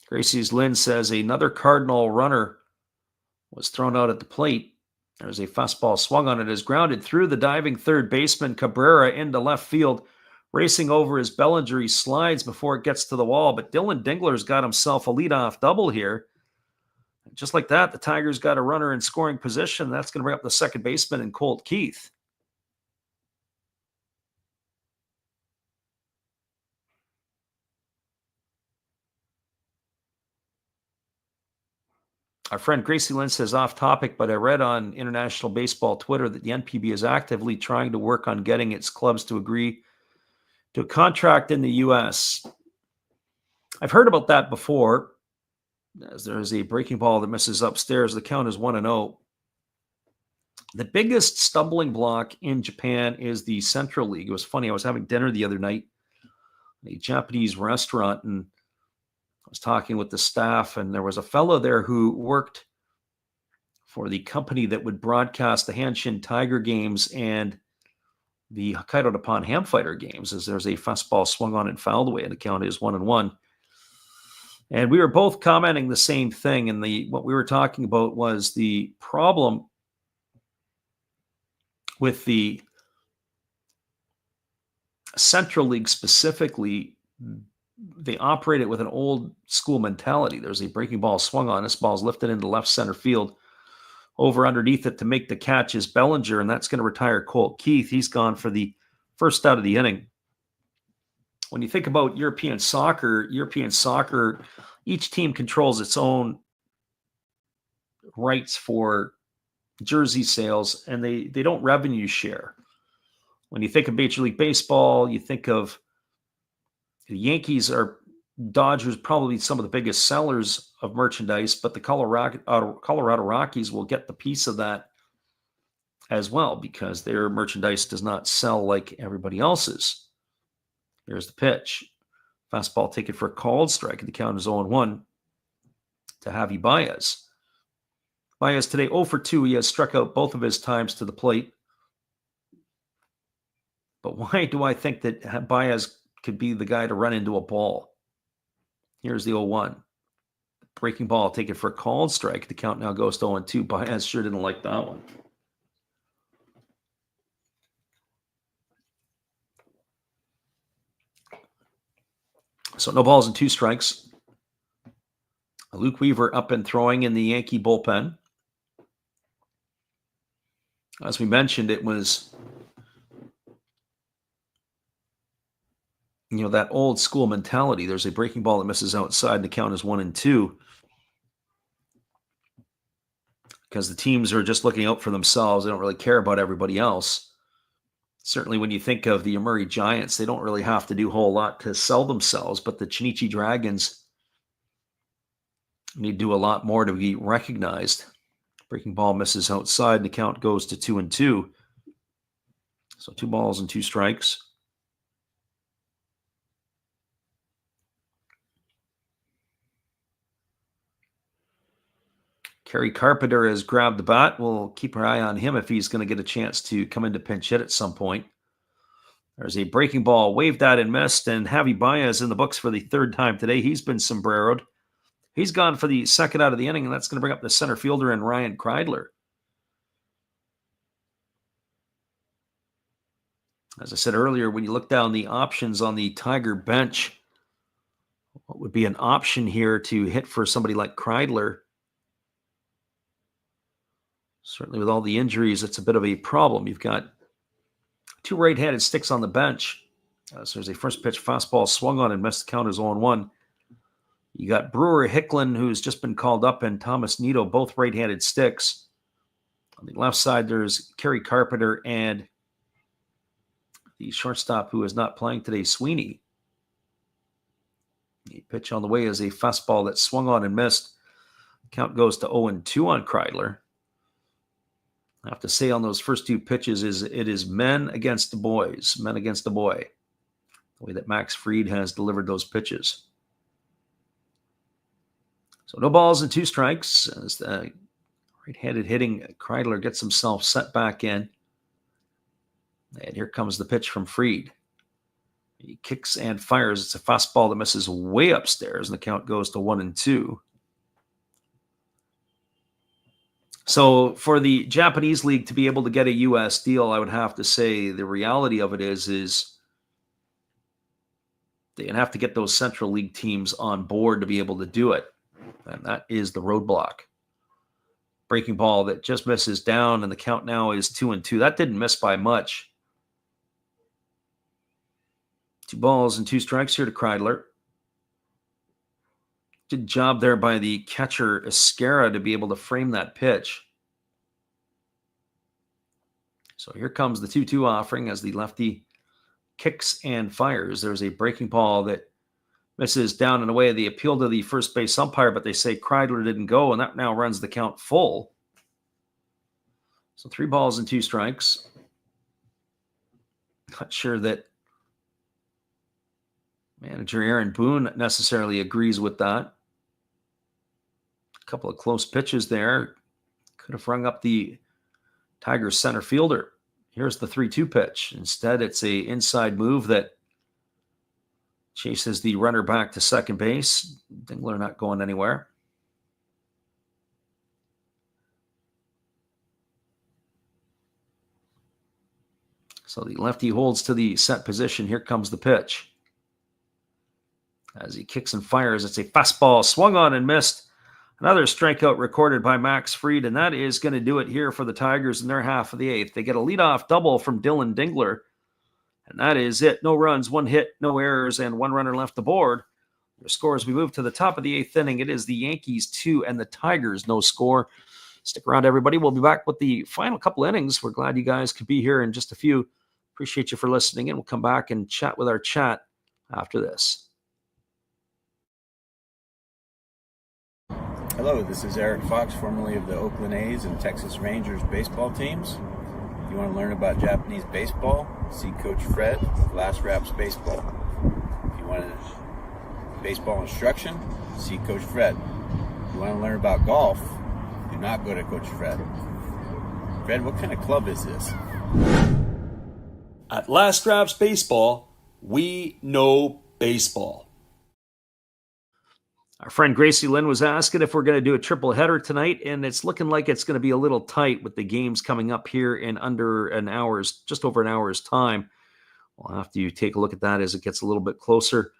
Gracie's Lynn says another Cardinal runner was thrown out at the plate. There's a fastball swung on it, is grounded through the diving third baseman Cabrera into left field. Racing over his Bellinger, he slides before it gets to the wall, but Dylan Dingler's got himself a leadoff double here. Just like that, the Tigers got a runner in scoring position. That's going to bring up the second baseman and Colt Keith. Our friend Gracie Lynn says off topic, but I read on International Baseball Twitter that the NPB is actively trying to work on getting its clubs to agree to a contract in the U.S. I've heard about that before, as there is a breaking ball that misses upstairs. The count is 1-0. The biggest stumbling block in Japan is the Central League. It was funny. I was having dinner the other night at a Japanese restaurant, and I was talking with the staff, and there was a fellow there who worked for the company that would broadcast the Hanshin Tiger games and the Hokkaido Nippon Ham Fighter games, as there's a fastball swung on and fouled away, and the count is 1-1. And we were both commenting the same thing, and what we were talking about was the problem with the Central League specifically. They operate it with an old school mentality. There's a breaking ball swung on. This ball's lifted into left center field. Over underneath it to make the catch is Bellinger, and that's going to retire Colt Keith. He's gone for the first out of the inning. When you think about European soccer, each team controls its own rights for jersey sales, and they don't revenue share. When you think of Major League Baseball, you think of the Yankees are Dodgers, probably some of the biggest sellers of merchandise, but the Colorado Rockies will get the piece of that as well because their merchandise does not sell like everybody else's. Here's the pitch. Fastball taken for a called strike, and the count is 0-1 to Javi Baez. Baez today 0 for 2. He has struck out both of his times to the plate. But why do I think that Baez could be the guy to run into a ball? Here's the 0-1. Breaking ball taken for a called strike. The count now goes to 0-2. Baez sure didn't like that one. So no balls and 2 strikes. Luke Weaver up and throwing in the Yankee bullpen. As we mentioned, it was that old school mentality. There's a breaking ball that misses outside, and the count is 1-2. Because the teams are just looking out for themselves. They don't really care about everybody else. Certainly when you think of the Yomiuri Giants, they don't really have to do a whole lot to sell themselves, but the Chinichi Dragons need to do a lot more to be recognized. Breaking ball misses outside, and the count goes to 2-2. So 2 balls and 2 strikes. Kerry Carpenter has grabbed the bat. We'll keep our eye on him if he's going to get a chance to come into pinch hit at some point. There's a breaking ball, waved at and missed, and Javi Baez in the books for the third time today. He's been sombreroed. He's gone for the second out of the inning, and that's going to bring up the center fielder and Ryan Kreidler. As I said earlier, when you look down the options on the Tiger bench, what would be an option here to hit for somebody like Kreidler? Certainly with all the injuries, it's a bit of a problem. You've got two right-handed sticks on the bench. So there's a first pitch fastball swung on and missed. The count is 0-1. You got Brewer Hicklin, who's just been called up, and Thomas Nito, both right-handed sticks. On the left side, there's Kerry Carpenter and the shortstop who is not playing today, Sweeney. The pitch on the way is a fastball that swung on and missed. Count goes to 0-2 on Kreidler. I have to say on those first two pitches it is men against the boys, men against the boy, the way that Max Fried has delivered those pitches. So no balls and 2 strikes as the right-handed hitting Kreidler gets himself set back in. And here comes the pitch from Fried. He kicks and fires. It's a fastball that misses way upstairs, and the count goes to 1-2. So for the Japanese league to be able to get a U.S. deal, I would have to say the reality of it is they have to get those Central League teams on board to be able to do it. And that is the roadblock. Breaking ball that just misses down, and the count now is 2-2. That didn't miss by much. 2 balls and 2 strikes here to Kreidler. Good job there by the catcher, Esquera, to be able to frame that pitch. So here comes the 2-2 offering as the lefty kicks and fires. There's a breaking ball that misses down and away. They appeal to the first base umpire, but they say Kreidler didn't go, and that now runs the count full. So 3 balls and 2 strikes. Not sure that manager Aaron Boone necessarily agrees with that. A couple of close pitches there. Could have rung up the Tigers center fielder. Here's the 3-2 pitch. Instead, it's a inside move that chases the runner back to second base. Dingler not going anywhere. So the lefty holds to the set position. Here comes the pitch. As he kicks and fires, it's a fastball swung on and missed. Another strikeout recorded by Max Fried, and that is going to do it here for the Tigers in their half of the 8th. They get a leadoff double from Dylan Dingler, and that is it. No runs, 1 hit, no errors, and 1 runner left aboard. The score as we move to the top of the 8th inning, it is the Yankees 2 and the Tigers no score. Stick around, everybody. We'll be back with the final couple innings. We're glad you guys could be here in just a few. Appreciate you for listening, and we'll come back and chat with our chat after this. Hello, this is Eric Fox, formerly of the Oakland A's and Texas Rangers baseball teams. If you want to learn about Japanese baseball, see Coach Fred of Last Raps Baseball. If you want baseball instruction, see Coach Fred. If you want to learn about golf, do not go to Coach Fred. Fred, what kind of club is this? At Last Raps Baseball, we know baseball. Our friend Gracie Lynn was asking if we're going to do a triple header tonight, and it's looking like it's going to be a little tight with the games coming up here in under an hour's, just over an hour's time. We'll have to take a look at that as it gets a little bit closer.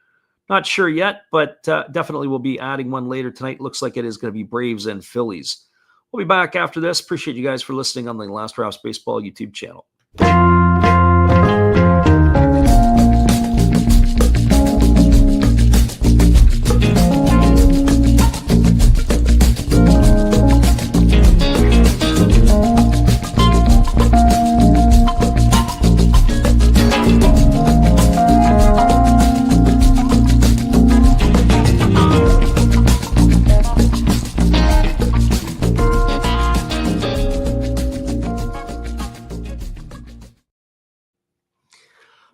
Not sure yet, but definitely we'll be adding one later tonight. Looks like it is going to be Braves and Phillies. We'll be back after this. Appreciate you guys for listening on the Last Raps Baseball YouTube channel.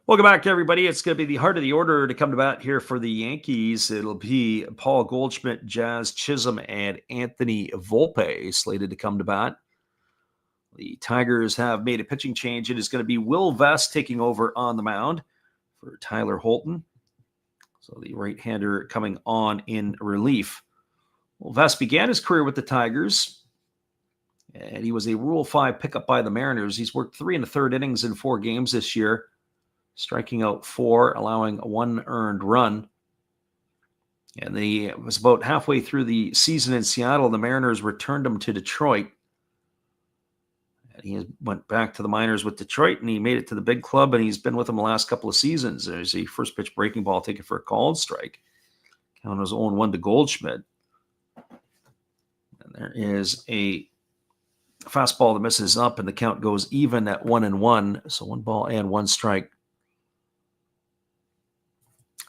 Welcome back, everybody. It's going to be the heart of the order to come to bat here for the Yankees. It'll be Paul Goldschmidt, Jazz Chisholm, and Anthony Volpe slated to come to bat. The Tigers have made a pitching change. It is going to be Will Vest taking over on the mound for Tyler Holton. So the right-hander coming on in relief. Well, Vest began his career with the Tigers, and he was a Rule 5 pickup by the Mariners. He's worked 3 1/3 innings in 4 games this year, striking out 4, allowing 1 earned run. And it was about halfway through the season in Seattle. The Mariners returned him to Detroit. And he went back to the minors with Detroit, and he made it to the big club, and he's been with them the last couple of seasons. There's a first pitch breaking ball taken for a called strike. Count was 0-1 to Goldschmidt. And there is a fastball that misses up, and the count goes even at 1-1. So 1 ball and 1 strike.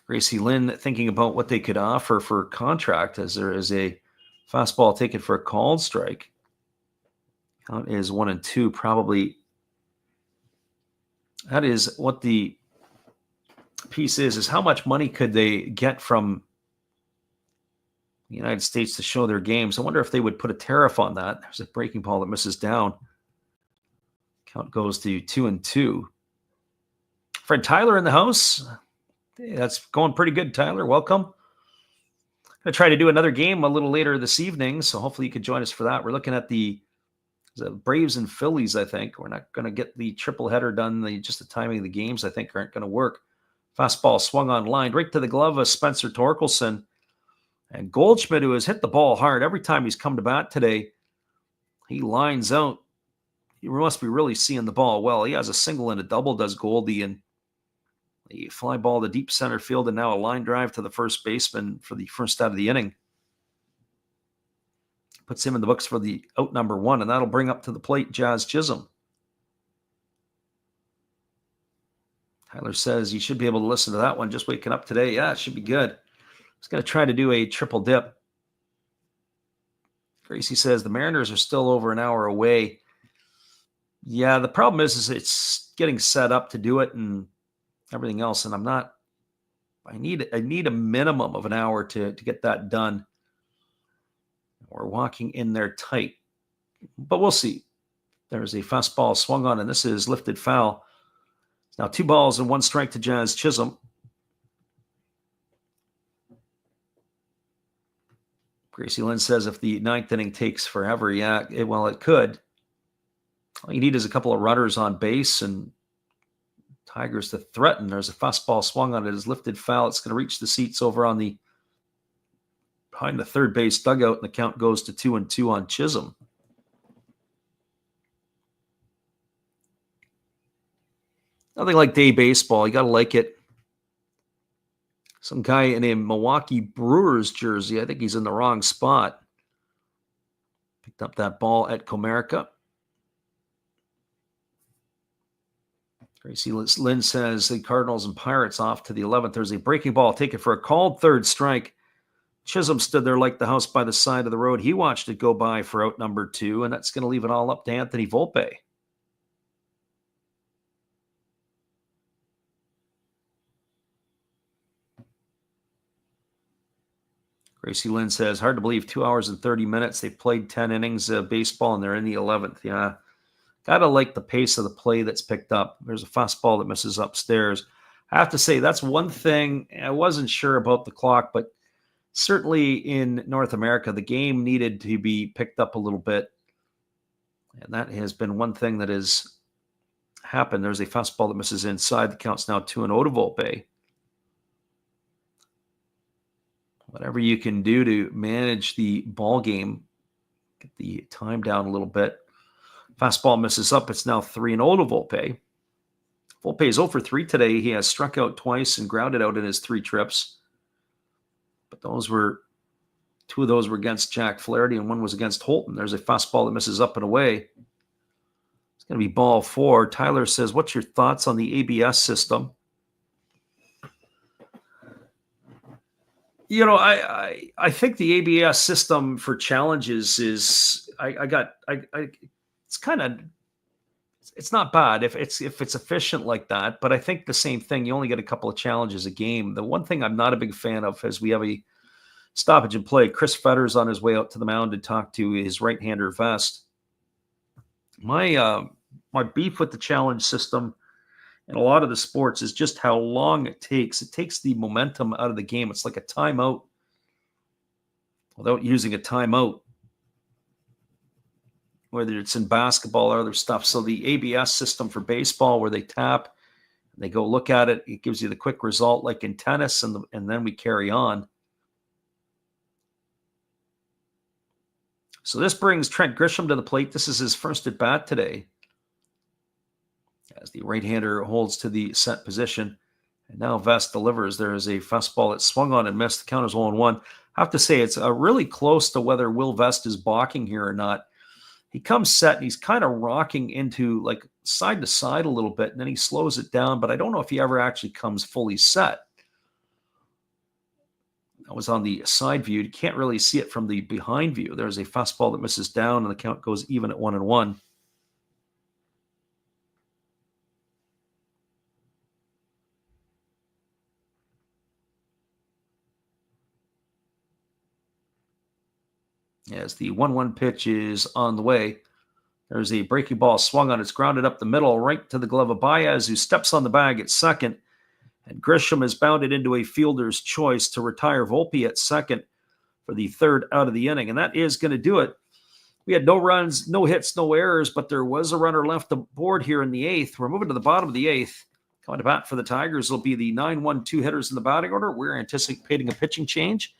Gracie Lynn thinking about what they could offer for contract, as there is a fastball taken for a called strike. Count is 1-2, probably. That is what the piece is how much money could they get from the United States to show their games. I wonder if they would put a tariff on that. There's a breaking ball that misses down. Count goes to 2-2. Fred Tyler in the house. Hey, that's going pretty good, Tyler. Welcome. I'm going to try to do another game a little later this evening, so hopefully you could join us for that. We're looking at the Braves and Phillies, I think. We're not going to get the triple header done. Just the timing of the games, I think, aren't going to work. Fastball swung on line right to the glove of Spencer Torkelson. And Goldschmidt, who has hit the ball hard every time he's come to bat today, he lines out. He must be really seeing the ball well. He has a single and a double, does Goldie, and the fly ball to deep center field, and now a line drive to the first baseman for the first out of the inning. Puts him in the books for the out number 1, and that'll bring up to the plate Jazz Chisholm. Tyler says you should be able to listen to that one just waking up today. Yeah, it should be good. I was going to try to do a triple dip. Gracie says the Mariners are still over an hour away. Yeah, the problem is it's getting set up to do it and everything else, and I need a minimum of an hour to get that done. We're walking in there tight, but we'll see. There's a fastball swung on, and this is lifted foul. It's now 2 balls and 1 strike to Jazz Chisholm. Gracie Lynn says if the 9th inning takes forever, yeah, it could. All you need is a couple of runners on base and Tigers to threaten. There's a fastball swung on it. It's lifted foul. It's going to reach the seats over on behind the third base dugout, and the count goes to 2-2 on Chisholm. Nothing like day baseball. You got to like it. Some guy in a Milwaukee Brewers jersey. I think he's in the wrong spot. Picked up that ball at Comerica. Gracie Lynn says the Cardinals and Pirates off to the 11th. There's a breaking ball taken for a called third strike. Chisholm stood there like the house by the side of the road. He watched it go by for out number 2, and that's going to leave it all up to Anthony Volpe. Gracie Lynn says, hard to believe 2 hours and 30 minutes. They played 10 innings of baseball, and they're in the 11th. Yeah, got to like the pace of the play that's picked up. There's a fastball that misses upstairs. I have to say, that's one thing. I wasn't sure about the clock, but certainly in North America, the game needed to be picked up a little bit. And that has been one thing that has happened. There's a fastball that misses inside. The count's now 2-0 to Volpe. Whatever you can do to manage the ball game, get the time down a little bit. Fastball misses up. It's now 3-0 to Volpe. Volpe is 0 for 3 today. He has struck out twice and grounded out in his 3 trips. But 2 of those were against Jack Flaherty, and 1 was against Holton. There's a fastball that misses up and away. It's going to be ball 4. Tyler says, what's your thoughts on the ABS system? You know, I think the ABS system for challenges is it's not bad if it's efficient like that, but I think the same thing, you only get a couple of challenges a game. The one thing I'm not a big fan of is we have a stoppage in play. Chris Fetter's on his way out to the mound to talk to his right-hander Vest. My beef with the challenge system in a lot of the sports is just how long it takes. It takes the momentum out of the game. It's like a timeout without using a timeout, whether it's in basketball or other stuff. So the ABS system for baseball, where they tap, they go look at it, it gives you the quick result like in tennis, and then we carry on. So this brings Trent Grisham to the plate. This is his first at bat today, as the right-hander holds to the set position. And now Vest delivers. There is a fastball that swung on and missed. The count is 0-1. I have to say, it's really close to whether Will Vest is balking here or not. He comes set, and he's kind of rocking into like side to side a little bit, and then he slows it down, but I don't know if he ever actually comes fully set. That was on the side view. You can't really see it from the behind view. There's a fastball that misses down, and the count goes even at 1-1. As the 1-1 pitch is on the way, there's a breaking ball swung on. It's grounded up the middle, right to the glove of Baez, who steps on the bag at second. And Grisham is bounded into a fielder's choice to retire Volpe at second for the third out of the inning. And that is going to do it. We had no runs, no hits, no errors, but there was a runner left aboard here in the eighth. We're moving to the bottom of the eighth. Coming to bat for the Tigers will be the 9-1-2 hitters in the batting order. We're anticipating a pitching change.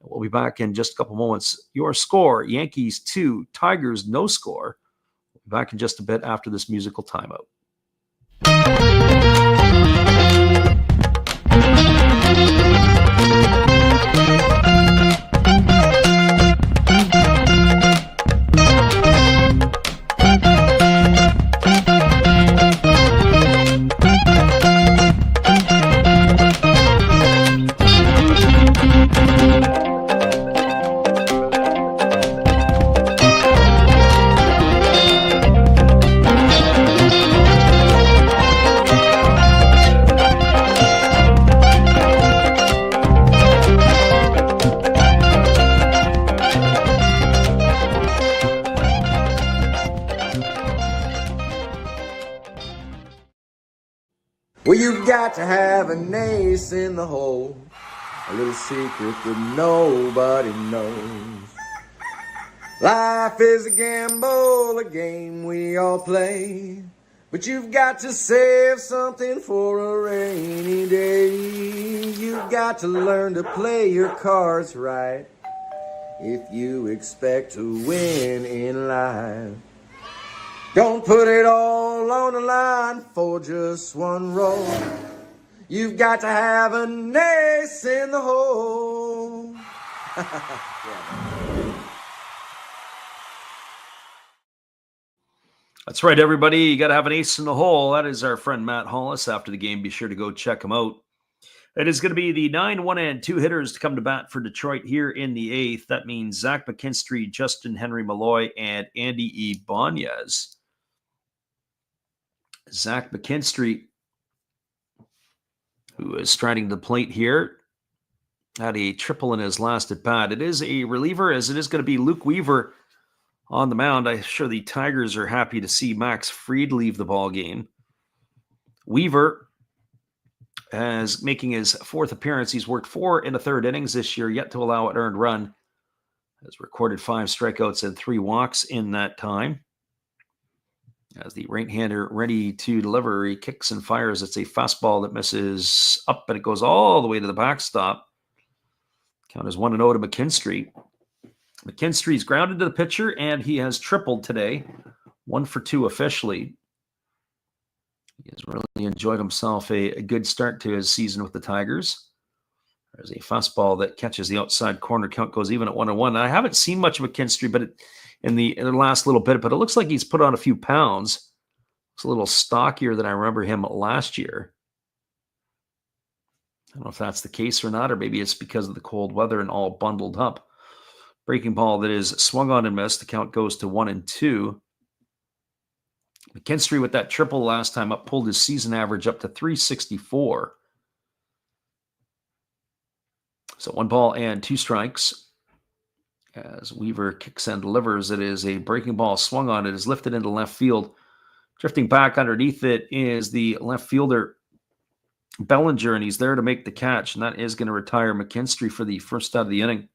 We'll be back in just a couple moments. Your score, Yankees 2, Tigers no score. We'll be back in just a bit after this musical timeout. Well, you've got to have an ace in the hole, a little secret that nobody knows. Life is a gamble, a game we all play, but you've got to save something for a rainy day. You've got to learn to play your cards right if you expect to win in life. Don't put it all on the line for just one roll. You've got to have an ace in the hole. That's right, everybody. You got to have an ace in the hole. That is our friend Matt Hollis after the game. Be sure to go check him out. It is going to be the 9-1-2 hitters to come to bat for Detroit here in the eighth. That means Zach McKinstry, Justin Henry Malloy, and Andy Ibanez. Zach McKinstry, who is striding the plate here, had a triple in his last at bat. It is a reliever, as it is going to be Luke Weaver on the mound. I'm sure the Tigers are happy to see Max Fried leave the ball game. Weaver as making his fourth appearance. He's worked 4 1/3 innings this year, yet to allow an earned run. Has recorded 5 strikeouts and 3 walks in that time. As the right-hander ready to deliver, he kicks and fires. It's a fastball that misses up, and it goes all the way to the backstop. Count is 1-0 to McKinstry. McKinstry's grounded to the pitcher, and he has tripled today. 1 for 2 officially. He has really enjoyed himself a good start to his season with the Tigers. There's a fastball that catches the outside corner. Count goes even at 1-1. I haven't seen much of McKinstry, but in the last little bit, but it looks like he's put on a few pounds. It's a little stockier than I remember him last year. I don't know if that's the case or not, or maybe it's because of the cold weather and all bundled up. Breaking ball that is swung on and missed. The count goes to 1-2. McKinstry with that triple last time up pulled his season average up to 364. So 1 ball and 2 strikes. As Weaver kicks and delivers, it is a breaking ball swung on. It is lifted into left field. Drifting back underneath it is the left fielder, Bellinger, and he's there to make the catch, and that is going to retire McKinstry for the first out of the inning.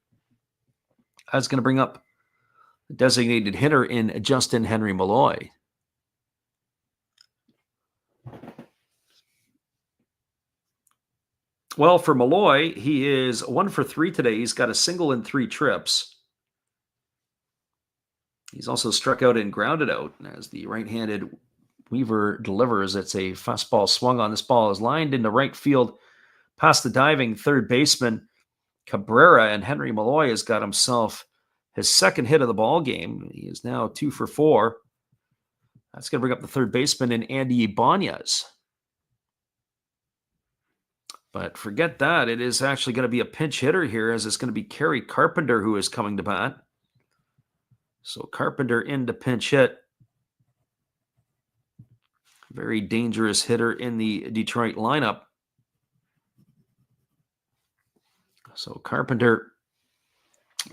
That's going to bring up the designated hitter in Justin Henry Malloy. Well, for Malloy, he is 1 for 3 today. He's got a single and 3 trips. He's also struck out and grounded out as the right-handed Weaver delivers. It's a fastball swung on. This ball is lined into right field past the diving third baseman Cabrera, and Henry Malloy has got himself his second hit of the ball game. He is now 2 for 4. That's going to bring up the third baseman in Andy Ibanez. But forget that. It is actually going to be a pinch hitter here, as it's going to be Kerry Carpenter who is coming to bat. So Carpenter in to pinch hit. Very dangerous hitter in the Detroit lineup. So Carpenter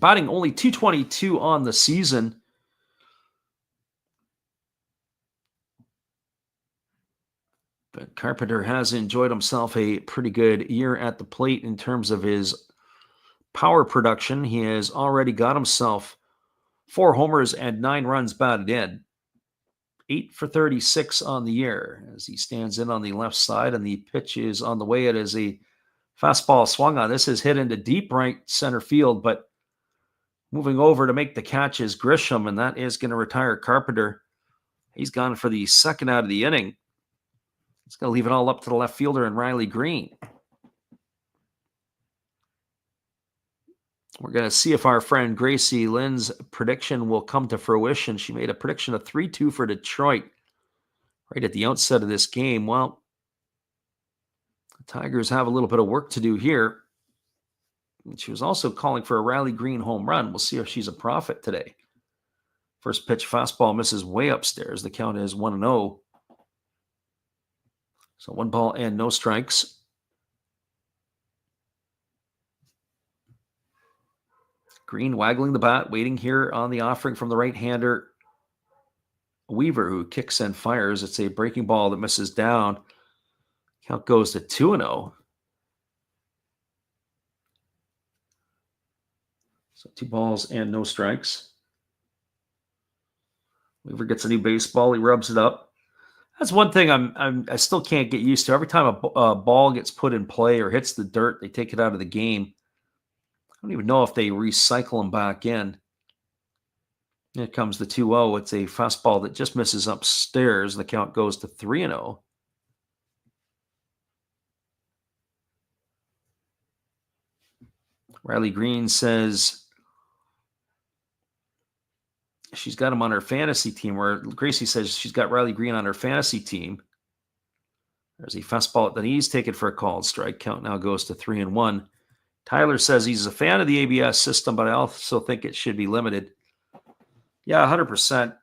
batting only .222 on the season. But Carpenter has enjoyed himself a pretty good year at the plate in terms of his power production. He has already got himself 4 homers and 9 runs batted in. 8 for 36 on the year as he stands in on the left side, and the pitch is on the way. It is a fastball swung on. This is hit into deep right center field, but moving over to make the catch is Grisham, and that is going to retire Carpenter. He's gone for the second out of the inning. It's going to leave it all up to the left fielder and Riley Green. We're going to see if our friend Gracie Lynn's prediction will come to fruition. She made a prediction of 3-2 for Detroit right at the outset of this game. Well, the Tigers have a little bit of work to do here. And she was also calling for a Riley Green home run. We'll see if she's a prophet today. First pitch fastball misses way upstairs. The count is 1-0. So 1 ball and no strikes. Green waggling the bat, waiting here on the offering from the right-hander Weaver, who kicks and fires. It's a breaking ball that misses down. Count goes to 2-0. So 2 balls and no strikes. Weaver gets a new baseball. He rubs it up. That's one thing I still can't get used to. Every time a ball gets put in play or hits the dirt, they take it out of the game. I don't even know if they recycle them back in. Here comes the 2-0. It's a fastball that just misses upstairs. The count goes to 3-0. Riley Green says she's got him on her fantasy team, where Gracie says she's got Riley Green on her fantasy team. There's a fastball at the knees taken for a called strike. Count now goes to 3-1. Tyler says he's a fan of the ABS system, but I also think it should be limited. Yeah, 100%.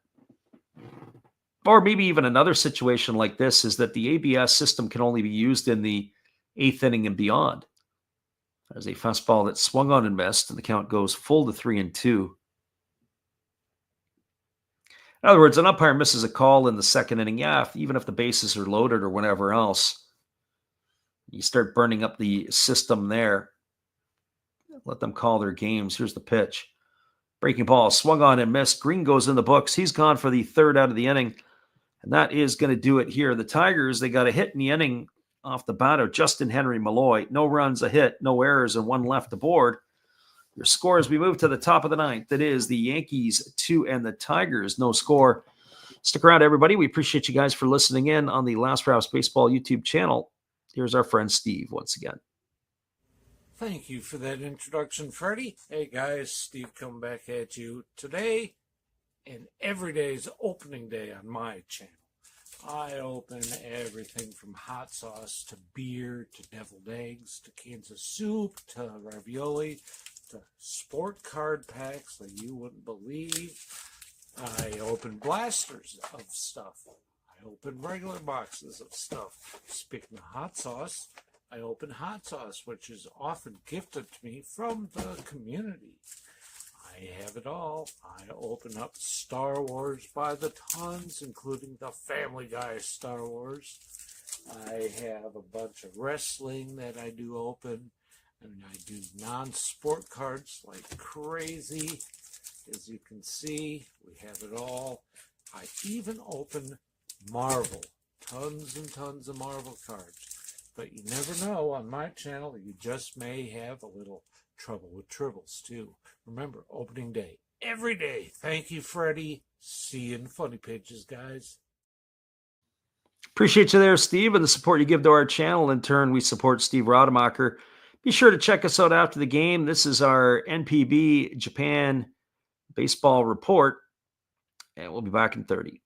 Or maybe even another situation like this is that the ABS system can only be used in the 8th inning and beyond. There's a fastball that swung on and missed, and the count goes full to 3-2. In other words, an umpire misses a call in the second inning. Yeah, even if the bases are loaded or whatever else, you start burning up the system there. Let them call their games. Here's the pitch. Breaking ball, swung on and missed. Green goes in the books. He's gone for the third out of the inning, and that is going to do it here. The Tigers, they got a hit in the inning off the bat of Justin Henry Malloy. No runs, a hit, no errors, and 1 left aboard. Your score as we move to the top of the 9th. It is the Yankees 2 and the Tigers no score. Stick around, everybody. We appreciate you guys for listening in on the Last Raps Baseball YouTube channel. Here's our friend Steve once again. Thank you for that introduction, Freddie. Hey guys, Steve coming back at you today, and every day is opening day on my channel. I open everything from hot sauce to beer to deviled eggs to cans of soup to ravioli to sport card packs that you wouldn't believe. I open blasters of stuff. I open regular boxes of stuff. Speaking of hot sauce, I open hot sauce, which is often gifted to me from the community. I have it all. I open up Star Wars by the tons, including the Family Guy Star Wars. I have a bunch of wrestling that I do open, and I do non-sport cards like crazy. As you can see, we have it all. I even open Marvel, tons and tons of Marvel cards. But you never know, on my channel, you just may have a little trouble with tribbles too. Remember, opening day, every day. Thank you, Freddie. See you in Funny Pages, guys. Appreciate you there, Steve, and the support you give to our channel. In turn, we support Steve Rademacher. Be sure to check us out after the game. This is our NPB Japan Baseball Report, and we'll be back in 30.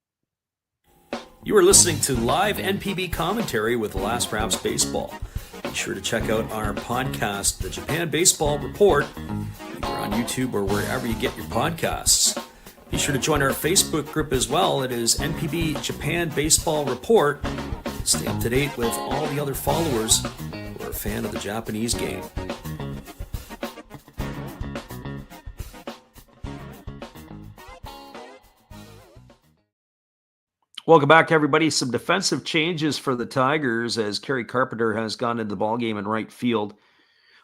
You are listening to live NPB commentary with Last Raps Baseball. Be sure to check out our podcast, The Japan Baseball Report, either on YouTube or wherever you get your podcasts. Be sure to join our Facebook group as well. It is NPB Japan Baseball Report. Stay up to date with all the other followers who are a fan of the Japanese game. Welcome back, everybody. Some defensive changes for the Tigers as Kerry Carpenter has gone into the ballgame in right field.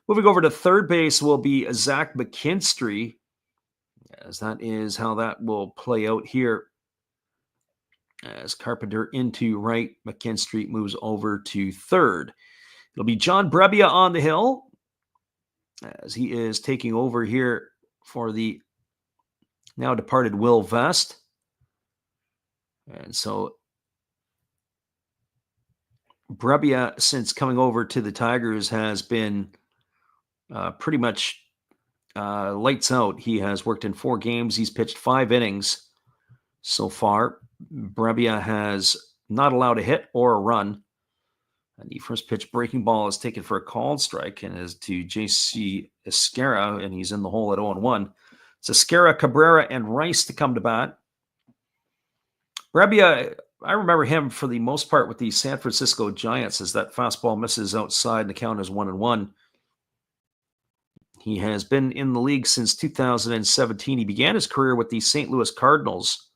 Moving over to third base will be Zach McKinstry, as that is how that will play out here. As Carpenter into right, McKinstry moves over to third. It'll be John Brebbia on the hill as he is taking over here for the now departed Will Vest. And so Brebbia, since coming over to the Tigers, has been pretty much lights out. He has worked in 4 games. He's pitched 5 innings so far. Brebbia has not allowed a hit or a run. And the first pitch breaking ball is taken for a called strike and is to J.C. Esquera, and he's in the hole at 0-1. It's Esquera, Cabrera, and Rice to come to bat. Brebbia, I remember him for the most part with the San Francisco Giants as that fastball misses outside and the count is 1-1. He has been in the league since 2017. He began his career with the St. Louis Cardinals.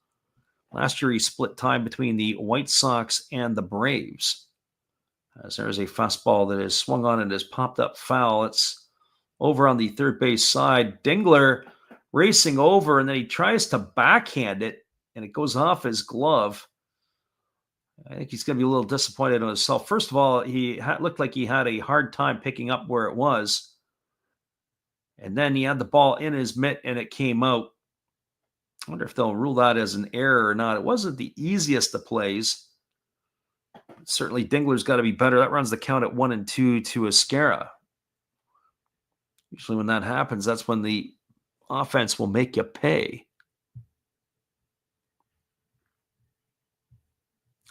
Last year, he split time between the White Sox and the Braves. As there's a fastball that is swung on and is popped up foul. It's over on the third base side. Dingler racing over, and then he tries to backhand it, and it goes off his glove. I think he's going to be a little disappointed in himself. First of all, he looked like he had a hard time picking up where it was. And then he had the ball in his mitt, and it came out. I wonder if they'll rule that as an error or not. It wasn't the easiest of plays. Certainly, Dingler's got to be better. That runs the count at 1-2 to Esquera. Usually when that happens, that's when the offense will make you pay.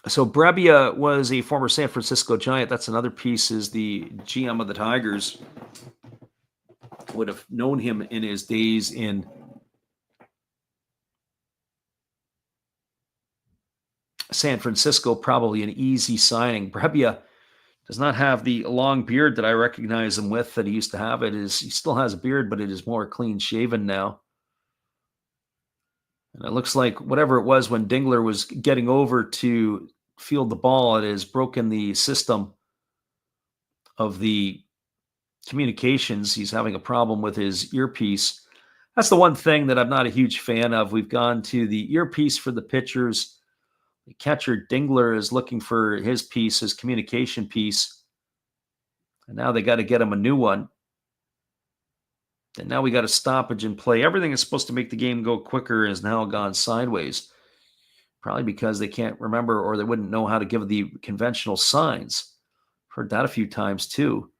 So Brebbia was a former San Francisco Giant. That's another piece, is the GM of the Tigers. Would have known him in his days in San Francisco. Probably an easy signing. Brebbia does not have the long beard that I recognize him with that he used to have. He still has a beard, but it is more clean shaven now. And it looks like whatever it was when Dingler was getting over to field the ball, it has broken the system of the communications. He's having a problem with his earpiece. That's the one thing that I'm not a huge fan of. We've gone to the earpiece for the pitchers. The catcher Dingler is looking for his piece, his communication piece. And now they got to get him a new one. And now we got a stoppage in play. Everything is supposed to make the game go quicker has now gone sideways. Probably because they can't remember or they wouldn't know how to give the conventional signs. Heard that a few times too.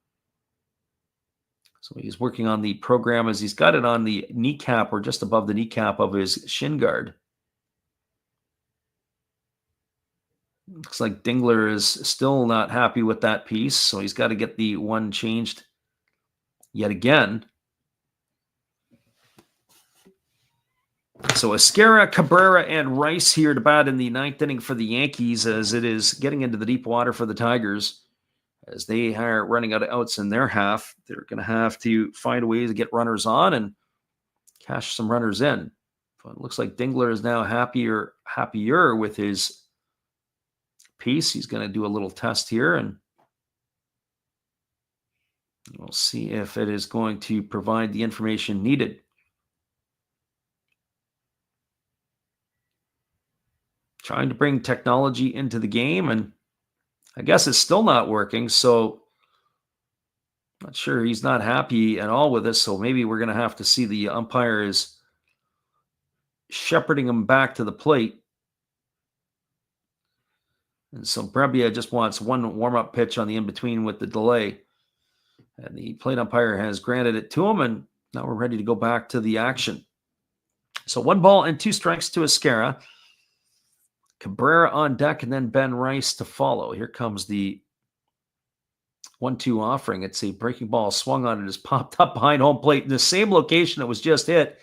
So he's working on the program as he's got it on the kneecap or just above the kneecap of his shin guard. Looks like Dingler is still not happy with that piece, so he's got to get the one changed yet again. So Esquera, Cabrera, and Rice here to bat in the 9th inning for the Yankees as it is getting into the deep water for the Tigers. As they are running out of outs in their half, they're going to have to find a way to get runners on and cash some runners in. But it looks like Dingler is now happier with his piece. He's going to do a little test here, and we'll see if it is going to provide the information needed. Trying to bring technology into the game, and I guess it's still not working, so not sure. He's not happy at all with this, so maybe we're going to have to see the umpire is shepherding him back to the plate. And so Brebbia just wants one warm-up pitch on the in-between with the delay. And the plate umpire has granted it to him, and now we're ready to go back to the action. So 1 ball and 2 strikes to Esquera. Cabrera on deck, and then Ben Rice to follow. Here comes the 1-2 offering. It's a breaking ball swung on. It is popped up behind home plate in the same location it was just hit,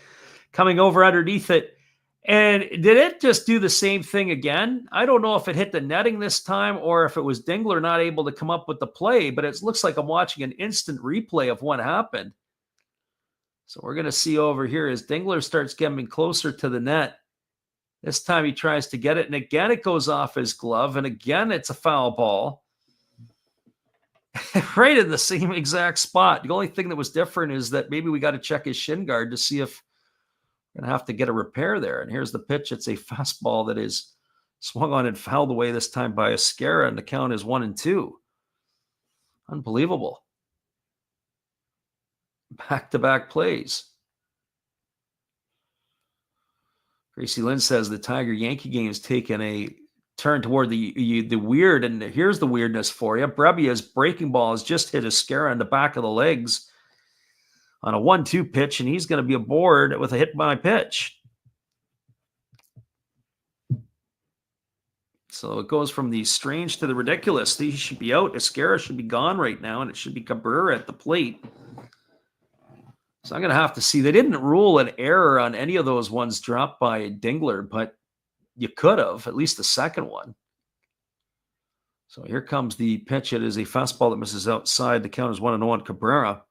coming over underneath it. And did it just do the same thing again? I don't know if it hit the netting this time or if it was Dingler not able to come up with the play, but it looks like I'm watching an instant replay of what happened. So we're going to see over here as Dingler starts getting closer to the net. This time he tries to get it, and again it goes off his glove, and again it's a foul ball. Right in the same exact spot. The only thing that was different is that maybe we got to check his shin guard to see if we're going to have to get a repair there. And here's the pitch. It's a fastball that is swung on and fouled away this time by Esquera, and the count is 1-2. Unbelievable. Back-to-back plays. Gracie Lynn says the Tiger-Yankee game has taken a turn toward the weird, and here's the weirdness for you. Brebbia's breaking ball has just hit Esquera in the back of the legs on a 1-2 pitch, and he's going to be aboard with a hit by pitch. So it goes from the strange to the ridiculous. He should be out. Esquera should be gone right now, and it should be Cabrera at the plate. So I'm going to have to see. They didn't rule an error on any of those ones dropped by Dingler, but you could have, at least the second one. So here comes the pitch. It is a fastball that misses outside. The count is 1-0 on Cabrera.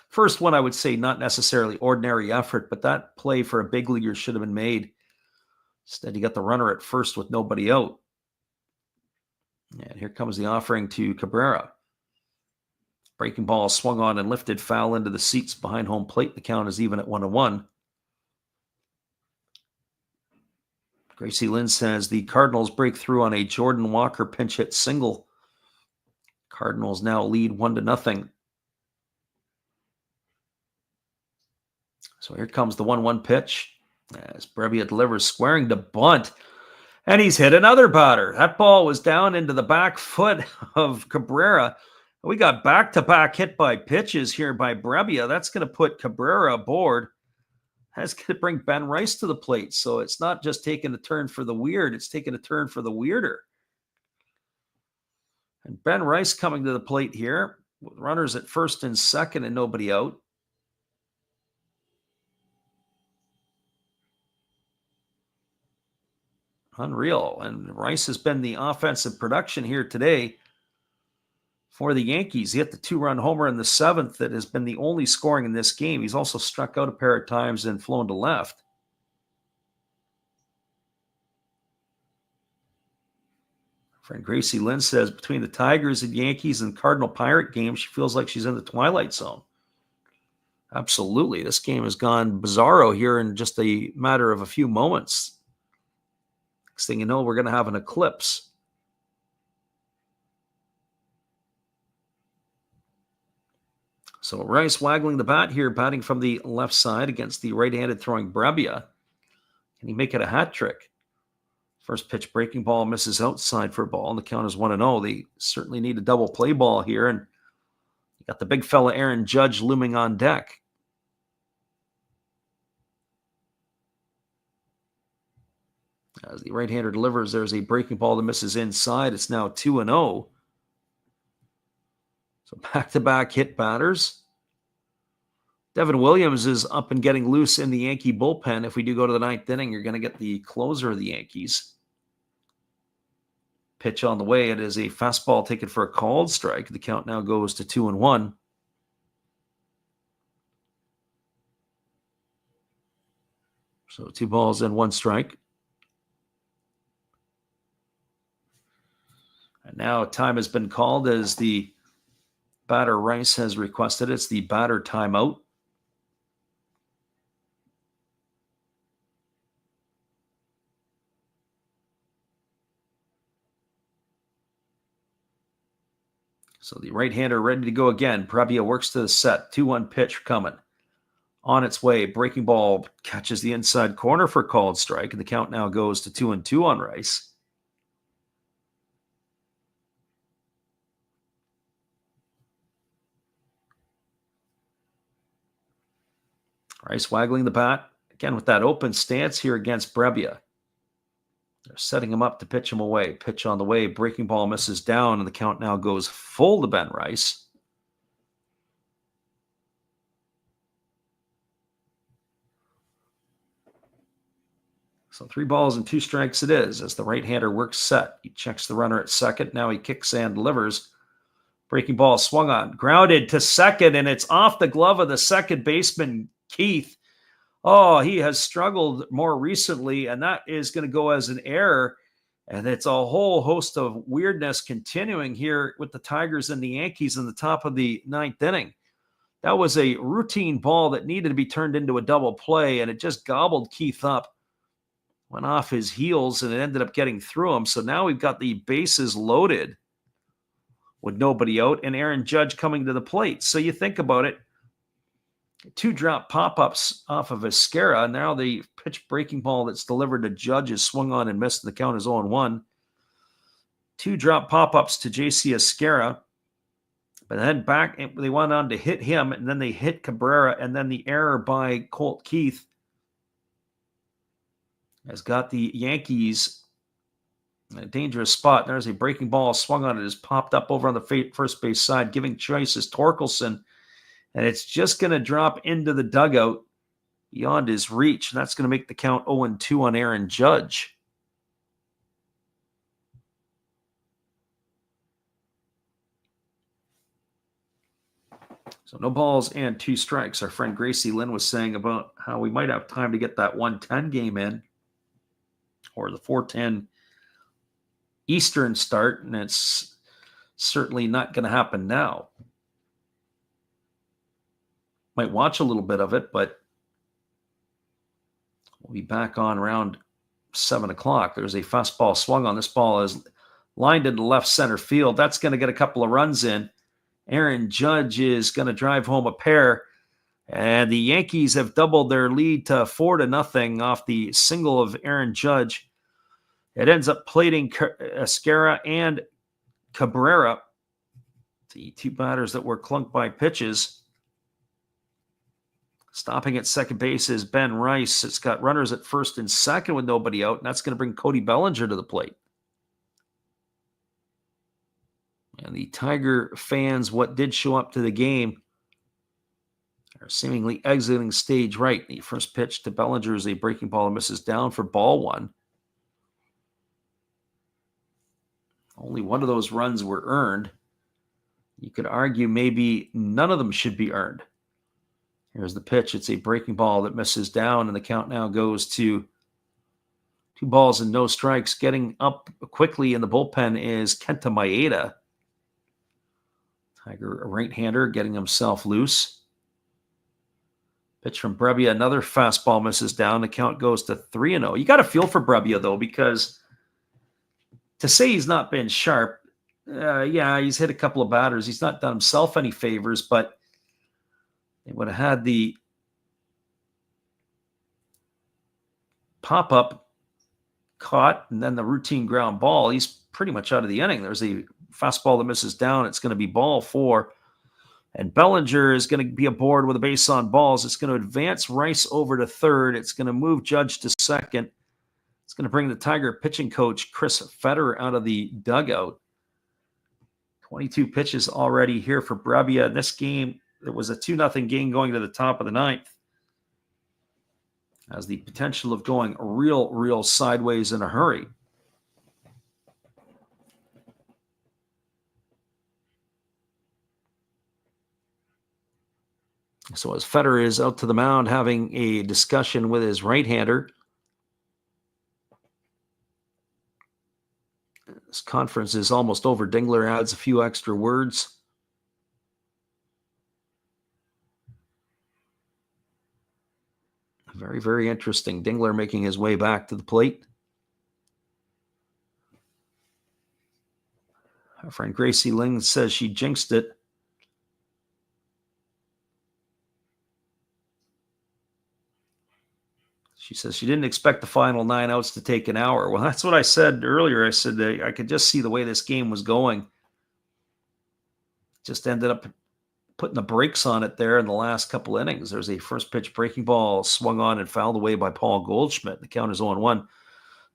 First one, I would say not necessarily ordinary effort, but that play for a big leaguer should have been made. Instead, he got the runner at first with nobody out. And here comes the offering to Cabrera. Breaking ball swung on and lifted foul into the seats behind home plate. The count is even at 1-1. Gracie Lynn says the Cardinals break through on a Jordan Walker pinch hit single. Cardinals now lead 1-0. So here comes the 1-1 pitch as Brebbia delivers, squaring to bunt. And he's hit another batter. That ball was down into the back foot of Cabrera. We got back-to-back hit by pitches here by Brebbia. That's going to put Cabrera aboard. That's going to bring Ben Rice to the plate. So it's not just taking a turn for the weird. It's taking a turn for the weirder. And Ben Rice coming to the plate here with runners at first and second and nobody out. Unreal. And Rice has been the offensive production here today for the Yankees. He hit the 2-run homer in the 7th that has been the only scoring in this game. He's also struck out a pair of times and flown to left. Friend Gracie Lynn says between the Tigers and Yankees and Cardinal Pirate games, she feels like she's in the twilight zone. Absolutely. This game has gone bizarro here in just a matter of a few moments. Next thing you know, we're going to have an eclipse. So Rice waggling the bat here, batting from the left side against the right-handed throwing Brebbia. Can he make it a hat trick? First pitch breaking ball misses outside for a ball, and the count is 1-0. They certainly need a double play ball here, and you got the big fella Aaron Judge looming on deck. As the right-hander delivers, there's a breaking ball that misses inside. It's now 2-0. So back-to-back hit batters. Devin Williams is up and getting loose in the Yankee bullpen. If we do go to the 9th inning, you're going to get the closer of the Yankees. Pitch on the way. It is a fastball taken for a called strike. The count now goes to 2-1. So 2 balls and 1 strike. And now time has been called as the batter Rice has requested. It's the batter timeout. So the right-hander ready to go again. Brebbia works to the set. 2-1 pitch coming. On its way. Breaking ball catches the inside corner for called strike. And the count now goes to 2-2 on Rice. Rice waggling the bat. Again with that open stance here against Brebbia. They're setting him up to pitch him away. Pitch on the way. Breaking ball misses down, and the count now goes full to Ben Rice. So 3 balls and 2 strikes it is as the right-hander works set. He checks the runner at second. Now he kicks and delivers. Breaking ball swung on. Grounded to second, and it's off the glove of the second baseman, Keith. Oh, he has struggled more recently, and that is going to go as an error. And it's a whole host of weirdness continuing here with the Tigers and the Yankees in the top of the 9th inning. That was a routine ball that needed to be turned into a double play, and it just gobbled Keith up. Went off his heels, and it ended up getting through him. So now we've got the bases loaded with nobody out, and Aaron Judge coming to the plate. So you think about it. 2 drop pop-ups off of Esquera. Now the pitch breaking ball that's delivered to Judge is swung on and missed. The count is 0-1. 2 drop pop-ups to J.C. Esquera. But then back, they went on to hit him, and then they hit Cabrera, and then the error by Colt Keith has got the Yankees in a dangerous spot. There's a breaking ball swung on. It has popped up over on the first base side, giving choices Torkelson. And it's just going to drop into the dugout beyond his reach. And that's going to make the count 0-2 on Aaron Judge. So no balls and 2 strikes. Our friend Gracie Lynn was saying about how we might have time to get that 1:10 game in, or the 4:10 Eastern start, and it's certainly not going to happen now. Might watch a little bit of it, but we'll be back on around 7 o'clock. There's a fastball swung on. This ball is lined into left center field. That's going to get a couple of runs in. Aaron Judge is going to drive home a pair, and the Yankees have doubled their lead to 4-0 off the single of Aaron Judge. It ends up plating Esquera and Cabrera, the 2 batters that were clunked by pitches. Stopping at second base is Ben Rice. It's got runners at first and second with nobody out, and that's going to bring Cody Bellinger to the plate. And the Tiger fans, what did show up to the game, are seemingly exiting stage right. The first pitch to Bellinger is a breaking ball and misses down for ball 1. Only one of those runs were earned. You could argue maybe none of them should be earned. Here's the pitch. It's a breaking ball that misses down, and the count now goes to 2 balls and no strikes. Getting up quickly in the bullpen is Kenta Maeda. Tiger, a right-hander, getting himself loose. Pitch from Brebbia. Another fastball misses down. The count goes to 3-0. You got to feel for Brebbia, though, because to say he's not been sharp, yeah, he's hit a couple of batters. He's not done himself any favors, but they would have had the pop-up caught and then the routine ground ball. He's pretty much out of the inning. There's a fastball that misses down. It's going to be ball 4. And Bellinger is going to be aboard with a base on balls. It's going to advance Rice over to third. It's going to move Judge to second. It's going to bring the Tiger pitching coach, Chris Federer, out of the dugout. 22 pitches already here for Brebbia. In this game, it was a 2-0 game going to the top of the 9th. Has the potential of going real sideways in a hurry. So as Federer is out to the mound having a discussion with his right-hander, this conference is almost over. Dingler adds a few extra words. Very, very interesting. Dingler making his way back to the plate. Our friend Gracie Ling says she jinxed it. She says she didn't expect the final 9 outs to take an hour. Well, that's what I said earlier. I said I could just see the way this game was going. Just ended up putting the brakes on it there in the last couple innings. There's a first pitch breaking ball swung on and fouled away by Paul Goldschmidt. The count is 0-1.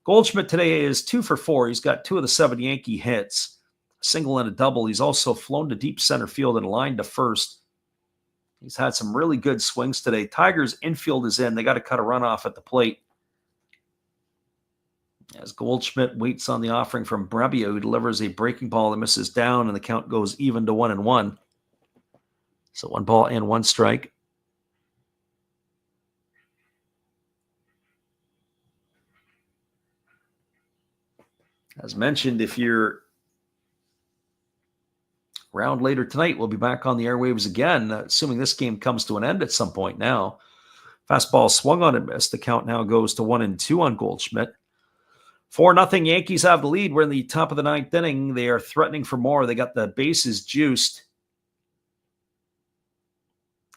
Goldschmidt today is 2 for 4. He's got 2 of the 7 Yankee hits, a single and a double. He's also flown to deep center field and lined to first. He's had some really good swings today. Tigers infield is in. They got to cut a run off at the plate. As Goldschmidt waits on the offering from Brebbia, who delivers a breaking ball that misses down, and the count goes even to 1-1. So 1 ball and 1 strike. As mentioned, if you're around later tonight, we'll be back on the airwaves again, assuming this game comes to an end at some point now. Fastball swung on and missed. The count now goes to 1-2 on Goldschmidt. 4-0 Yankees have the lead. We're in the top of the 9th inning. They are threatening for more. They got the bases juiced.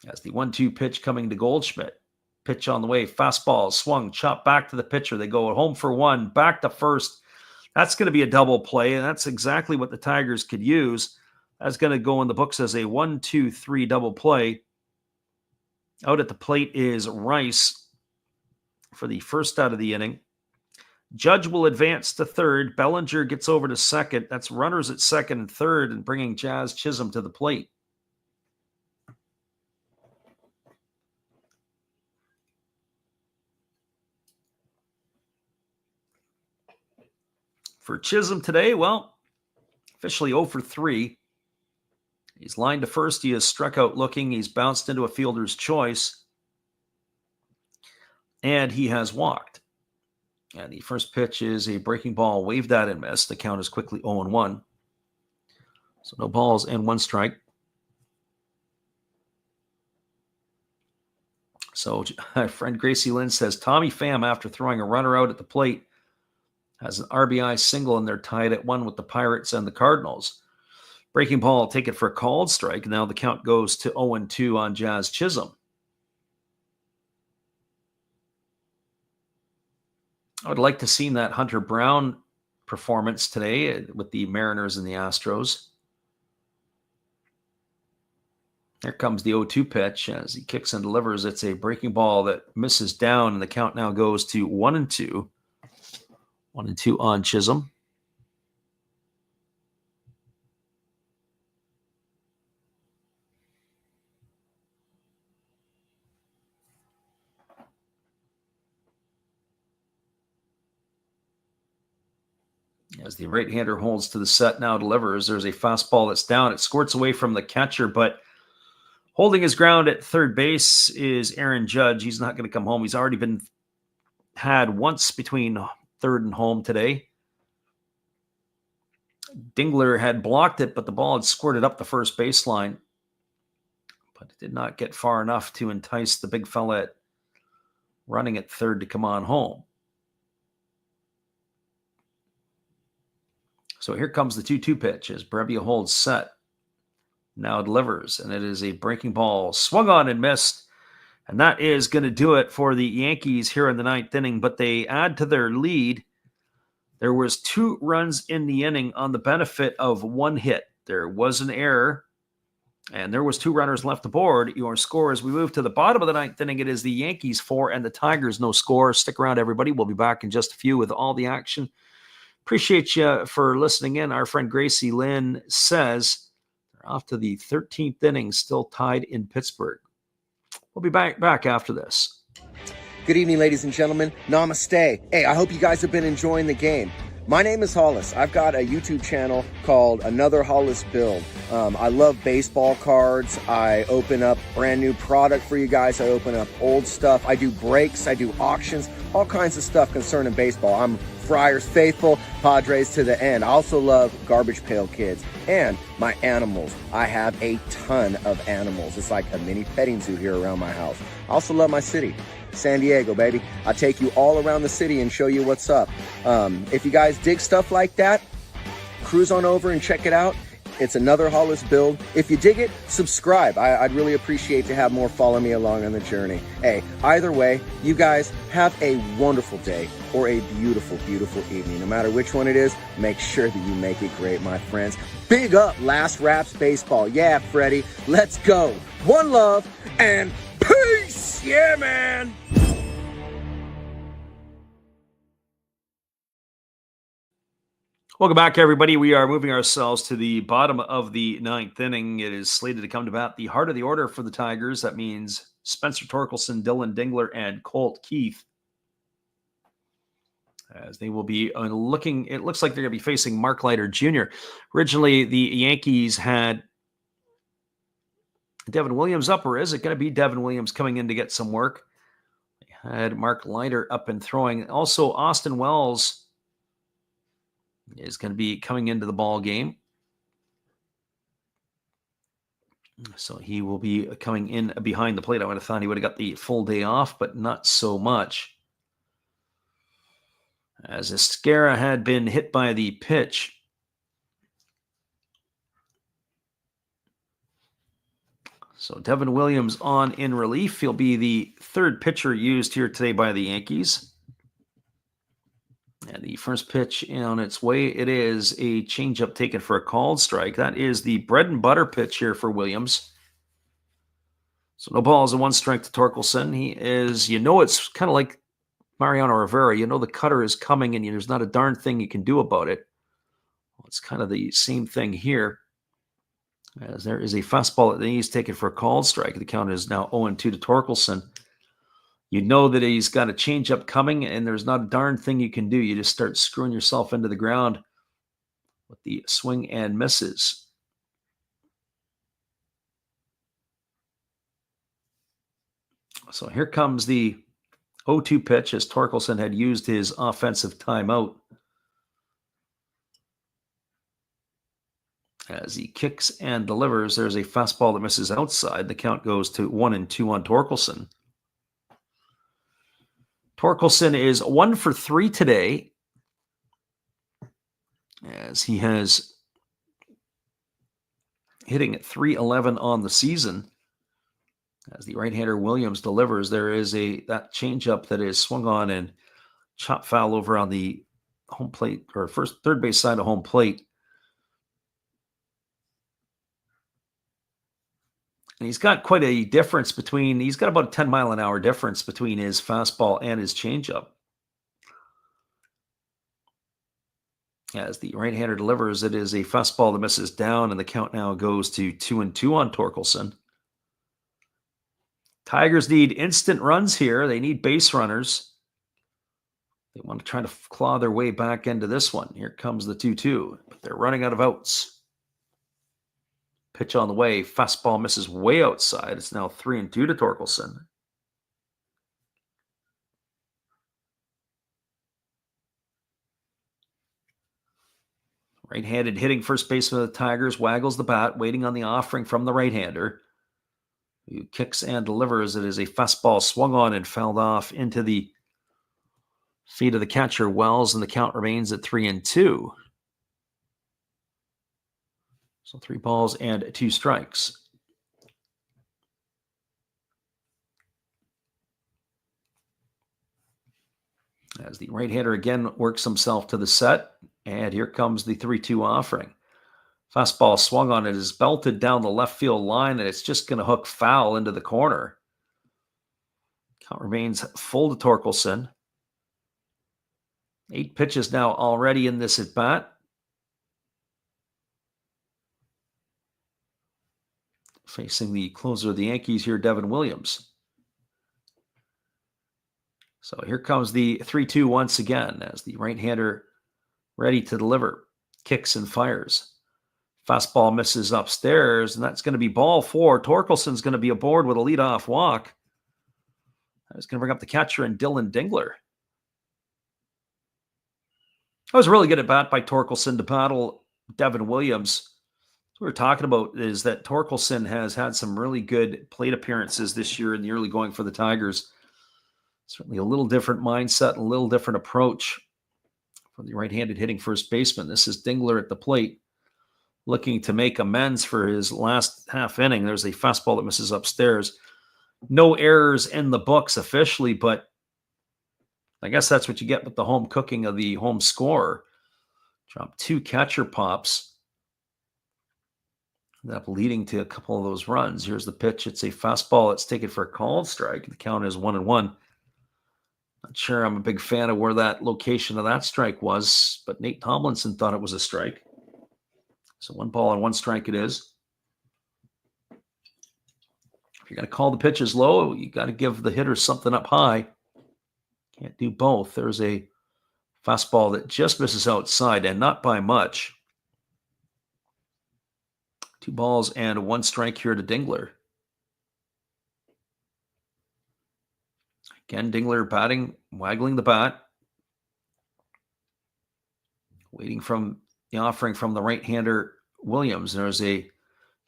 As the 1-2 pitch coming to Goldschmidt. Pitch on the way. Fastball swung, chopped back to the pitcher. They go home for 1, back to first. That's going to be a double play, and that's exactly what the Tigers could use. That's going to go in the books as a 1-2-3 double play. Out at the plate is Rice for the first out of the inning. Judge will advance to third. Bellinger gets over to second. That's runners at second and third, and bringing Jazz Chisholm to the plate. For Chisholm today, well, officially 0 for 3. He's lined to first. He is struck out looking. He's bounced into a fielder's choice. And he has walked. And the first pitch is a breaking ball, waved at and missed. The count is quickly 0-1. So no balls and 1 strike. So my friend Gracie Lynn says, Tommy Pham, after throwing a runner out at the plate, has an RBI single, and they're tied at 1 with the Pirates and the Cardinals. Breaking ball, I'll take it for a called strike. Now the count goes to 0-2 on Jazz Chisholm. I would like to see that Hunter Brown performance today with the Mariners and the Astros. Here comes the 0-2 pitch as he kicks and delivers. It's a breaking ball that misses down, and the count now goes to 1-2. 1-2 on Chisholm. As the right-hander holds to the set, now delivers. There's a fastball that's down. It squirts away from the catcher, but holding his ground at third base is Aaron Judge. He's not going to come home. He's already been had once between third and home today. Dingler had blocked it, but the ball had squirted up the first baseline. But it did not get far enough to entice the big fella running at third to come on home. So here comes the 2-2 pitch as Brebbia holds set. Now delivers, and it is a breaking ball swung on and missed. And that is going to do it for the Yankees here in the 9th inning, but they add to their lead. There was 2 runs in the inning on the benefit of 1 hit. There was an error, and there was 2 runners left aboard. Your score as we move to the bottom of the 9th inning, it is the Yankees 4 and the Tigers no score. Stick around, everybody. We'll be back in just a few with all the action. Appreciate you for listening in. Our friend Gracie Lynn says they're off to the 13th inning, still tied in Pittsburgh. We'll be back after this. Good evening, ladies and gentlemen. Namaste. Hey, I hope you guys have been enjoying the game. My name is Hollis. I've got a YouTube channel called Another Hollis Build. I love baseball cards. I open up brand new product for you guys. I open up old stuff. I do breaks. I do auctions. All kinds of stuff concerning baseball. I'm Friars faithful, Padres to the end. I also love Garbage Pail Kids and my animals. I have a ton of animals. It's like a mini petting zoo here around my house. I also love my city, San Diego, baby. I take you all around the city and show you what's up. If you guys dig stuff like that, cruise on over and check it out. It's Another Hollis Build. If you dig it, subscribe. I'd really appreciate to have more follow me along on the journey. Hey, either way, you guys have a wonderful day or a beautiful, beautiful evening. No matter which one it is, make sure that you make it great, my friends. Big up Last Raps Baseball. Yeah, Freddie, let's go. One love and peace. Yeah, man. Welcome back, everybody. We are moving ourselves to the bottom of the ninth inning. It is slated to come to bat the heart of the order for the Tigers. That means Spencer Torkelson, Dylan Dingler, and Colt Keith. As they will be looking, it looks like they're going to be facing Mark Leiter Jr. Originally, the Yankees had Devin Williams up, or is it going to be Devin Williams coming in to get some work? They had Mark Leiter up and throwing. Also, Austin Wells is going to be coming into the ball game. So he will be coming in behind the plate. I would have thought he would have got the full day off, but not so much. As Esquera had been hit by the pitch. So Devin Williams on in relief. He'll be the third pitcher used here today by the Yankees. And the first pitch on its way, it is a changeup taken for a called strike. That is the bread and butter pitch here for Williams. So no balls and one strike to Torkelson. He is, it's kind of like Mariano Rivera. The cutter is coming and there's not a darn thing you can do about it. Well, it's kind of the same thing here. As there is a fastball that he's taken for a called strike. The count is now 0-2 to Torkelson. You know that he's got a changeup coming, and there's not a darn thing you can do. You just start screwing yourself into the ground with the swing and misses. So here comes the 0-2 pitch as Torkelson had used his offensive timeout. As he kicks and delivers, there's a fastball that misses outside. The count goes to 1-2 on Torkelson. Torkelson is 1 for 3 today, as he has hitting at .311 on the season. As the right-hander Williams delivers, there is that changeup that is swung on and chopped foul over on the home plate, or third base side of home plate. And he's got quite a difference he's got about a 10-mile-an-hour difference between his fastball and his changeup. As the right-hander delivers, it is a fastball that misses down, and the count now goes to 2-2 on Torkelson. Tigers need instant runs here. They need base runners. They want to try to claw their way back into this one. Here comes the 2-2, but they're running out of outs. Pitch on the way. Fastball misses way outside. It's now 3-2 to Torkelson. Right-handed hitting first baseman of the Tigers waggles the bat, waiting on the offering from the right-hander, who kicks and delivers. It is a fastball swung on and fouled off into the feet of the catcher Wells, and the count remains at 3-2. So 3 balls and 2 strikes. As the right-hander again works himself to the set, and here comes the 3-2 offering. Fastball swung on, it is belted down the left field line, and it's just going to hook foul into the corner. Count remains full to Torkelson. 8 pitches now already in this at-bat. Facing the closer of the Yankees here, Devin Williams. So here comes the 3-2 once again, as the right-hander ready to deliver. Kicks and fires. Fastball misses upstairs, and that's going to be ball 4. Torkelson's going to be aboard with a leadoff walk. That's going to bring up the catcher and Dylan Dingler. That was a really good at bat by Torkelson to battle Devin Williams. What we're talking about is that Torkelson has had some really good plate appearances this year in the early going for the Tigers. Certainly a little different mindset, a little different approach from the right-handed hitting first baseman. This is Dingler at the plate, looking to make amends for his last half inning. There's a fastball that misses upstairs. No errors in the books officially, but I guess that's what you get with the home cooking of the home scorer. Dropped 2 catcher pops. Ended up leading to a couple of those runs. Here's the pitch. It's a fastball. It's taken for a called strike. The count is 1-1. Not sure I'm a big fan of where that location of that strike was, but Nate Tomlinson thought it was a strike. So 1 ball and 1 strike it is. If you're going to call the pitches low, you got to give the hitter something up high. Can't do both. There's a fastball that just misses outside, and not by much. 2 balls and 1 strike here to Dingler. Again, Dingler batting, waggling the bat. Waiting from the offering from the right-hander Williams. There's a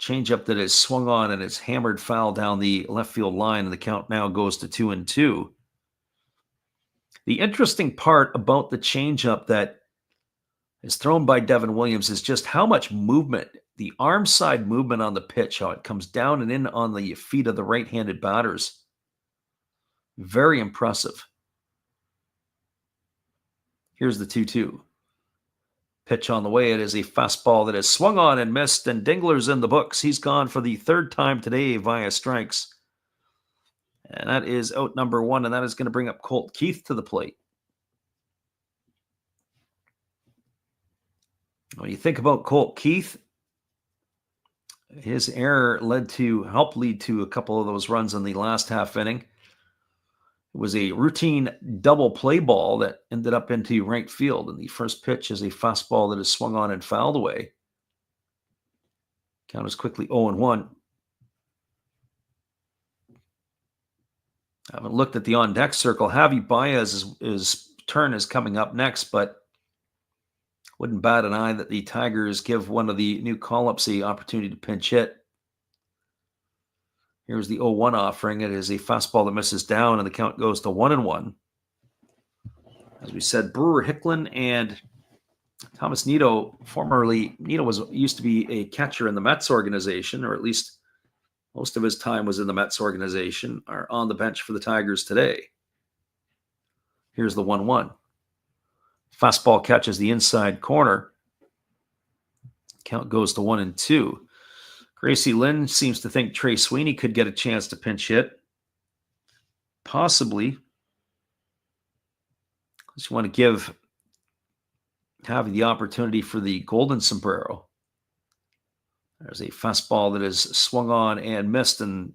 changeup that is swung on and it's hammered foul down the left field line, and the count now goes to 2-2. The interesting part about the changeup that is thrown by Devin Williams is just how much movement, the arm side movement on the pitch, how it comes down and in on the feet of the right-handed batters. Very impressive. Here's the 2-2. Pitch on the way. It is a fastball that is swung on and missed, and Dingler's in the books. He's gone for the 3rd time today via strikes. And that is out number 1, and that is going to bring up Colt Keith to the plate. When you think about Colt Keith, his error helped lead to a couple of those runs in the last half inning. It was a routine double play ball that ended up into right field, and the first pitch is a fastball that is swung on and fouled away. Count is quickly 0-1. I haven't looked at the on-deck circle. Javi Baez's turn is coming up next, but wouldn't bat an eye that the Tigers give one of the new call-ups the opportunity to pinch hit. Here's the 0-1 offering. It is a fastball that misses down, and the count goes to 1-1. As we said, Brewer Hicklin and Thomas Nido, used to be a catcher in the Mets organization, or at least most of his time was in the Mets organization, are on the bench for the Tigers today. Here's the 1-1. Fastball catches the inside corner. Count goes to 1-2. Gracie Lynn seems to think Trey Sweeney could get a chance to pinch hit. Possibly. Just want to give Javi the opportunity for the golden sombrero. There's a fastball that is swung on and missed, and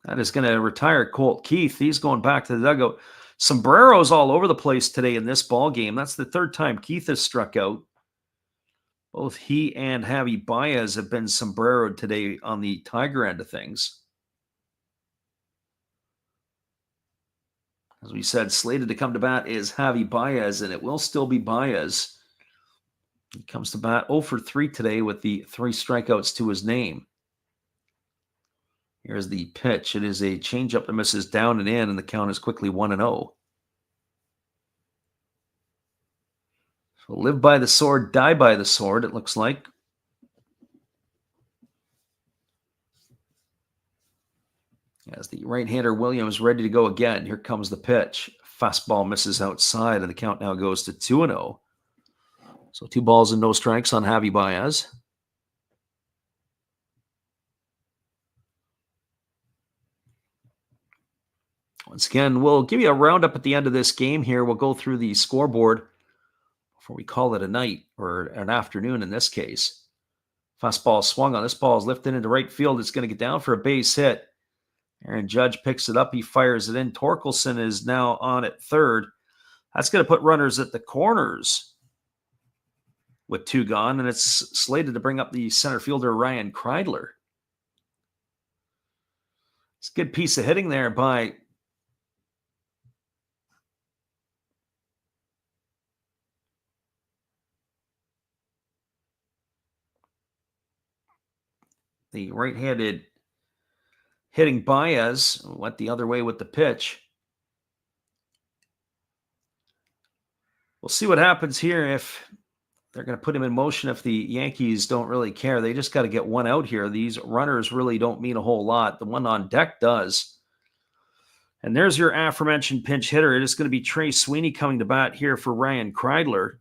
that is going to retire Colt Keith. He's going back to the dugout. Sombreros all over the place today in this ball game. That's the 3rd time Keith has struck out. Both he and Javi Baez have been sombreroed today on the Tiger end of things. As we said, slated to come to bat is Javi Baez, and it will still be Baez. He comes to bat 0 for 3 today with the 3 strikeouts to his name. Here's the pitch. It is a changeup that misses down and in, and the count is quickly 1-0. So live by the sword, die by the sword, it looks like. As the right-hander Williams ready to go again. Here comes the pitch. Fastball misses outside, and the count now goes to 2-0. So 2 balls and no strikes on Javi Baez. Once again, we'll give you a roundup at the end of this game here. We'll go through the scoreboard before we call it a night, or an afternoon in this case. Fastball swung on. This ball is lifted into right field. It's going to get down for a base hit. Aaron Judge picks it up. He fires it in. Torkelson is now on at 3rd. That's going to put runners at the corners. with 2 gone, and it's slated to bring up the center fielder Ryan Kreidler. It's a good piece of hitting there by the right-handed hitting Baez. Went the other way with the pitch. We'll see what happens here if they're going to put him in motion. If the Yankees don't really care, they just got to get one out here. These runners really don't mean a whole lot. The one on deck does. And there's your aforementioned pinch hitter. It is going to be Trey Sweeney coming to bat here for Ryan Kreidler.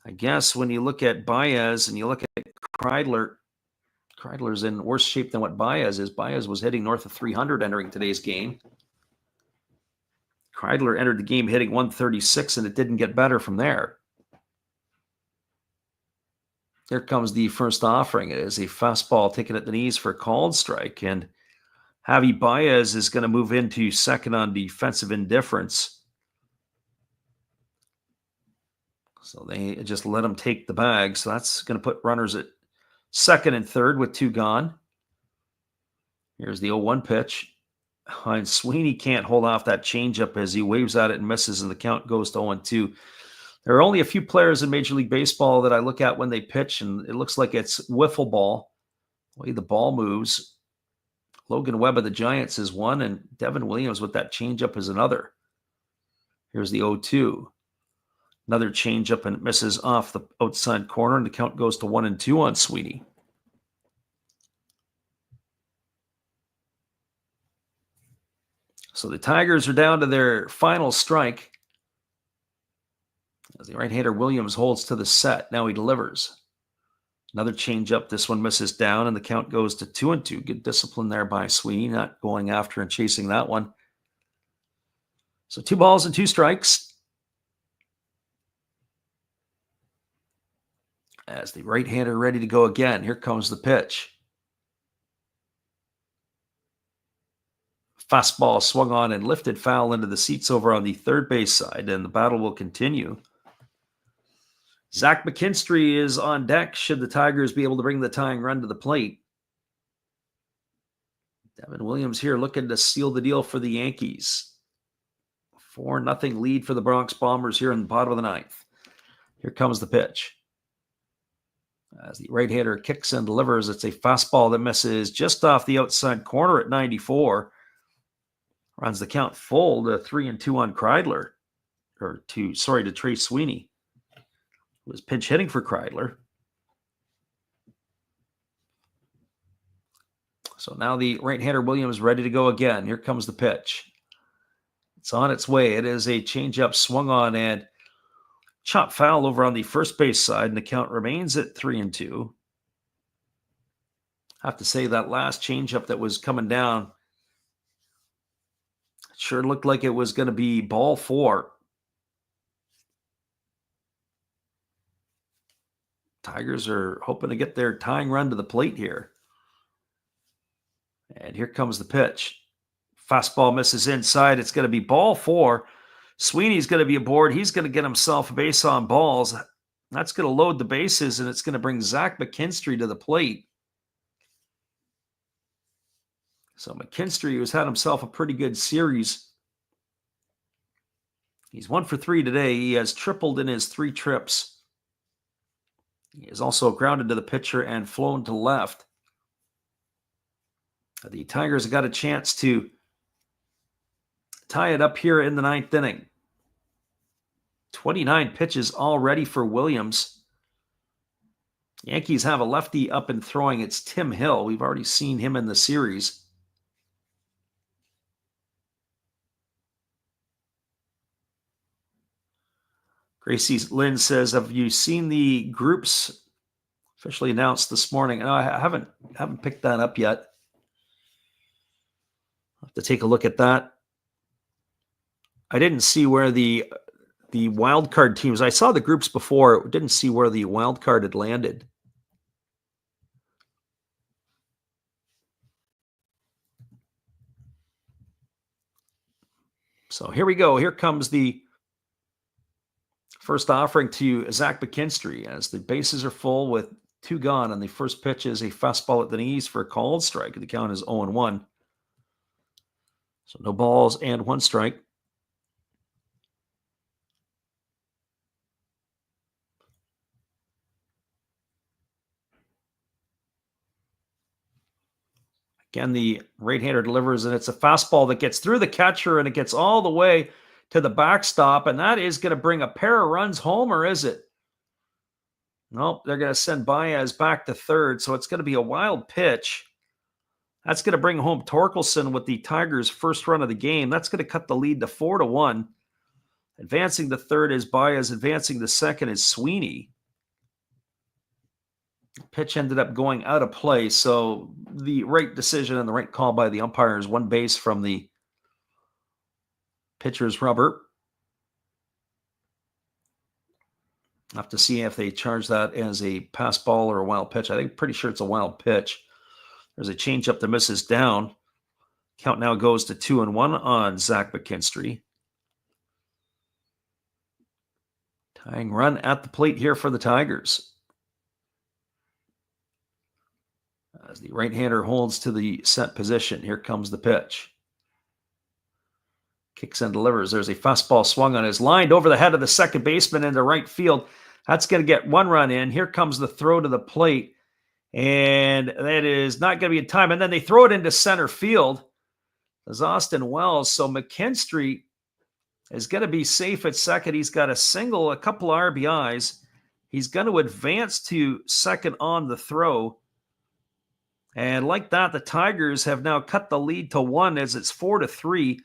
I guess when you look at Baez and you look at Kreidler, Kreidler's in worse shape than what Baez is. Baez was hitting north of 300 entering today's game. Kreidler entered the game hitting 136, and it didn't get better from there. Here comes the first offering. It is a fastball taken at the knees for a called strike, and Javi Baez is going to move into second on defensive indifference. So they just let him take the bag. So that's going to put runners at second and third with 2 gone. Here's the 0-1 pitch. And Sweeney can't hold off that changeup as he waves at it and misses, and the count goes to 0-2. There are only a few players in Major League Baseball that I look at when they pitch, and it looks like it's wiffle ball, the way the ball moves. Logan Webb of the Giants is one, and Devin Williams with that changeup is another. Here's the 0-2. Another changeup, and it misses off the outside corner, and the count goes to 1-2 on Sweeney. So the Tigers are down to their final strike as the right-hander Williams holds to the set. Now he delivers. Another changeup. This one misses down, and the count goes to 2-2. Good discipline there by Sweeney, not going after and chasing that one. So 2 balls and 2 strikes. As the right-hander ready to go again. Here comes the pitch. Fastball swung on and lifted foul into the seats over on the third base side, and the battle will continue. Zach McKinstry is on deck should the Tigers be able to bring the tying run to the plate. Devin Williams here looking to seal the deal for the Yankees. 4-0 lead for the Bronx Bombers here in the bottom of the ninth. Here comes the pitch. As the right-hander kicks and delivers, it's a fastball that misses just off the outside corner at 94. Runs the count full to 3-2 on Kreidler. To Trey Sweeney, who was pinch hitting for Kreidler. So now the right-hander Williams ready to go again. Here comes the pitch. It's on its way. It is a changeup swung on and chopped foul over on the first base side, and the count remains at 3-2. I have to say that last changeup that was coming down sure looked like it was going to be ball 4. Tigers are hoping to get their tying run to the plate here. And here comes the pitch. Fastball misses inside. It's going to be ball 4. Sweeney's going to be aboard. He's going to get himself a base on balls. That's going to load the bases, and it's going to bring Zach McKinstry to the plate. So McKinstry, who's had himself a pretty good series. He's 1 for 3 today. He has tripled in his 3 trips. He is also grounded to the pitcher and flown to left. The Tigers have got a chance to tie it up here in the 9th inning. 29 pitches already for Williams. Yankees have a lefty up and throwing. It's Tim Hill. We've already seen him in the series. Gracie Lynn says, have you seen the groups officially announced this morning? No, I haven't picked that up yet. I'll have to take a look at that. I didn't see where the wild card teams. I saw the groups before. Didn't see where the wild card had landed. So here we go. Here comes the First offering to Zach McKinstry as the bases are full with 2 gone, and the first pitch is a fastball at the knees for a called strike. The count is 0-1. So no balls and 1 strike. Again, the right-hander delivers, and it's a fastball that gets through the catcher, and it gets all the way to the backstop, and that is going to bring a pair of runs home, or is it? Nope, they're going to send Baez back to third, so it's going to be a wild pitch. That's going to bring home Torkelson with the Tigers' first run of the game. That's going to cut the lead to 4-1. Advancing to third is Baez. Advancing to second is Sweeney. Pitch ended up going out of play, so the right decision and the right call by the umpires. 1 base from the pitcher's rubber. I'll have to see if they charge that as a pass ball or a wild pitch. I think pretty sure it's a wild pitch. There's a changeup that misses down. Count now goes to 2-1 on Zach McKinstry. Tying run at the plate here for the Tigers. As the right-hander holds to the set position, here comes the pitch. Kicks and delivers. There's a fastball swung on, his lined over the head of the second baseman into right field. That's going to get 1 run in. Here comes the throw to the plate, and that is not going to be in time. And then they throw it into center field as Austin Wells. So McKinstry is going to be safe at second. He's got a single, a couple of RBIs. He's going to advance to second on the throw. And like that, the Tigers have now cut the lead to 1 as it's 4-3.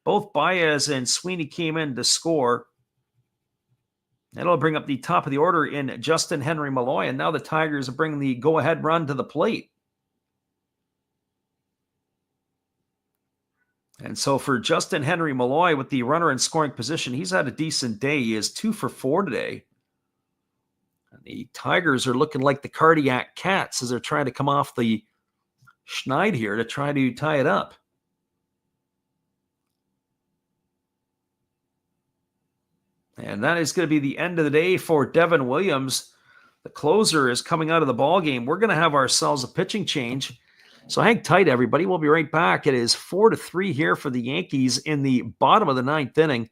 Both Baez and Sweeney came in to score. That'll bring up the top of the order in Justin Henry Malloy. And now the Tigers are bringing the go-ahead run to the plate. And so for Justin Henry Malloy with the runner in scoring position, he's had a decent day. He is 2 for 4 today. And the Tigers are looking like the cardiac cats as they're trying to come off the schneid here to try to tie it up. And that is going to be the end of the day for Devin Williams. The closer is coming out of the ball game. We're going to have ourselves a pitching change. So hang tight, everybody. We'll be right back. It is 4-3 here for the Yankees in the bottom of the 9th inning.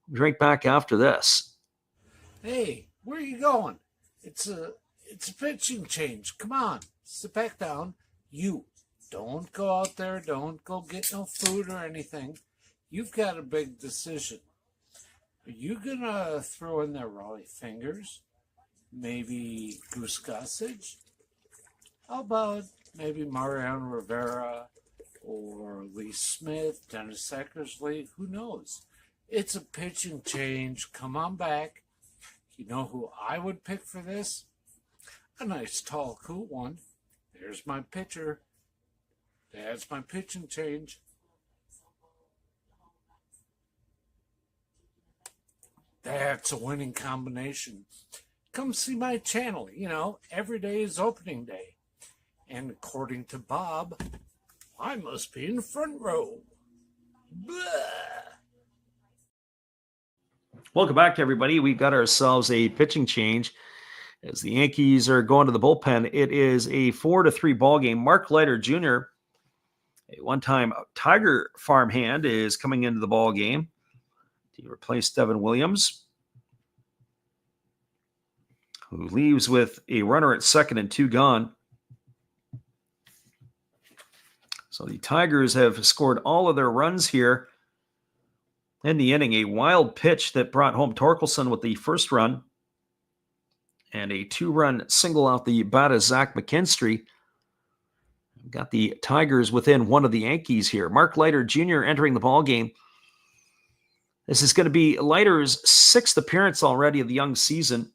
We'll be right back after this. Hey, where are you going? It's a pitching change. Come on, sit back down. You don't go out there. Don't go get no food or anything. You've got a big decision. Are you going to throw in there Raleigh Fingers? Maybe Goose Gossage? How about maybe Mariano Rivera or Lee Smith, Dennis Eckersley? Who knows? It's a pitching change. Come on back. You know who I would pick for this? A nice, tall, cool one. There's my pitcher. That's my pitching change. That's a winning combination. Come see my channel. You know, every day is opening day. And according to Bob, I must be in the front row. Blah. Welcome back, everybody. We've got ourselves a pitching change as the Yankees are going to the bullpen. It is a 4-3 ball game. Mark Leiter Jr., a one-time Tiger farmhand, is coming into the ball game to replace Devin Williams, who leaves with a runner at second and 2 gone. So the Tigers have scored all of their runs here in the inning. A wild pitch that brought home Torkelson with the first run, and a 2-run single out the bat of Zach McKinstry. Got the Tigers within 1 of the Yankees here. Mark Leiter Jr. entering the ball game. This is going to be Leiter's 6th appearance already of the young season.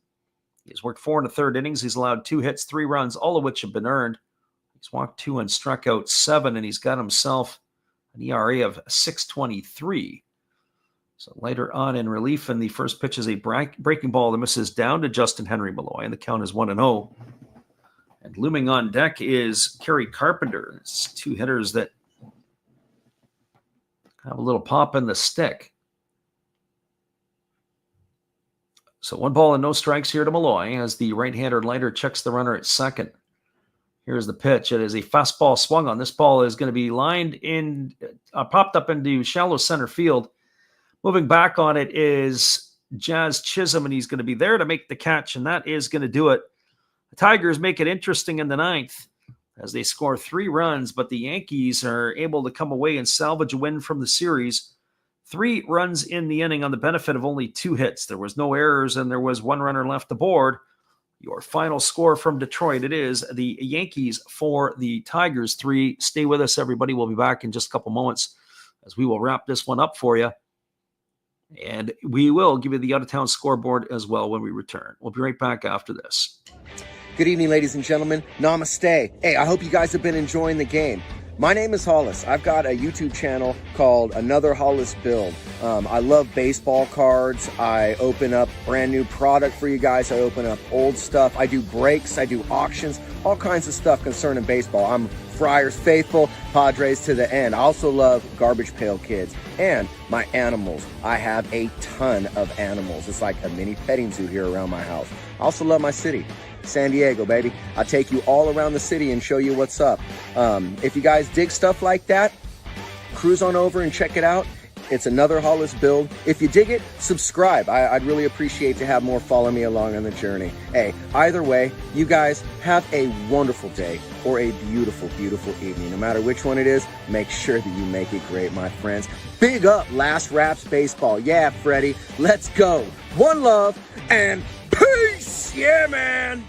He's worked 4 1/3 innings. He's allowed 2 hits, 3 runs, all of which have been earned. He's walked 2 and struck out 7, and he's got himself an ERA of 6.23. So Leiter on in relief, and the first pitch is a breaking ball that misses down to Justin Henry Malloy, and the count is 1-0. And looming on deck is Kerry Carpenter. It's 2 hitters that have a little pop in the stick. So 1 ball and no strikes here to Malloy as the right-hander Leiter checks the runner at second. Here's the pitch. It is a fastball swung on. This ball is going to be lined in, popped up into shallow center field. Moving back on it is Jazz Chisholm, and he's going to be there to make the catch, and that is going to do it. The Tigers make it interesting in the ninth as they score 3 runs, but the Yankees are able to come away and salvage a win from the series. 3 runs in the inning on the benefit of only 2 hits. There was no errors, and there was 1 runner left aboard. Your final score from Detroit, it is the Yankees 4, the Tigers 3. Stay with us, everybody. We'll be back in just a couple moments as we will wrap this one up for you. And we will give you the out-of-town scoreboard as well when we return. We'll be right back after this. Good evening, ladies and gentlemen. Namaste. Hey, I hope you guys have been enjoying the game. My name is Hollis. I've got a YouTube channel called Another Hollis Build. I love baseball cards. I open up brand new product for you guys. I open up old stuff. I do breaks. I do auctions. All kinds of stuff concerning baseball. I'm Friars faithful, Padres to the end. I also love Garbage Pail Kids and my animals. I have a ton of animals. It's like a mini petting zoo here around my house. I also love my city. San Diego, baby. I'll take you all around the city and show you what's up. If you guys dig stuff like that, cruise on over and check it out. It's Another Hollis Build. If you dig it, subscribe. I'd really appreciate to have more follow me along on the journey. Hey, either way, you guys have a wonderful day or a beautiful, beautiful evening. No matter which one it is, make sure that you make it great, my friends. Big up Last Raps Baseball. Yeah, Freddie, let's go. One love and peace. Yeah, man.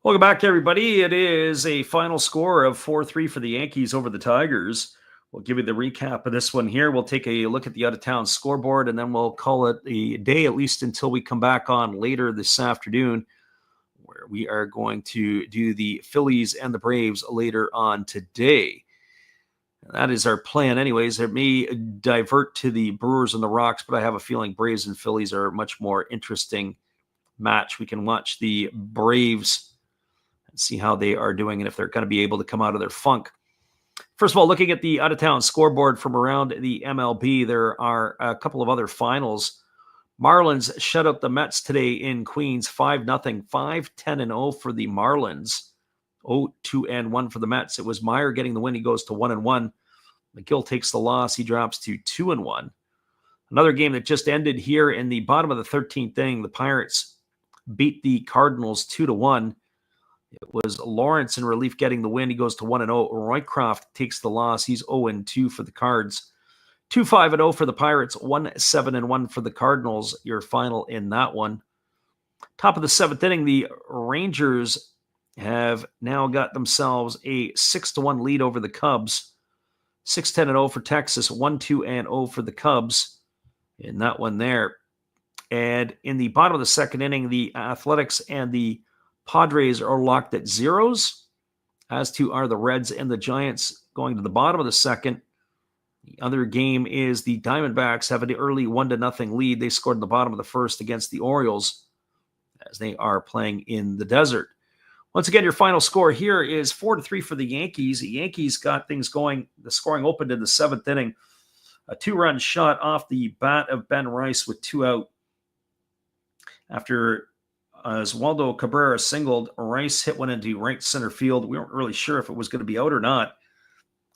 Welcome back, everybody. It is a final score of 4-3 for the Yankees over the Tigers. We'll give you the recap of this one here. We'll take a look at the out-of-town scoreboard, and then we'll call it a day, at least until we come back on later this afternoon, where we are going to do the Phillies and the Braves later on today. That is our plan anyways. It may divert to the Brewers and the Rocks, but I have a feeling Braves and Phillies are a much more interesting match. We can watch the Braves and see how they are doing and if they're going to be able to come out of their funk. First of all, looking at the out-of-town scoreboard from around the MLB, there are a couple of other finals. Marlins shut out the Mets today in Queens, 5-0, 5-10-0 for the Marlins. 0-2-1 for the Mets. It was Meyer getting the win. He goes to 1-1. McGill takes the loss. He drops to 2-1. Another game that just ended here in the bottom of the 13th inning. The Pirates beat the Cardinals 2-1. It was Lawrence in relief getting the win. He goes to 1-0. Roycroft takes the loss. He's 0-2 for the Cards. 2-5-0 for the Pirates. 1-7-1 for the Cardinals. Your final in that one. Top of the 7th inning, the Rangers have now got themselves a 6-1 lead over the Cubs. 6-10-0 for Texas. 1-2-0 for the Cubs in that one there. And in the bottom of the 2nd inning, the Athletics and the Padres are locked at zeros, as too are the Reds and the Giants going to the bottom of the 2nd. The other game is the Diamondbacks have an early 1-0 lead. They scored in the bottom of the 1st against the Orioles as they are playing in the desert. Once again, your final score here is 4-3 for the Yankees. The Yankees got things going. The scoring opened in the 7th inning. A 2-run shot off the bat of Ben Rice with 2 out. After Oswaldo Cabrera singled, Rice hit one into right center field. We weren't really sure if it was going to be out or not,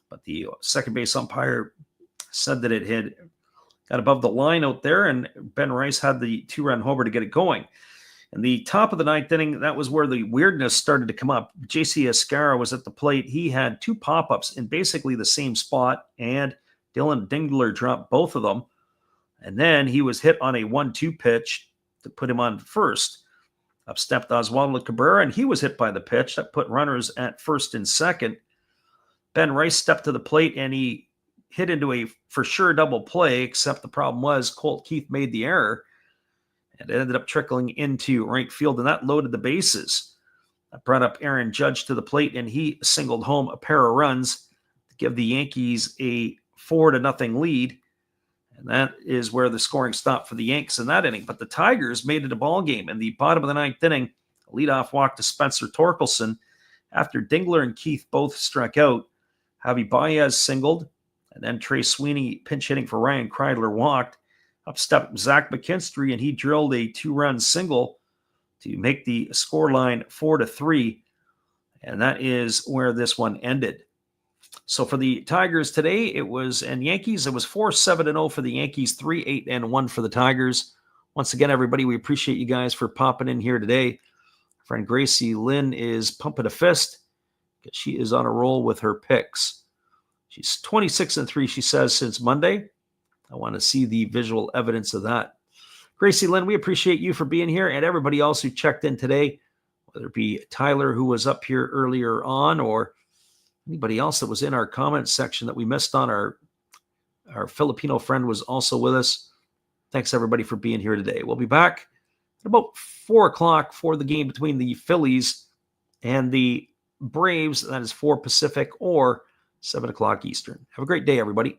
but the second base umpire said that it had got above the line out there, and Ben Rice had the 2-run homer to get it going. In the top of the 9th inning, that was where the weirdness started to come up. J.C. Escara was at the plate. He had 2 pop-ups in basically the same spot, and Dylan Dingler dropped both of them. And then he was hit on a 1-2 pitch to put him on first. Up stepped Oswaldo Cabrera, and he was hit by the pitch. That put runners at first and second. Ben Rice stepped to the plate, and he hit into a for-sure double play, except the problem was Colt Keith made the error, and it ended up trickling into right field, and that loaded the bases. That brought up Aaron Judge to the plate, and he singled home a pair of runs to give the Yankees a 4-0 lead. And that is where the scoring stopped for the Yanks in that inning. But the Tigers made it a ball game. In the bottom of the 9th inning, a leadoff walk to Spencer Torkelson. After Dingler and Keith both struck out, Javi Baez singled, And then Trey Sweeney pinch hitting for Ryan Kreidler walked. Up stepped Zach McKinstry, and he drilled a 2-run single to make the scoreline 4-3. And that is where this one ended. So for the Tigers today, and Yankees, it was 4-7-0 for the Yankees, 3-8-1 for the Tigers. Once again, everybody, we appreciate you guys for popping in here today. Friend Gracie Lynn is pumping a fist because she is on a roll with her picks. She's 26-3, she says, since Monday. I want to see the visual evidence of that. Gracie Lynn, we appreciate you for being here, and everybody else who checked in today, whether it be Tyler, who was up here earlier on, or anybody else that was in our comments section that we missed on. Our Filipino friend was also with us. Thanks, everybody, for being here today. We'll be back at about 4 o'clock for the game between the Phillies and the Braves. That is 4 Pacific or 7 o'clock Eastern. Have a great day, everybody.